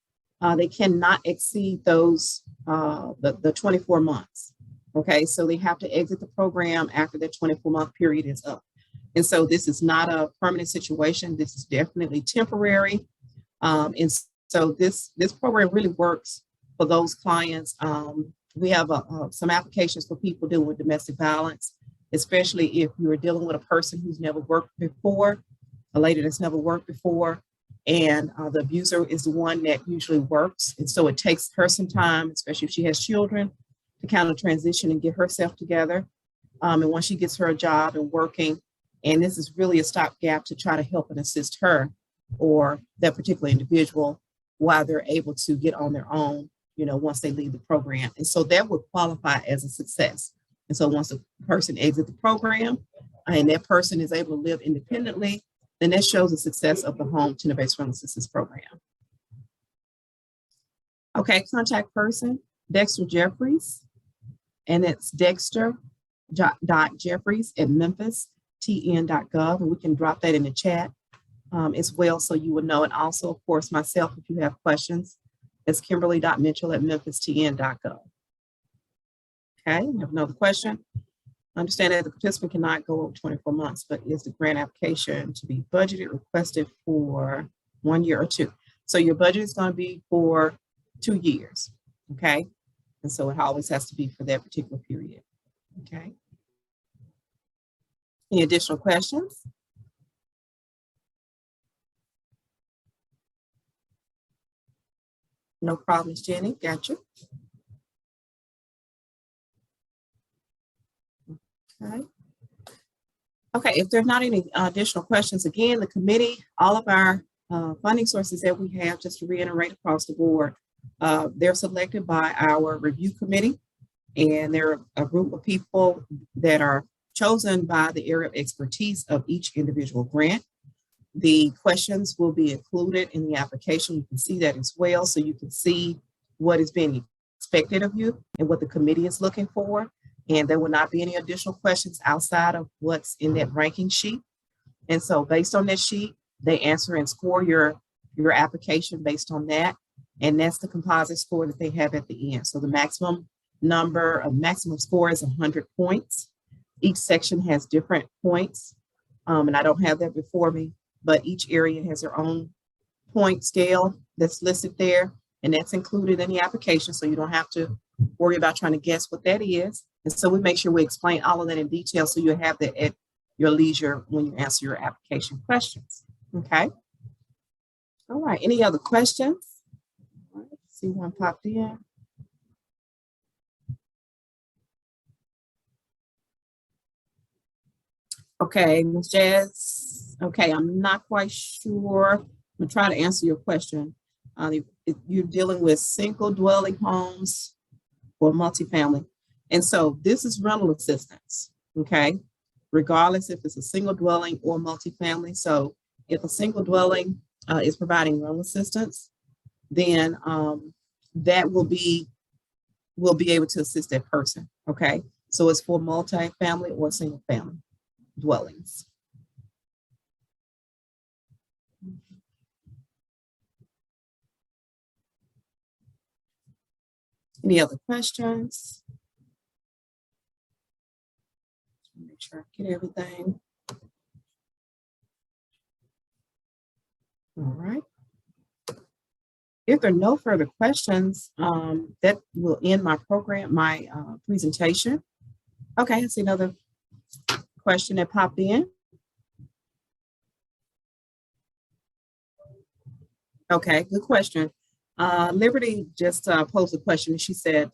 they cannot exceed those, the 24 months. Okay, so they have to exit the program after that 24-month period is up. And so this is not a permanent situation. This is definitely temporary. And so this program really works for those clients. We have some applications for people dealing with domestic violence, especially if you're dealing with a person who's never worked before, a lady that's never worked before, and the abuser is the one that usually works. And so it takes her some time, especially if she has children, to kind of transition and get herself together. And once she gets her a job and working, and this is really a stopgap to try to help and assist her or that particular individual while they're able to get on their own, you know, once they leave the program. And so that would qualify as a success. And so once a person exits the program and that person is able to live independently, then that shows the success of the home tenant-based rental assistance program. Okay, contact person, Dexter Jeffries, and it's dexter.jeffries@memphistn.gov, and we can drop that in the chat as well, so you will know. And also, of course, myself, if you have questions, it's kimberly.mitchell@memphistn.gov. Okay, we have another question. Understand that the participant cannot go over 24 months, but is the grant application to be budgeted, requested for 1 year or 2? So your budget is going to be for 2 years, okay? And so it always has to be for that particular period, okay? Any additional questions? No problems, Jenny, got you. Okay. Okay, if there's not any additional questions, again, the committee, all of our funding sources that we have, just to reiterate across the board, they're selected by our review committee, and they're a group of people that are chosen by the area of expertise of each individual grant. The questions will be included in the application. You can see that as well, so you can see what is being expected of you and what the committee is looking for. And there will not be any additional questions outside of what's in that ranking sheet. And so based on that sheet, they answer and score your application based on that. And that's the composite score that they have at the end. So the maximum score is 100 points. Each section has different points. And I don't have that before me, but each area has their own point scale that's listed there. And that's included in the application. So you don't have to worry about trying to guess what that is. And so we make sure we explain all of that in detail so you have that at your leisure when you answer your application questions. Okay. All right. Any other questions? All right, see one popped in. Okay, Ms. Jazz. Okay, I'm not quite sure. I'm gonna try to answer your question. You're dealing with single dwelling homes or multifamily. And so this is rental assistance, okay? Regardless if it's a single dwelling or multifamily. So if a single dwelling is providing rental assistance, then that will be able to assist that person, okay? So it's for multifamily or single family dwellings. Any other questions? Make sure I get everything. All right. If there are no further questions, that will end my program, my presentation. Okay, I see another question that popped in. Okay, good question. Liberty just posed a question. She said,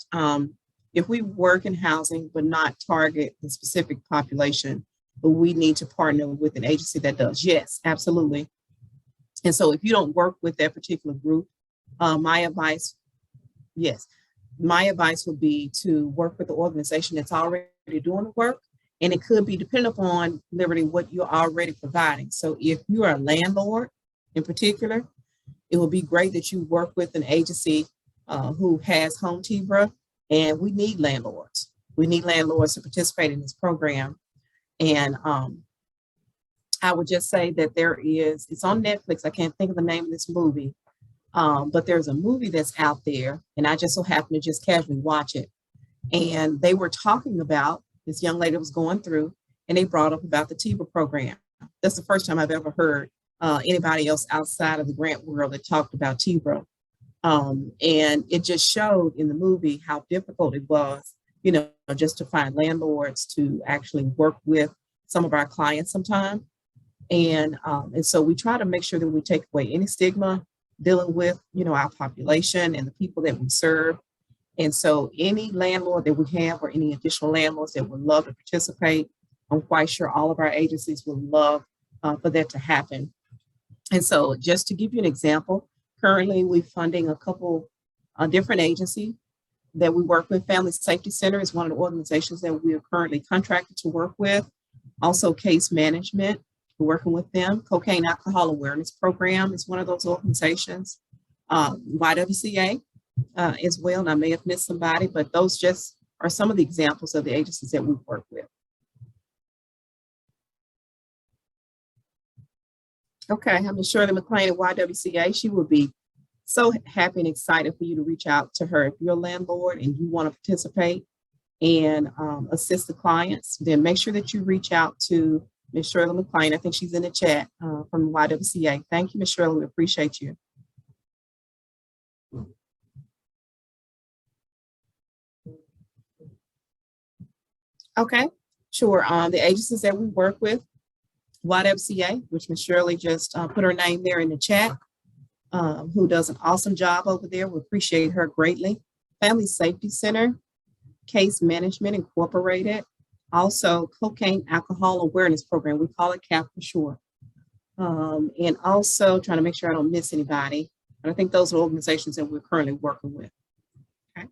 if we work in housing but not target the specific population, but we need to partner with an agency that does. Yes, absolutely. And so if you don't work with that particular group, my advice would be to work with the organization that's already doing the work. And it could be dependent upon, Liberty, what you're already providing. So if you are a landlord in particular, it would be great that you work with an agency who has HOME-TBRA, and we need landlords. We need landlords to participate in this program. And I would just say that it's on Netflix. I can't think of the name of this movie, but there's a movie that's out there, and I just so happened to just casually watch it. And they were talking about, this young lady was going through, and they brought up about the Teeper Program. That's the first time I've ever heard anybody else outside of the grant world that talked about TBRA. And it just showed in the movie how difficult it was, just to find landlords to actually work with some of our clients sometimes. And so we try to make sure that we take away any stigma dealing with, our population and the people that we serve. And so any landlord that we have or any additional landlords that would love to participate, I'm quite sure all of our agencies would love for that to happen. And so just to give you an example, currently we're funding a couple different agencies that we work with. Family Safety Center is one of the organizations that we are currently contracted to work with. Also Case Management, we're working with them. Cocaine Alcohol Awareness Program is one of those organizations. YWCA as well. And I may have missed somebody, but those just are some of the examples of the agencies that we work with. Okay, I'm Shirley McLean at YWCA. She will be so happy and excited for you to reach out to her. If you're a landlord and you want to participate and assist the clients, then make sure that you reach out to Ms. Shirley McLean. I think she's in the chat from YWCA. Thank you, Ms. Shirley. We appreciate you. Okay, sure. The agencies that we work with, YWCA, which Ms. Shirley just put her name there in the chat, who does an awesome job over there. We appreciate her greatly. Family Safety Center, Case Management Incorporated, also Cocaine Alcohol Awareness Program. We call it CAP for short. And also trying to make sure I don't miss anybody. But I think those are organizations that we're currently working with. Okay.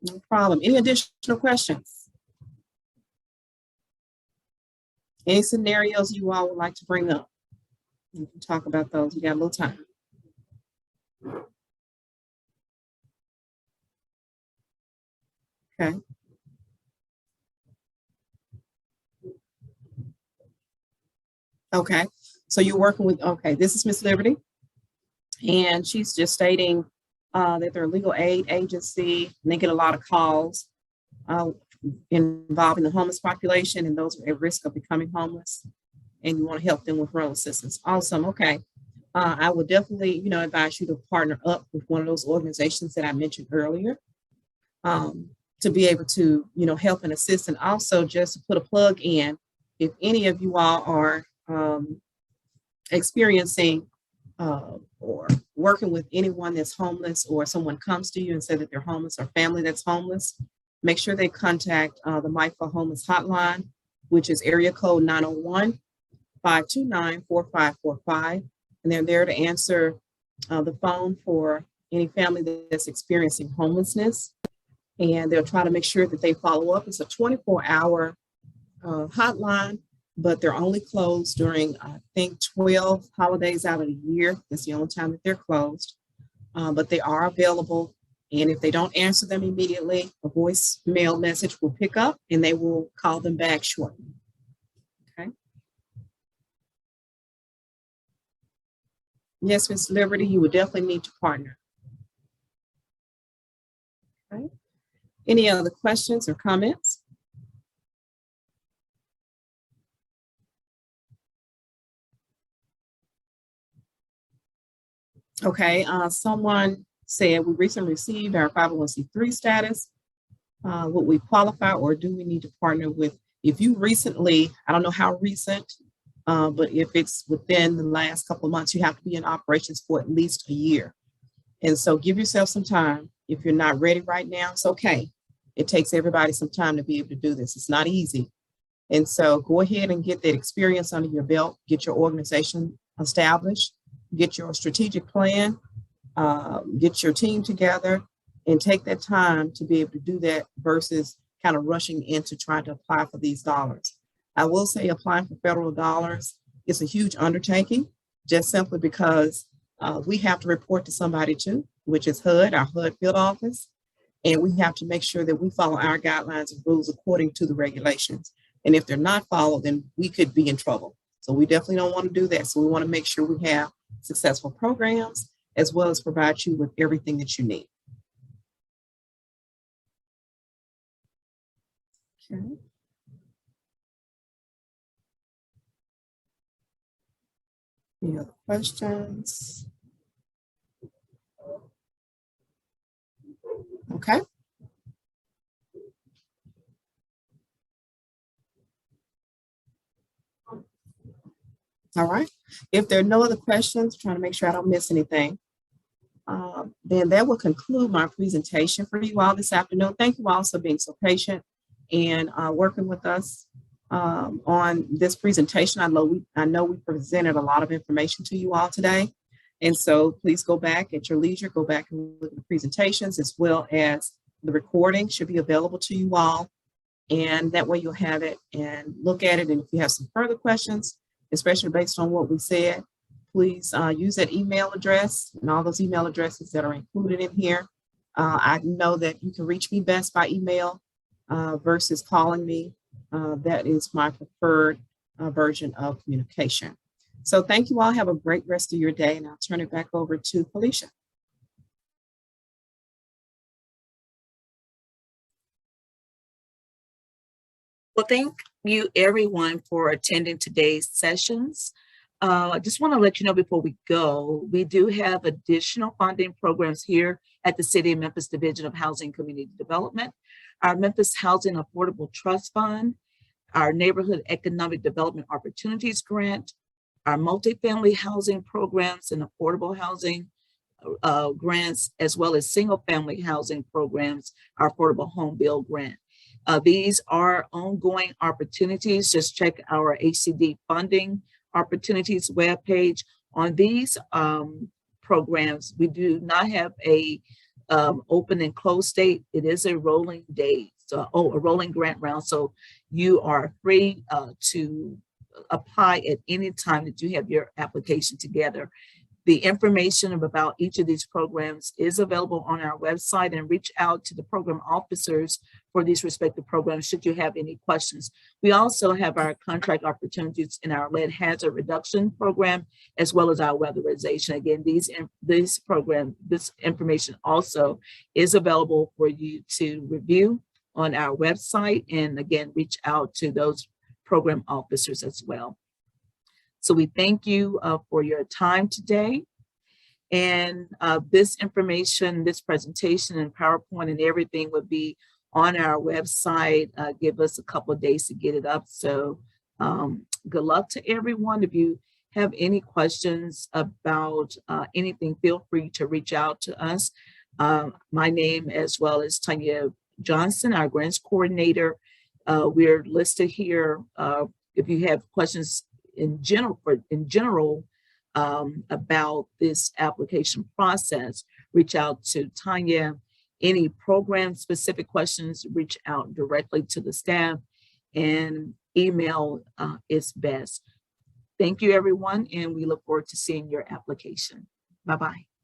No problem. Any additional questions? Any scenarios you all would like to bring up? We can talk about those. We got a little time. Okay. Okay. So you're working with, okay, this is Miss Liberty. And she's just stating that they're a legal aid agency, and they get a lot of calls involving the homeless population and those at risk of becoming homeless, and you want to help them with rental assistance. Awesome. Okay. I would definitely, advise you to partner up with one of those organizations that I mentioned earlier to be able to, help and assist. And also just to put a plug in, if any of you all are experiencing or working with anyone that's homeless, or someone comes to you and say that they're homeless, or family that's homeless, make sure they contact the Mike for Homeless hotline, which is area code 901-529-4545. And they're there to answer the phone for any family that's experiencing homelessness. And they'll try to make sure that they follow up. It's a 24-hour hotline, but they're only closed during, I think, 12 holidays out of the year. That's the only time that they're closed. But they are available. And if they don't answer them immediately, a voicemail message will pick up and they will call them back shortly. Okay. Yes, Ms. Liberty, you would definitely need to partner. Okay. Any other questions or comments? Okay, someone said we recently received our 501c3 status. Would we qualify, or do we need to partner with? If you recently, I don't know how recent, but if it's within the last couple of months, you have to be in operations for at least a year. And so give yourself some time. If you're not ready right now, it's okay. It takes everybody some time to be able to do this. It's not easy. And so go ahead and get that experience under your belt, get your organization established, get your strategic plan, get your team together, and take that time to be able to do that versus kind of rushing into trying to apply for these dollars. I will say applying for federal dollars is a huge undertaking, just simply because we have to report to somebody too, which is HUD, our HUD field office. And we have to make sure that we follow our guidelines and rules according to the regulations. And if they're not followed, then we could be in trouble. So we definitely don't want to do that. So we want to make sure we have successful programs, as well as provide you with everything that you need. Okay. Any other questions? Okay. All right. If there are no other questions, trying to make sure I don't miss anything, then that will conclude my presentation for you all this afternoon. Thank you all for being so patient and working with us on this presentation. I know we presented a lot of information to you all today. And so please go back at your leisure, go back and look at the presentations, as well as the recording should be available to you all And that way you'll have it and look at it. And if you have some further questions, especially based on what we said, please use that email address and all those email addresses that are included in here. I know that you can reach me best by email versus calling me. That is my preferred version of communication. So thank you all. Have a great rest of your day, and I'll turn it back over to Felicia. Well, thank you everyone for attending today's sessions. I just want to let you know before we go, we do have additional funding programs here at the City of Memphis Division of Housing and Community Development, our Memphis Housing Affordable Trust Fund, our Neighborhood Economic Development Opportunities Grant, our multifamily housing programs and affordable housing grants, as well as single family housing programs, our affordable home build grant. These are ongoing opportunities. Just check our HCD funding opportunities webpage. On these programs, we do not have a open and close date. It is a rolling date, so a rolling grant round. So you are free to apply at any time that you have your application together. The information about each of these programs is available on our website, and reach out to the program officers for these respective programs should you have any questions. We also have our contract opportunities in our lead hazard reduction program, as well as our weatherization. Again, this information also is available for you to review on our website, and again, reach out to those program officers as well. So we thank you for your time today. And this information, this presentation and PowerPoint and everything would be on our website. Give us a couple of days to get it up. So good luck to everyone. If you have any questions about anything, feel free to reach out to us. My name, as well as Tonya Johnson, our grants coordinator. We're listed here. If you have questions in general about this application process, reach out to Tonya. Any program specific questions, reach out directly to the staff, and email is best. Thank you everyone, and we look forward to seeing your application. Bye-bye.